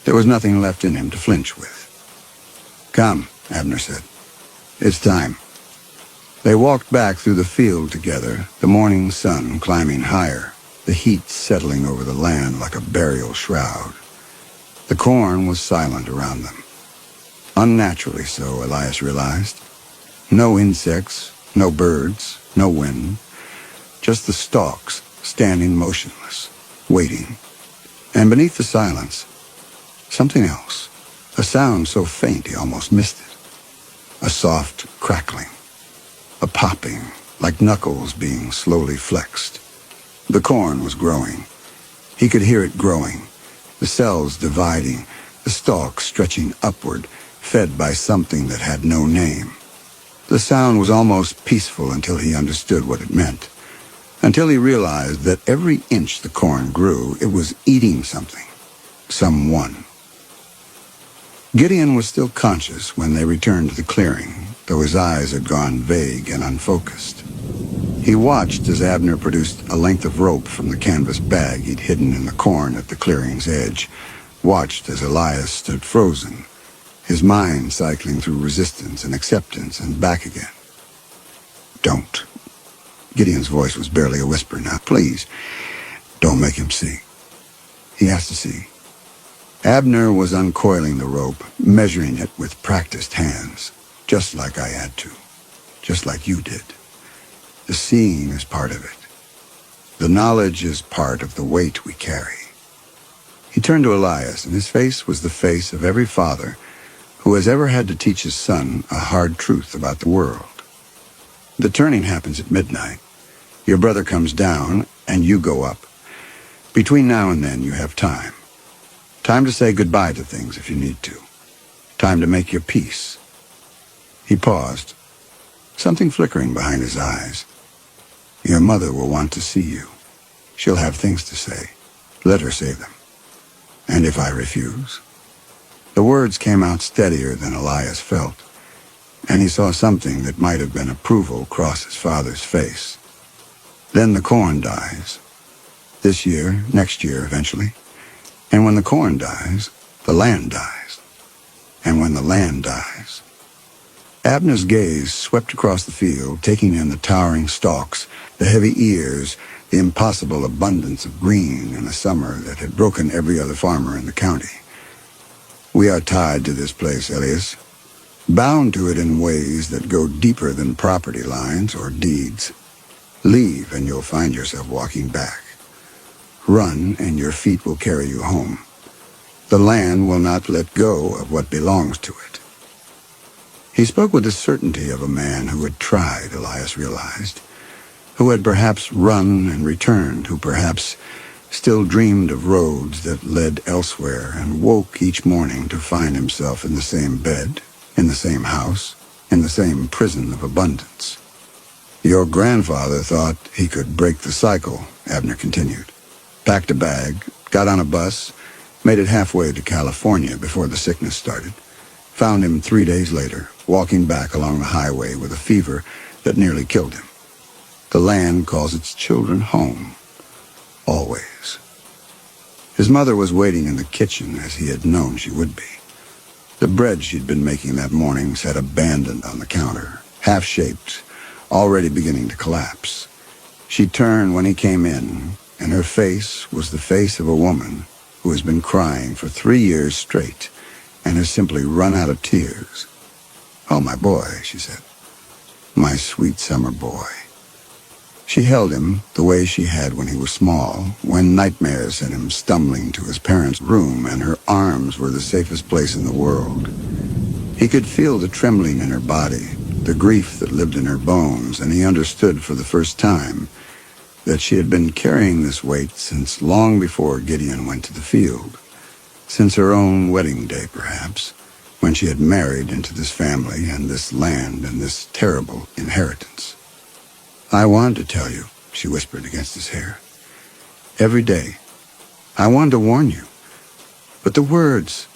There was nothing left in him to flinch with. "Come," Abner said. "It's time." They walked back through the field together, the morning sun climbing higher, the heat settling over the land like a burial shroud. The corn was silent around them. Unnaturally so, Elias realized. No insects, no birds, no wind. Just the stalks standing motionless, waiting. And beneath the silence, something else. A sound so faint he almost missed it. A soft crackling. A popping, like knuckles being slowly flexed. The corn was growing. He could hear it growing. The cells dividing, the stalks stretching upward, fed by something that had no name. The sound was almost peaceful until he understood what it meant. Until he realized that every inch the corn grew, it was eating something. Someone. Gideon was still conscious when they returned to the clearing, though his eyes had gone vague and unfocused. He watched as Abner produced a length of rope from the canvas bag he'd hidden in the corn at the clearing's edge, watched as Elias stood frozen, his mind cycling through resistance and acceptance and back again. "Don't." Gideon's voice was barely a whisper now. "Please, don't make him see. He has to see." Abner was uncoiling the rope, measuring it with practiced hands, just like I had to, just like you did. The seeing is part of it. The knowledge is part of the weight we carry. He turned to Elias, and his face was the face of every father who has ever had to teach his son a hard truth about the world. The turning happens at midnight. Your brother comes down, and you go up. Between now and then, you have time. Time to say goodbye to things if you need to. Time to make your peace. He paused, something flickering behind his eyes. Your mother will want to see you. She'll have things to say. Let her say them. And if I refuse? The words came out steadier than Elias felt, and he saw something that might have been approval cross his father's face. Then the corn dies. This year, next year, eventually. And when the corn dies, the land dies. And when the land dies... Abner's gaze swept across the field, taking in the towering stalks, the heavy ears, the impossible abundance of green in a summer that had broken every other farmer in the county. "We are tied to this place, Elias. Bound to it in ways that go deeper than property lines or deeds. Leave and you'll find yourself walking back. Run and your feet will carry you home. The land will not let go of what belongs to it." He spoke with the certainty of a man who had tried, Elias realized, who had perhaps run and returned, who perhaps still dreamed of roads that led elsewhere and woke each morning to find himself in the same bed, in the same house, in the same prison of abundance. "Your grandfather thought he could break the cycle," Abner continued. "Packed a bag, got on a bus, made it halfway to California before the sickness started. Found him 3 days later, walking back along the highway with a fever that nearly killed him. The land calls its children home. Always." His mother was waiting in the kitchen as he had known she would be. The bread she'd been making that morning sat abandoned on the counter, half-shaped, already beginning to collapse. She turned when he came in, and her face was the face of a woman who has been crying for 3 years straight and has simply run out of tears. "Oh, my boy," she said. "My sweet summer boy." She held him the way she had when he was small, when nightmares sent him stumbling to his parents' room, and her arms were the safest place in the world. He could feel the trembling in her body, the grief that lived in her bones, and he understood for the first time that she had been carrying this weight since long before Gideon went to the field, since her own wedding day, perhaps, when she had married into this family and this land and this terrible inheritance. "I wanted to tell you," she whispered against his hair. "Every day. I wanted to warn you. But the words—"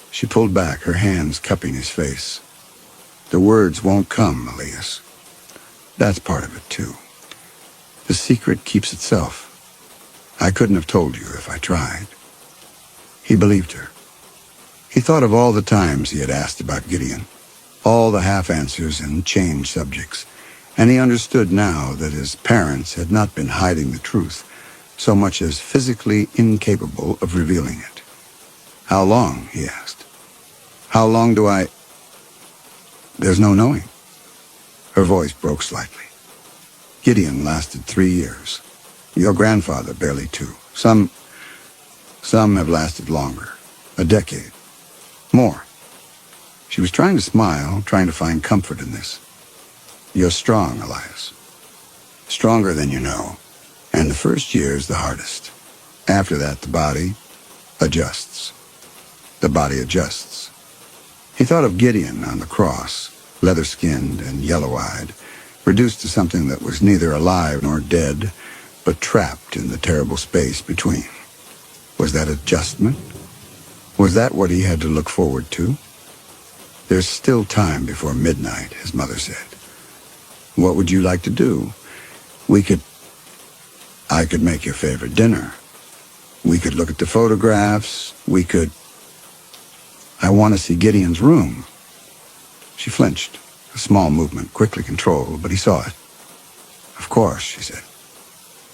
She pulled back, her hands cupping his face. "The words won't come, Elias. That's part of it, too. The secret keeps itself. I couldn't have told you if I tried." He believed her. He thought of all the times he had asked about Gideon, all the half-answers and changed subjects, and he understood now that his parents had not been hiding the truth, so much as physically incapable of revealing it. "How long?" he asked. "How long do I—" "There's no knowing." Her voice broke slightly. "Gideon lasted 3 years. Your grandfather barely 2. Some have lasted longer. A decade. More." She was trying to smile, trying to find comfort in this. "You're strong, Elias. Stronger than you know. And the first year is the hardest. After that, the body adjusts. The body adjusts." He thought of Gideon on the cross, leather-skinned and yellow-eyed, reduced to something that was neither alive nor dead, but trapped in the terrible space between. Was that adjustment? Was that what he had to look forward to? "There's still time before midnight," his mother said. "What would you like to do? I could make your favorite dinner. We could look at the photographs. I want to see Gideon's room." She flinched, a small movement, quickly controlled, but he saw it. "Of course," she said.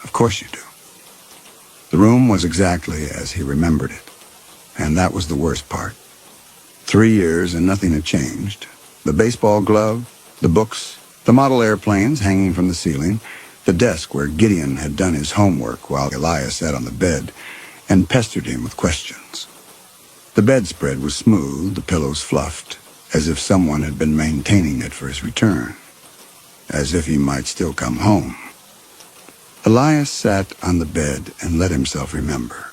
"Of course you do." The room was exactly as he remembered it, and that was the worst part. 3 years and nothing had changed. The baseball glove, the books, the model airplanes hanging from the ceiling, the desk where Gideon had done his homework while Elias sat on the bed and pestered him with questions. The bedspread was smooth, the pillows fluffed, as if someone had been maintaining it for his return, as if he might still come home. Elias sat on the bed and let himself remember.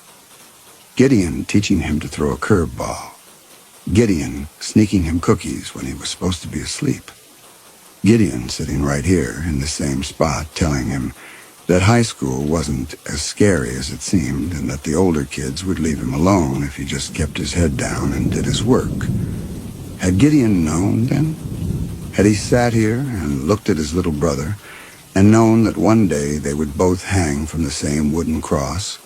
Gideon teaching him to throw a curveball. Gideon sneaking him cookies when he was supposed to be asleep. Gideon sitting right here in the same spot telling him that high school wasn't as scary as it seemed and that the older kids would leave him alone if he just kept his head down and did his work. Had Gideon known then? Had he sat here and looked at his little brother and known that one day they would both hang from the same wooden cross,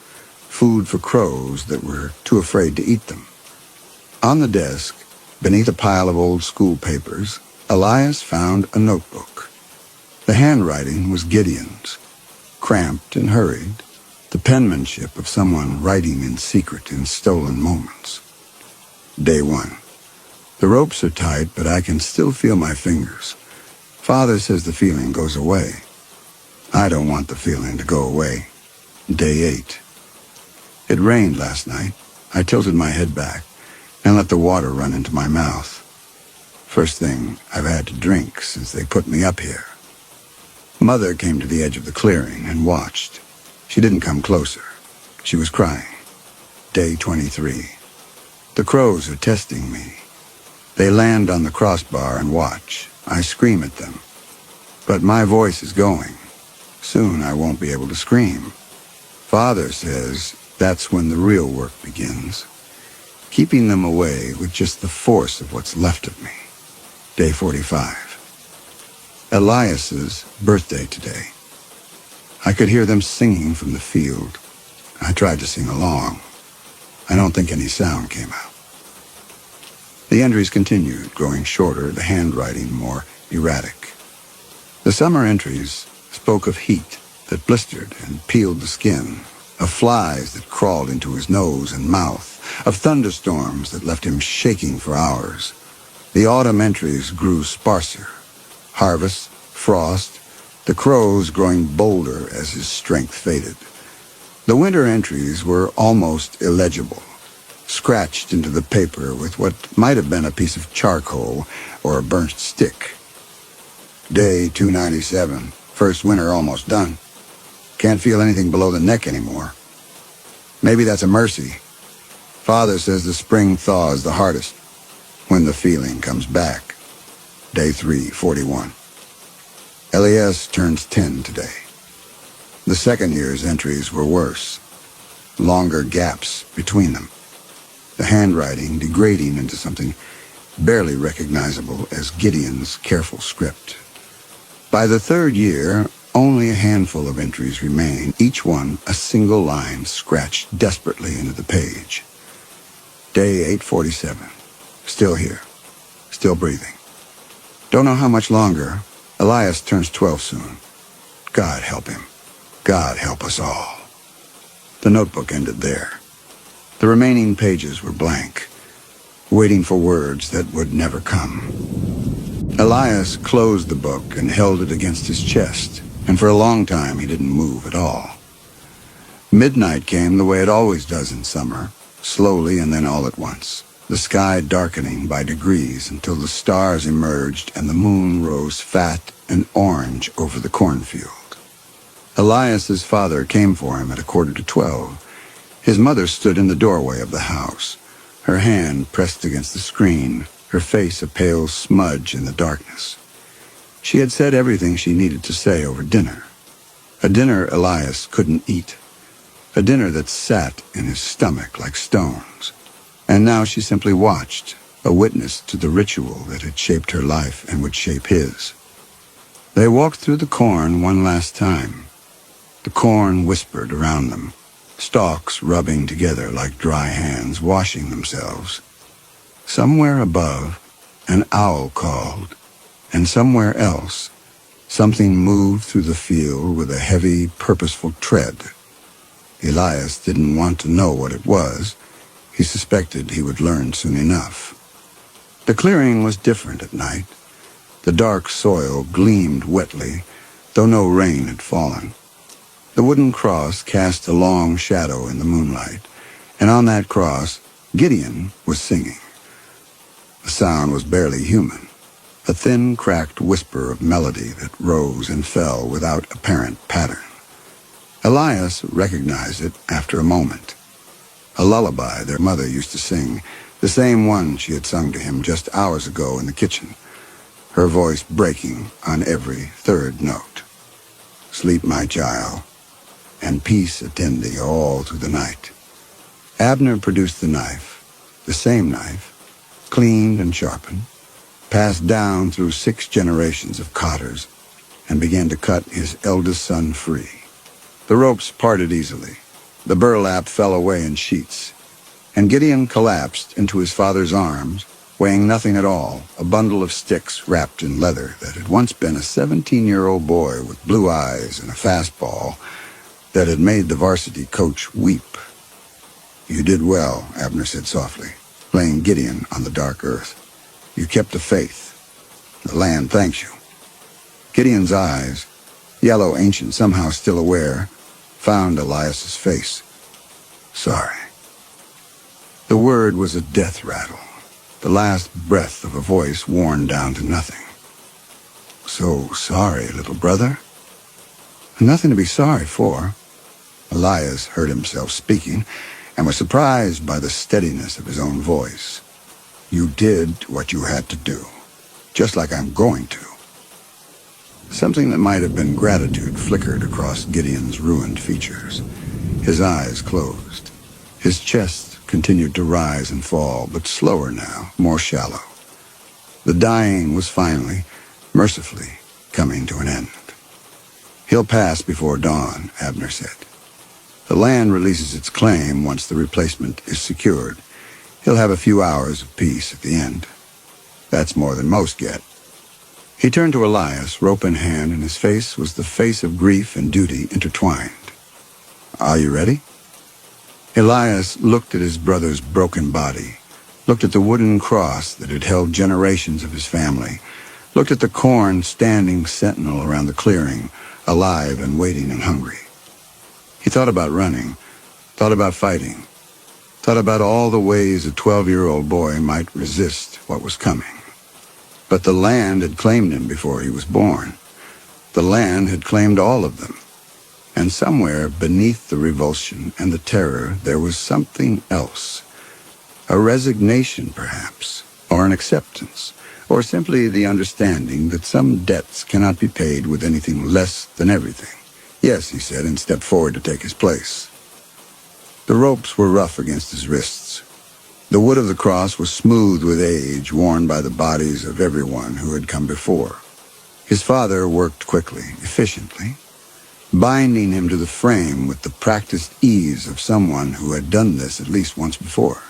food for crows that were too afraid to eat them? On the desk, beneath a pile of old school papers, Elias found a notebook. The handwriting was Gideon's, cramped and hurried, the penmanship of someone writing in secret in stolen moments. Day 1. The ropes are tight, but I can still feel my fingers. Father says the feeling goes away. I don't want the feeling to go away. Day 8. It rained last night. I tilted my head back and let the water run into my mouth. First thing I've had to drink since they put me up here. Mother came to the edge of the clearing and watched. She didn't come closer. She was crying. Day 23. The crows are testing me. They land on the crossbar and watch. I scream at them. But my voice is going. Soon I won't be able to scream. Father says that's when the real work begins. Keeping them away with just the force of what's left of me. Day 45. Elias's birthday today. I could hear them singing from the field. I tried to sing along. I don't think any sound came out. The entries continued, growing shorter, the handwriting more erratic. The summer entries spoke of heat that blistered and peeled the skin, of flies that crawled into his nose and mouth, of thunderstorms that left him shaking for hours. The autumn entries grew sparser. Harvest, frost, the crows growing bolder as his strength faded. The winter entries were almost illegible, scratched into the paper with what might have been a piece of charcoal or a burnt stick. Day 297, first winter almost done. Can't feel anything below the neck anymore. Maybe that's a mercy. Father says the spring thaw is the hardest, when the feeling comes back. Day 341. Elias turns 10 today. The second year's entries were worse. Longer gaps between them. The handwriting degrading into something barely recognizable as Gideon's careful script. By the third year, only a handful of entries remain, each one a single line scratched desperately into the page. Day 847. Still here. Still breathing. Don't know how much longer. Elias turns 12 soon. God help him. God help us all. The notebook ended there. The remaining pages were blank, waiting for words that would never come. Elias closed the book and held it against his chest, and for a long time he didn't move at all. Midnight came the way it always does in summer, slowly and then all at once, the sky darkening by degrees until the stars emerged and the moon rose fat and orange over the cornfield. Elias's father came for him at 11:45. His mother stood in the doorway of the house, her hand pressed against the screen, her face a pale smudge in the darkness. She had said everything she needed to say over dinner. A dinner Elias couldn't eat. A dinner that sat in his stomach like stones. And now she simply watched, a witness to the ritual that had shaped her life and would shape his. They walked through the corn one last time. The corn whispered around them, stalks rubbing together like dry hands, washing themselves. Somewhere above, an owl called, and somewhere else, something moved through the field with a heavy, purposeful tread. Elias didn't want to know what it was. He suspected he would learn soon enough. The clearing was different at night. The dark soil gleamed wetly, though no rain had fallen. The wooden cross cast a long shadow in the moonlight, and on that cross, Gideon was singing. The sound was barely human, a thin, cracked whisper of melody that rose and fell without apparent pattern. Elias recognized it after a moment. A lullaby their mother used to sing, the same one she had sung to him just hours ago in the kitchen, her voice breaking on every third note. Sleep, my child, and peace attend thee all through the night. Abner produced the knife, the same knife, cleaned and sharpened, passed down through 6 generations of cotters, and began to cut his eldest son free. The ropes parted easily. The burlap fell away in sheets, and Gideon collapsed into his father's arms weighing nothing at all, a bundle of sticks wrapped in leather that had once been a 17-year-old boy with blue eyes and a fastball that had made the varsity coach weep. "You did well," Abner said softly, laying Gideon on the dark earth. "You kept the faith. The land thanks you." Gideon's eyes, yellow ancient somehow still aware, found Elias's face. "Sorry." The word was a death rattle, the last breath of a voice worn down to nothing. "So sorry, little brother." "Nothing to be sorry for." Elias heard himself speaking and was surprised by the steadiness of his own voice. "You did what you had to do, just like I'm going to." Something that might have been gratitude flickered across Gideon's ruined features. His eyes closed. His chest continued to rise and fall, but slower now, more shallow. The dying was finally, mercifully, coming to an end. "He'll pass before dawn," Abner said. "The land releases its claim once the replacement is secured. He'll have a few hours of peace at the end. That's more than most get." He turned to Elias, rope in hand, and his face was the face of grief and duty intertwined. "Are you ready?" Elias looked at his brother's broken body, looked at the wooden cross that had held generations of his family, looked at the corn standing sentinel around the clearing, alive and waiting and hungry. He thought about running, thought about fighting, thought about all the ways a 12-year-old boy might resist what was coming. But the land had claimed him before he was born. The land had claimed all of them. And somewhere beneath the revulsion and the terror there was something else. A resignation, perhaps, or an acceptance, or simply the understanding that some debts cannot be paid with anything less than everything. "Yes," he said, and stepped forward to take his place. The ropes were rough against his wrists. The wood of the cross was smooth with age, worn by the bodies of everyone who had come before. His father worked quickly, efficiently, binding him to the frame with the practiced ease of someone who had done this at least once before.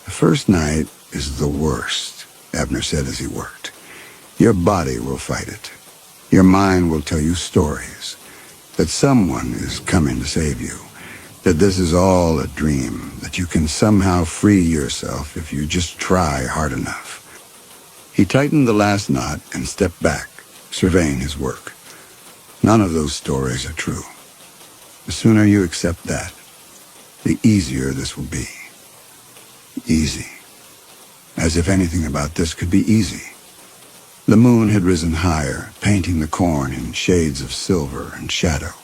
"The first night is the worst," Abner said as he worked. "Your body will fight it. Your mind will tell you stories, that someone is coming to save you, that this is all a dream, that you can somehow free yourself if you just try hard enough." He tightened the last knot and stepped back, surveying his work. "None of those stories are true. The sooner you accept that, the easier this will be." Easy. As if anything about this could be easy. The moon had risen higher, painting the corn in shades of silver and shadow.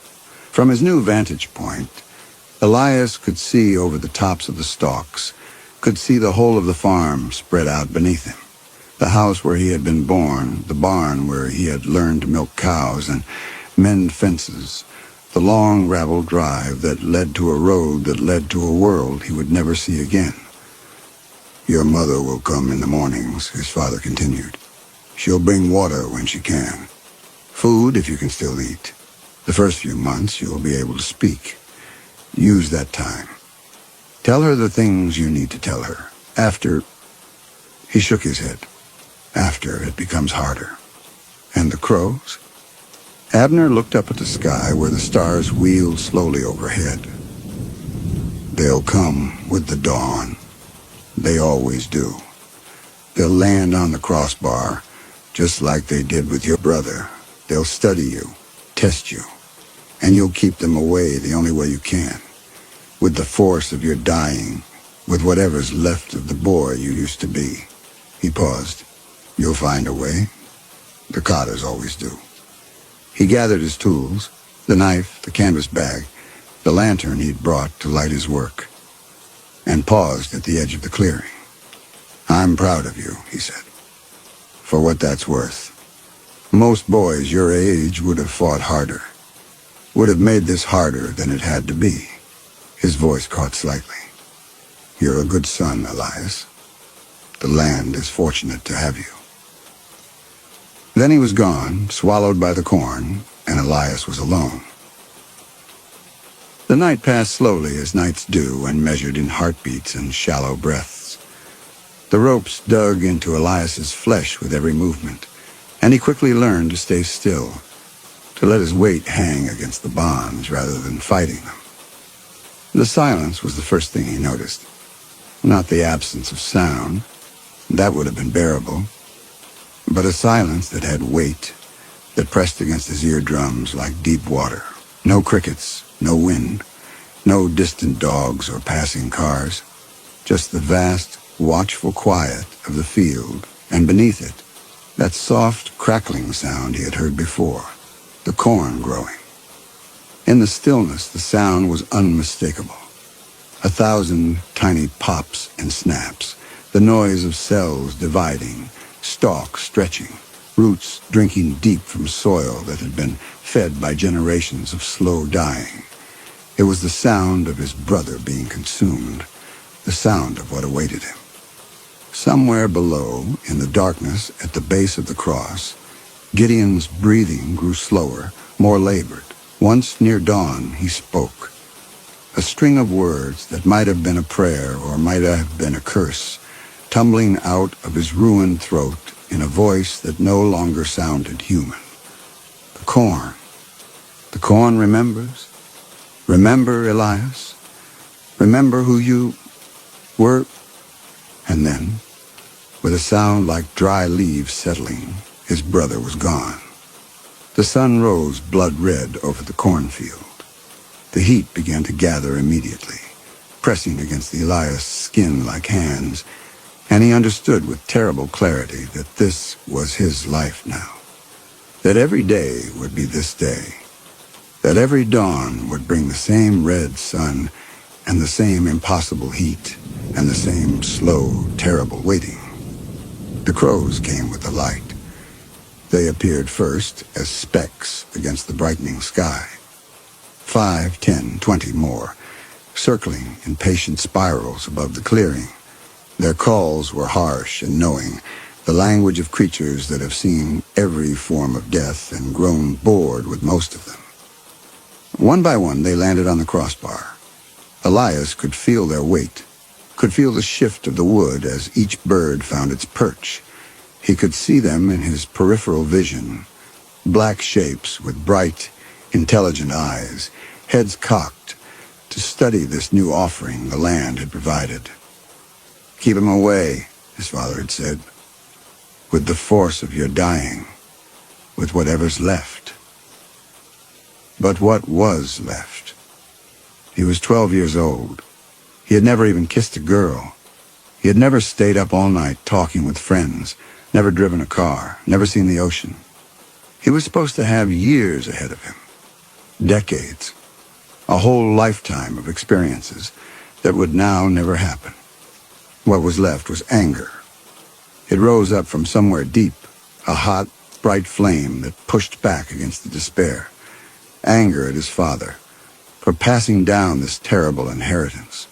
From his new vantage point, Elias could see over the tops of the stalks, could see the whole of the farm spread out beneath him. The house where he had been born, the barn where he had learned to milk cows and mend fences, the long gravel drive that led to a road that led to a world he would never see again. "Your mother will come in the mornings," his father continued. "She'll bring water when she can. Food if you can still eat. The first few months you'll be able to speak. Use that time. Tell her the things you need to tell her. After—" He shook his head. "After it becomes harder." "And the crows?" Abner looked up at the sky where the stars wheeled slowly overhead. "They'll come with the dawn. They always do. They'll land on the crossbar, just like they did with your brother. They'll study you, test you, and you'll keep them away the only way you can. With the force of your dying, with whatever's left of the boy you used to be." He paused. "You'll find a way. The Cotters always do." He gathered his tools, the knife, the canvas bag, the lantern he'd brought to light his work, and paused at the edge of the clearing. "I'm proud of you," he said, "for what that's worth. Most boys your age would have fought harder, would have made this harder than it had to be." His voice caught slightly. "You're a good son, Elias. The land is fortunate to have you." Then he was gone, swallowed by the corn, and Elias was alone. The night passed slowly as nights do when measured in heartbeats and shallow breaths. The ropes dug into Elias's flesh with every movement, and he quickly learned to stay still, to let his weight hang against the bonds rather than fighting them. The silence was the first thing he noticed, not the absence of sound. That would have been bearable, but a silence that had weight, that pressed against his eardrums like deep water. No crickets, no wind, no distant dogs or passing cars, just the vast, watchful quiet of the field, and beneath it, that soft, crackling sound he had heard before, the corn growing. In the stillness, the sound was unmistakable. 1,000 tiny pops and snaps, the noise of cells dividing, stalks stretching, roots drinking deep from soil that had been fed by generations of slow dying. It was the sound of his brother being consumed, the sound of what awaited him. Somewhere below, in the darkness at the base of the cross, Gideon's breathing grew slower, more labored. Once near dawn, he spoke. A string of words that might have been a prayer or might have been a curse, tumbling out of his ruined throat in a voice that no longer sounded human. The corn. The corn remembers. Remember, Elias? Remember who you were? And then, with a sound like dry leaves settling, his brother was gone. The sun rose blood-red over the cornfield. The heat began to gather immediately, pressing against Elias' skin like hands, and he understood with terrible clarity that this was his life now. That every day would be this day. That every dawn would bring the same red sun and the same impossible heat and the same slow, terrible waiting. The crows came with the light. They appeared first as specks against the brightening sky. 5, 10, 20 more, circling in patient spirals above the clearing. Their calls were harsh and knowing, the language of creatures that have seen every form of death and grown bored with most of them. One by one, they landed on the crossbar. Elias could feel their weight, could feel the shift of the wood as each bird found its perch. He could see them in his peripheral vision, black shapes with bright, intelligent eyes, heads cocked, to study this new offering the land had provided. "Keep him away," his father had said, "with the force of your dying, with whatever's left." But what was left? He was 12 years old. He had never even kissed a girl. He had never stayed up all night talking with friends, never driven a car, never seen the ocean. He was supposed to have years ahead of him, decades, a whole lifetime of experiences that would now never happen. What was left was anger. It rose up from somewhere deep, a hot, bright flame that pushed back against the despair. Anger at his father for passing down this terrible inheritance.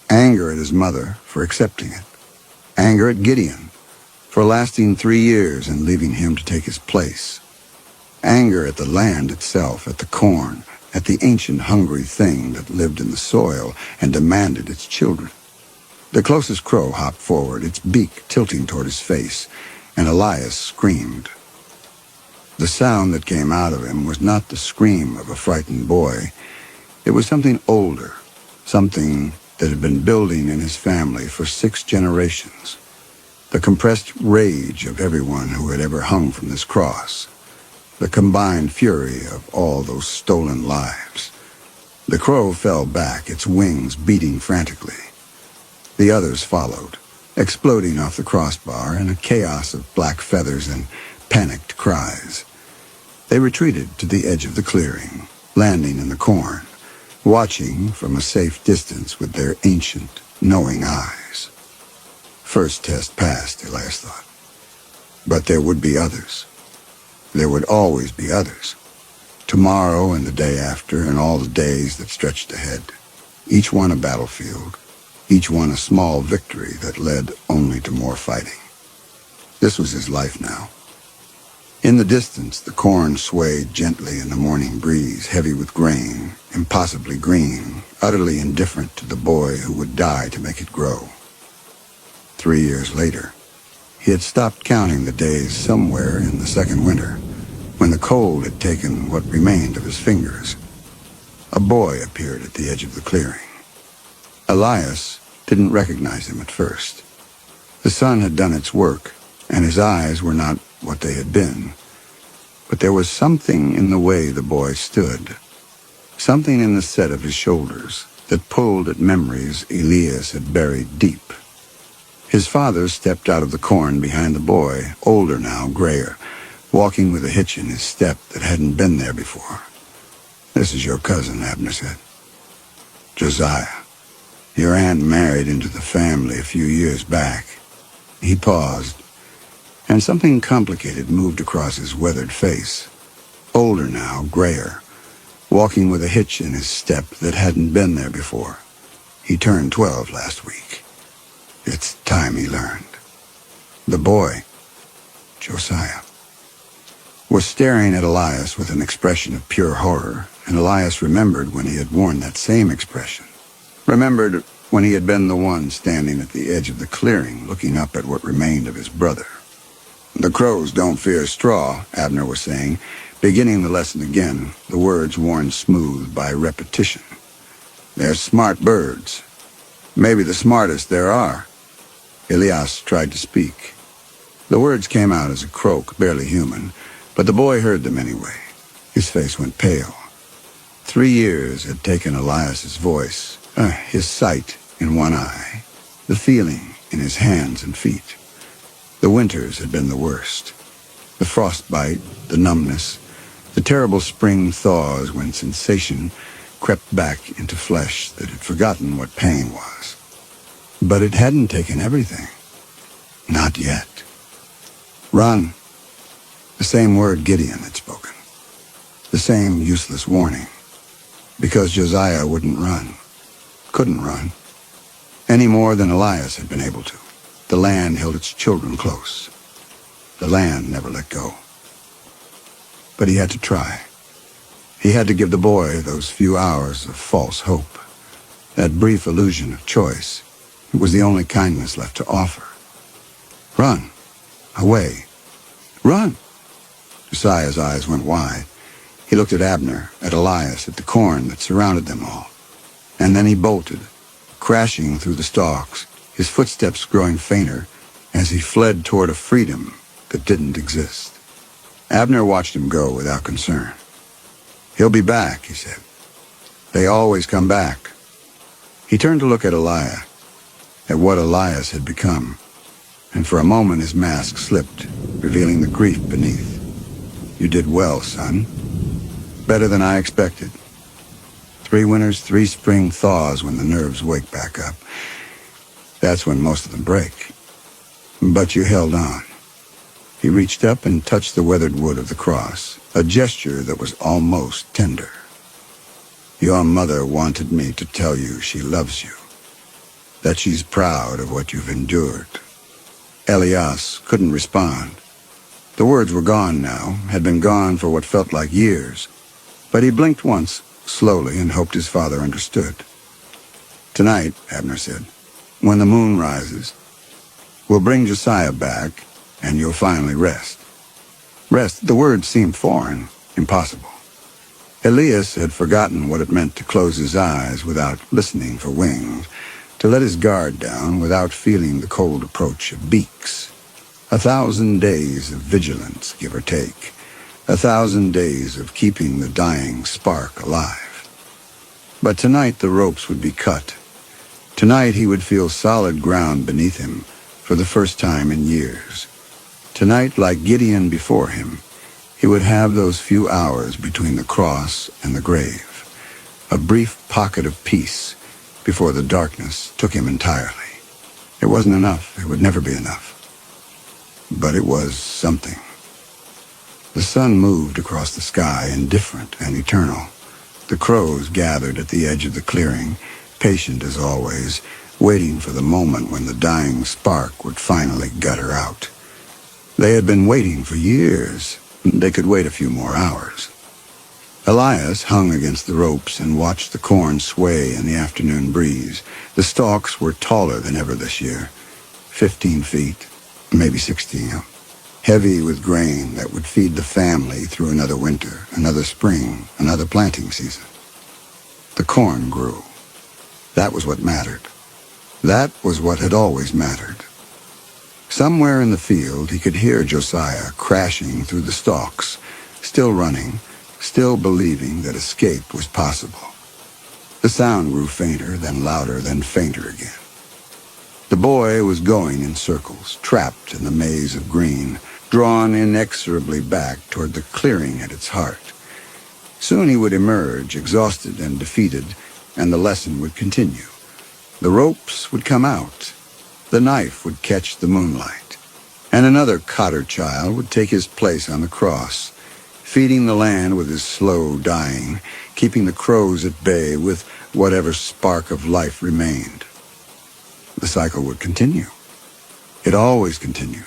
Anger at his mother for accepting it. Anger at Gideon for lasting 3 years and leaving him to take his place. Anger at the land itself, at the corn, at the ancient hungry thing that lived in the soil and demanded its children. The closest crow hopped forward, its beak tilting toward his face, and Elias screamed. The sound that came out of him was not the scream of a frightened boy. It was something older, something that had been building in his family for 6 generations. The compressed rage of everyone who had ever hung from this cross. The combined fury of all those stolen lives. The crow fell back, its wings beating frantically. The others followed, exploding off the crossbar in a chaos of black feathers and panicked cries. They retreated to the edge of the clearing, landing in the corn, watching from a safe distance with their ancient, knowing eyes. First test passed, Elias thought. But there would be others. There would always be others. Tomorrow and the day after and all the days that stretched ahead. Each one a battlefield. Each one a small victory that led only to more fighting. This was his life now. In the distance, the corn swayed gently in the morning breeze, heavy with grain, impossibly green, utterly indifferent to the boy who would die to make it grow. 3 years later. He had stopped counting the days somewhere in the second winter, when the cold had taken what remained of his fingers. A boy appeared at the edge of the clearing. Elias didn't recognize him at first. The sun had done its work, and his eyes were not what they had been. But there was something in the way the boy stood, something in the set of his shoulders that pulled at memories Elias had buried deep. His father stepped out of the corn behind the boy, older now, grayer, walking with a hitch in his step that hadn't been there before. "This is your cousin," Abner said. "Josiah. Your aunt married into the family a few years back." He paused, and something complicated moved across his weathered face. Older now, grayer, walking with a hitch in his step that hadn't been there before. He turned 12 last week. It's time he learned. The boy, Josiah, was staring at Elias with an expression of pure horror, and Elias remembered when he had worn that same expression. Remembered when he had been the one standing at the edge of the clearing, looking up at what remained of his brother. "The crows don't fear straw," Abner was saying, beginning the lesson again, the words worn smooth by repetition. "They're smart birds. Maybe the smartest there are." Elias tried to speak. The words came out as a croak, barely human, but the boy heard them anyway. His face went pale. 3 years had taken Elias's voice, his sight in one eye, the feeling in his hands and feet. The winters had been the worst. The frostbite, the numbness, the terrible spring thaws when sensation crept back into flesh that had forgotten what pain was. But it hadn't taken everything. Not yet. "Run." The same word Gideon had spoken. The same useless warning. Because Josiah wouldn't run. Couldn't run. Any more than Elias had been able to. The land held its children close. The land never let go. But he had to try. He had to give the boy those few hours of false hope. That brief illusion of choice. It was the only kindness left to offer. "Run. Away. Run." Josiah's eyes went wide. He looked at Abner, at Elias, at the corn that surrounded them all. And then he bolted, crashing through the stalks, his footsteps growing fainter as he fled toward a freedom that didn't exist. Abner watched him go without concern. "He'll be back," he said. "They always come back." He turned to look at Elias, at what Elias had become, and for a moment his mask slipped, revealing the grief beneath. "You did well, son. Better than I expected. 3 winters, 3 spring thaws when the nerves wake back up. That's when most of them break. But you held on." He reached up and touched the weathered wood of the cross, a gesture that was almost tender. "Your mother wanted me to tell you she loves you, that she's proud of what you've endured." Elias couldn't respond. The words were gone now, had been gone for what felt like years, but he blinked once, slowly, and hoped his father understood. "Tonight," Abner said, "when the moon rises, we'll bring Josiah back, and you'll finally rest." Rest, the word seemed foreign, impossible. Elias had forgotten what it meant to close his eyes without listening for wings, to let his guard down without feeling the cold approach of beaks. 1,000 days of vigilance, give or take. 1,000 days of keeping the dying spark alive. But tonight the ropes would be cut. Tonight he would feel solid ground beneath him for the first time in years. Tonight, like Gideon before him, he would have those few hours between the cross and the grave, a brief pocket of peace before the darkness took him entirely. It wasn't enough. It would never be enough. But it was something. The sun moved across the sky, indifferent and eternal. The crows gathered at the edge of the clearing, patient as always, waiting for the moment when the dying spark would finally gutter out. They had been waiting for years. They could wait a few more hours. Elias hung against the ropes and watched the corn sway in the afternoon breeze. The stalks were taller than ever this year. 15 feet, maybe 16, heavy with grain that would feed the family through another winter, another spring, another planting season. The corn grew. That was what mattered. That was what had always mattered. Somewhere in the field, he could hear Josiah crashing through the stalks, still running, still believing that escape was possible. The sound grew fainter, then louder, then fainter again. The boy was going in circles, trapped in the maze of green, drawn inexorably back toward the clearing at its heart. Soon he would emerge, exhausted and defeated, and the lesson would continue. The ropes would come out. The knife would catch the moonlight. And another Cotter child would take his place on the cross, feeding the land with his slow dying, keeping the crows at bay with whatever spark of life remained. The cycle would continue. It always continued.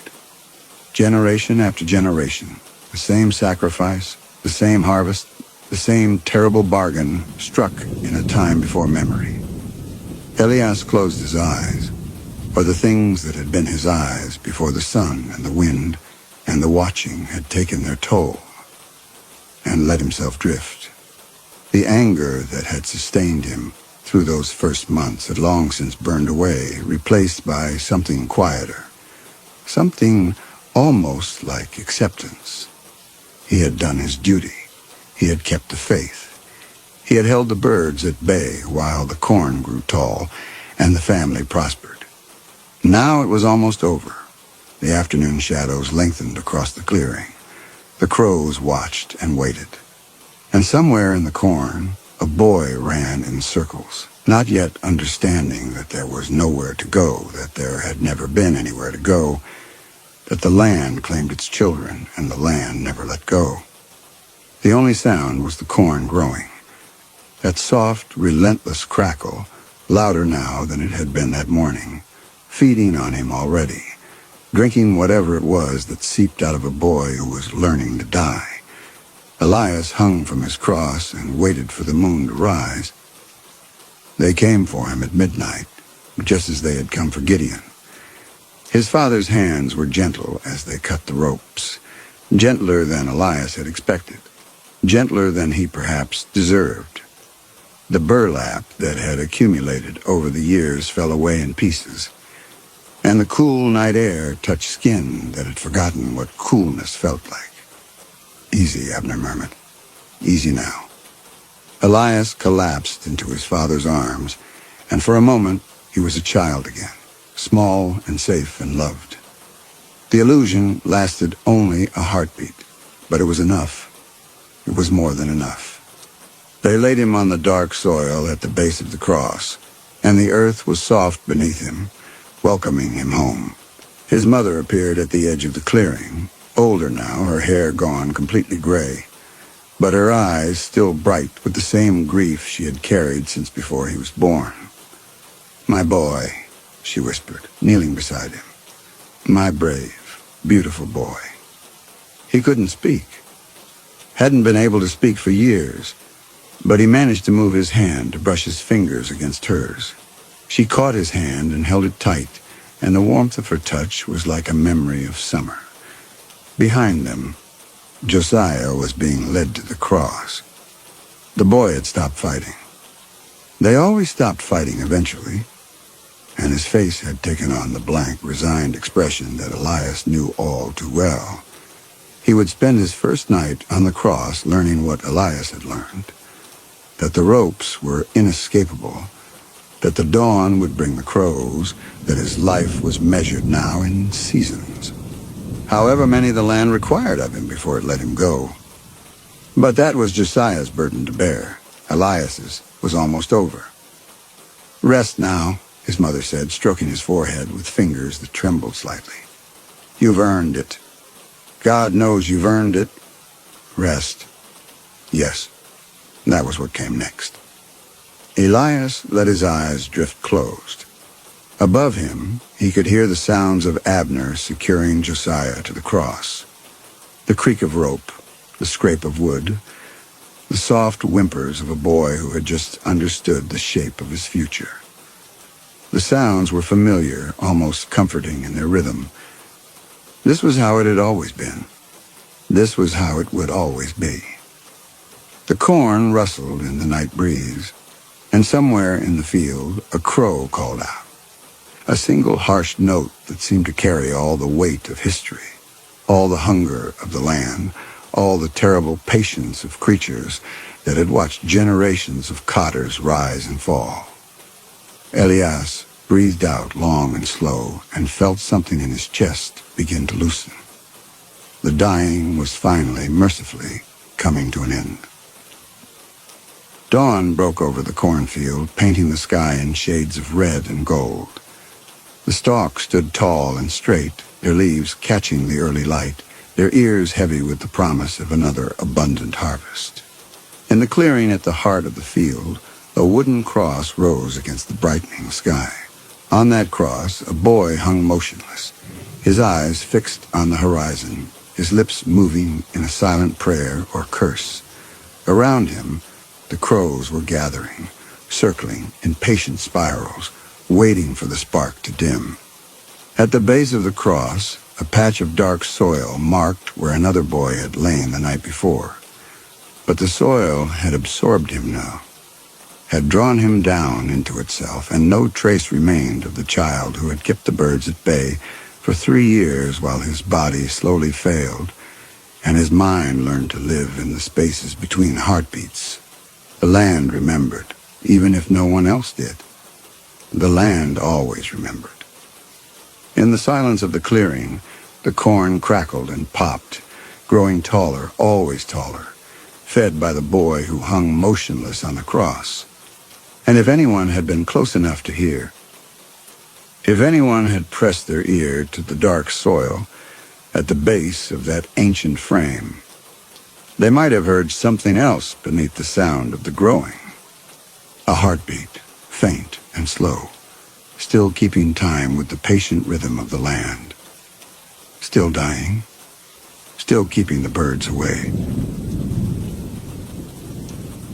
Generation after generation, the same sacrifice, the same harvest, the same terrible bargain struck in a time before memory. Elias closed his eyes, or the things that had been his eyes before the sun and the wind and the watching had taken their toll, and let himself drift. The anger that had sustained him through those first months had long since burned away, replaced by something quieter, something almost like acceptance. He had done his duty. He had kept the faith. He had held the birds at bay while the corn grew tall and the family prospered. Now it was almost over. The afternoon shadows lengthened across the clearing. The crows watched and waited. And somewhere in the corn, a boy ran in circles, not yet understanding that there was nowhere to go, that there had never been anywhere to go, that the land claimed its children and the land never let go. The only sound was the corn growing. That soft, relentless crackle, louder now than it had been that morning, feeding on him already, drinking whatever it was that seeped out of a boy who was learning to die. Elias hung from his cross and waited for the moon to rise. They came for him at midnight, just as they had come for Gideon. His father's hands were gentle as they cut the ropes, gentler than Elias had expected, gentler than he perhaps deserved. The burlap that had accumulated over the years fell away in pieces, and the cool night air touched skin that had forgotten what coolness felt like. Easy, Abner murmured. Easy now. Elias collapsed into his father's arms, and for a moment he was a child again, small and safe and loved. The illusion lasted only a heartbeat, but it was enough. It was more than enough. They laid him on the dark soil at the base of the cross, and the earth was soft beneath him, welcoming him home. His mother appeared at the edge of the clearing, older now, her hair gone completely gray, but her eyes still bright with the same grief she had carried since before he was born. "My boy," she whispered, kneeling beside him. "My brave, beautiful boy." He couldn't speak. Hadn't been able to speak for years, but he managed to move his hand to brush his fingers against hers. She caught his hand and held it tight, and the warmth of her touch was like a memory of summer. Behind them, Josiah was being led to the cross. The boy had stopped fighting. They always stopped fighting eventually, and his face had taken on the blank, resigned expression that Elias knew all too well. He would spend his first night on the cross learning what Elias had learned, that the ropes were inescapable, that the dawn would bring the crows, that his life was measured now in seasons. However many the land required of him before it let him go. But that was Josiah's burden to bear. Elias's was almost over. "Rest now," his mother said, stroking his forehead with fingers that trembled slightly. "You've earned it. God knows you've earned it. Rest." Yes, that was what came next. Elias let his eyes drift closed. Above him, he could hear the sounds of Abner securing Josiah to the cross. The creak of rope, the scrape of wood, the soft whimpers of a boy who had just understood the shape of his future. The sounds were familiar, almost comforting in their rhythm. This was how it had always been. This was how it would always be. The corn rustled in the night breeze, and somewhere in the field a crow called out. A single harsh note that seemed to carry all the weight of history, all the hunger of the land, all the terrible patience of creatures that had watched generations of cotters rise and fall. Elias breathed out long and slow and felt something in his chest begin to loosen. The dying was finally, mercifully, coming to an end. Dawn broke over the cornfield, painting the sky in shades of red and gold. The stalks stood tall and straight, their leaves catching the early light, their ears heavy with the promise of another abundant harvest. In the clearing at the heart of the field, a wooden cross rose against the brightening sky. On that cross, a boy hung motionless, his eyes fixed on the horizon, his lips moving in a silent prayer or curse. Around him, the crows were gathering, circling in patient spirals, waiting for the spark to dim. At the base of the cross, a patch of dark soil marked where another boy had lain the night before. But the soil had absorbed him now, had drawn him down into itself, and no trace remained of the child who had kept the birds at bay for 3 years while his body slowly failed and his mind learned to live in the spaces between heartbeats. The land remembered, even if no one else did. The land always remembered. In the silence of the clearing, the corn crackled and popped, growing taller, always taller, fed by the boy who hung motionless on the cross. And if anyone had been close enough to hear, if anyone had pressed their ear to the dark soil at the base of that ancient frame, they might have heard something else beneath the sound of the growing. A heartbeat, faint and slow, still keeping time with the patient rhythm of the land. Still dying, still keeping the birds away.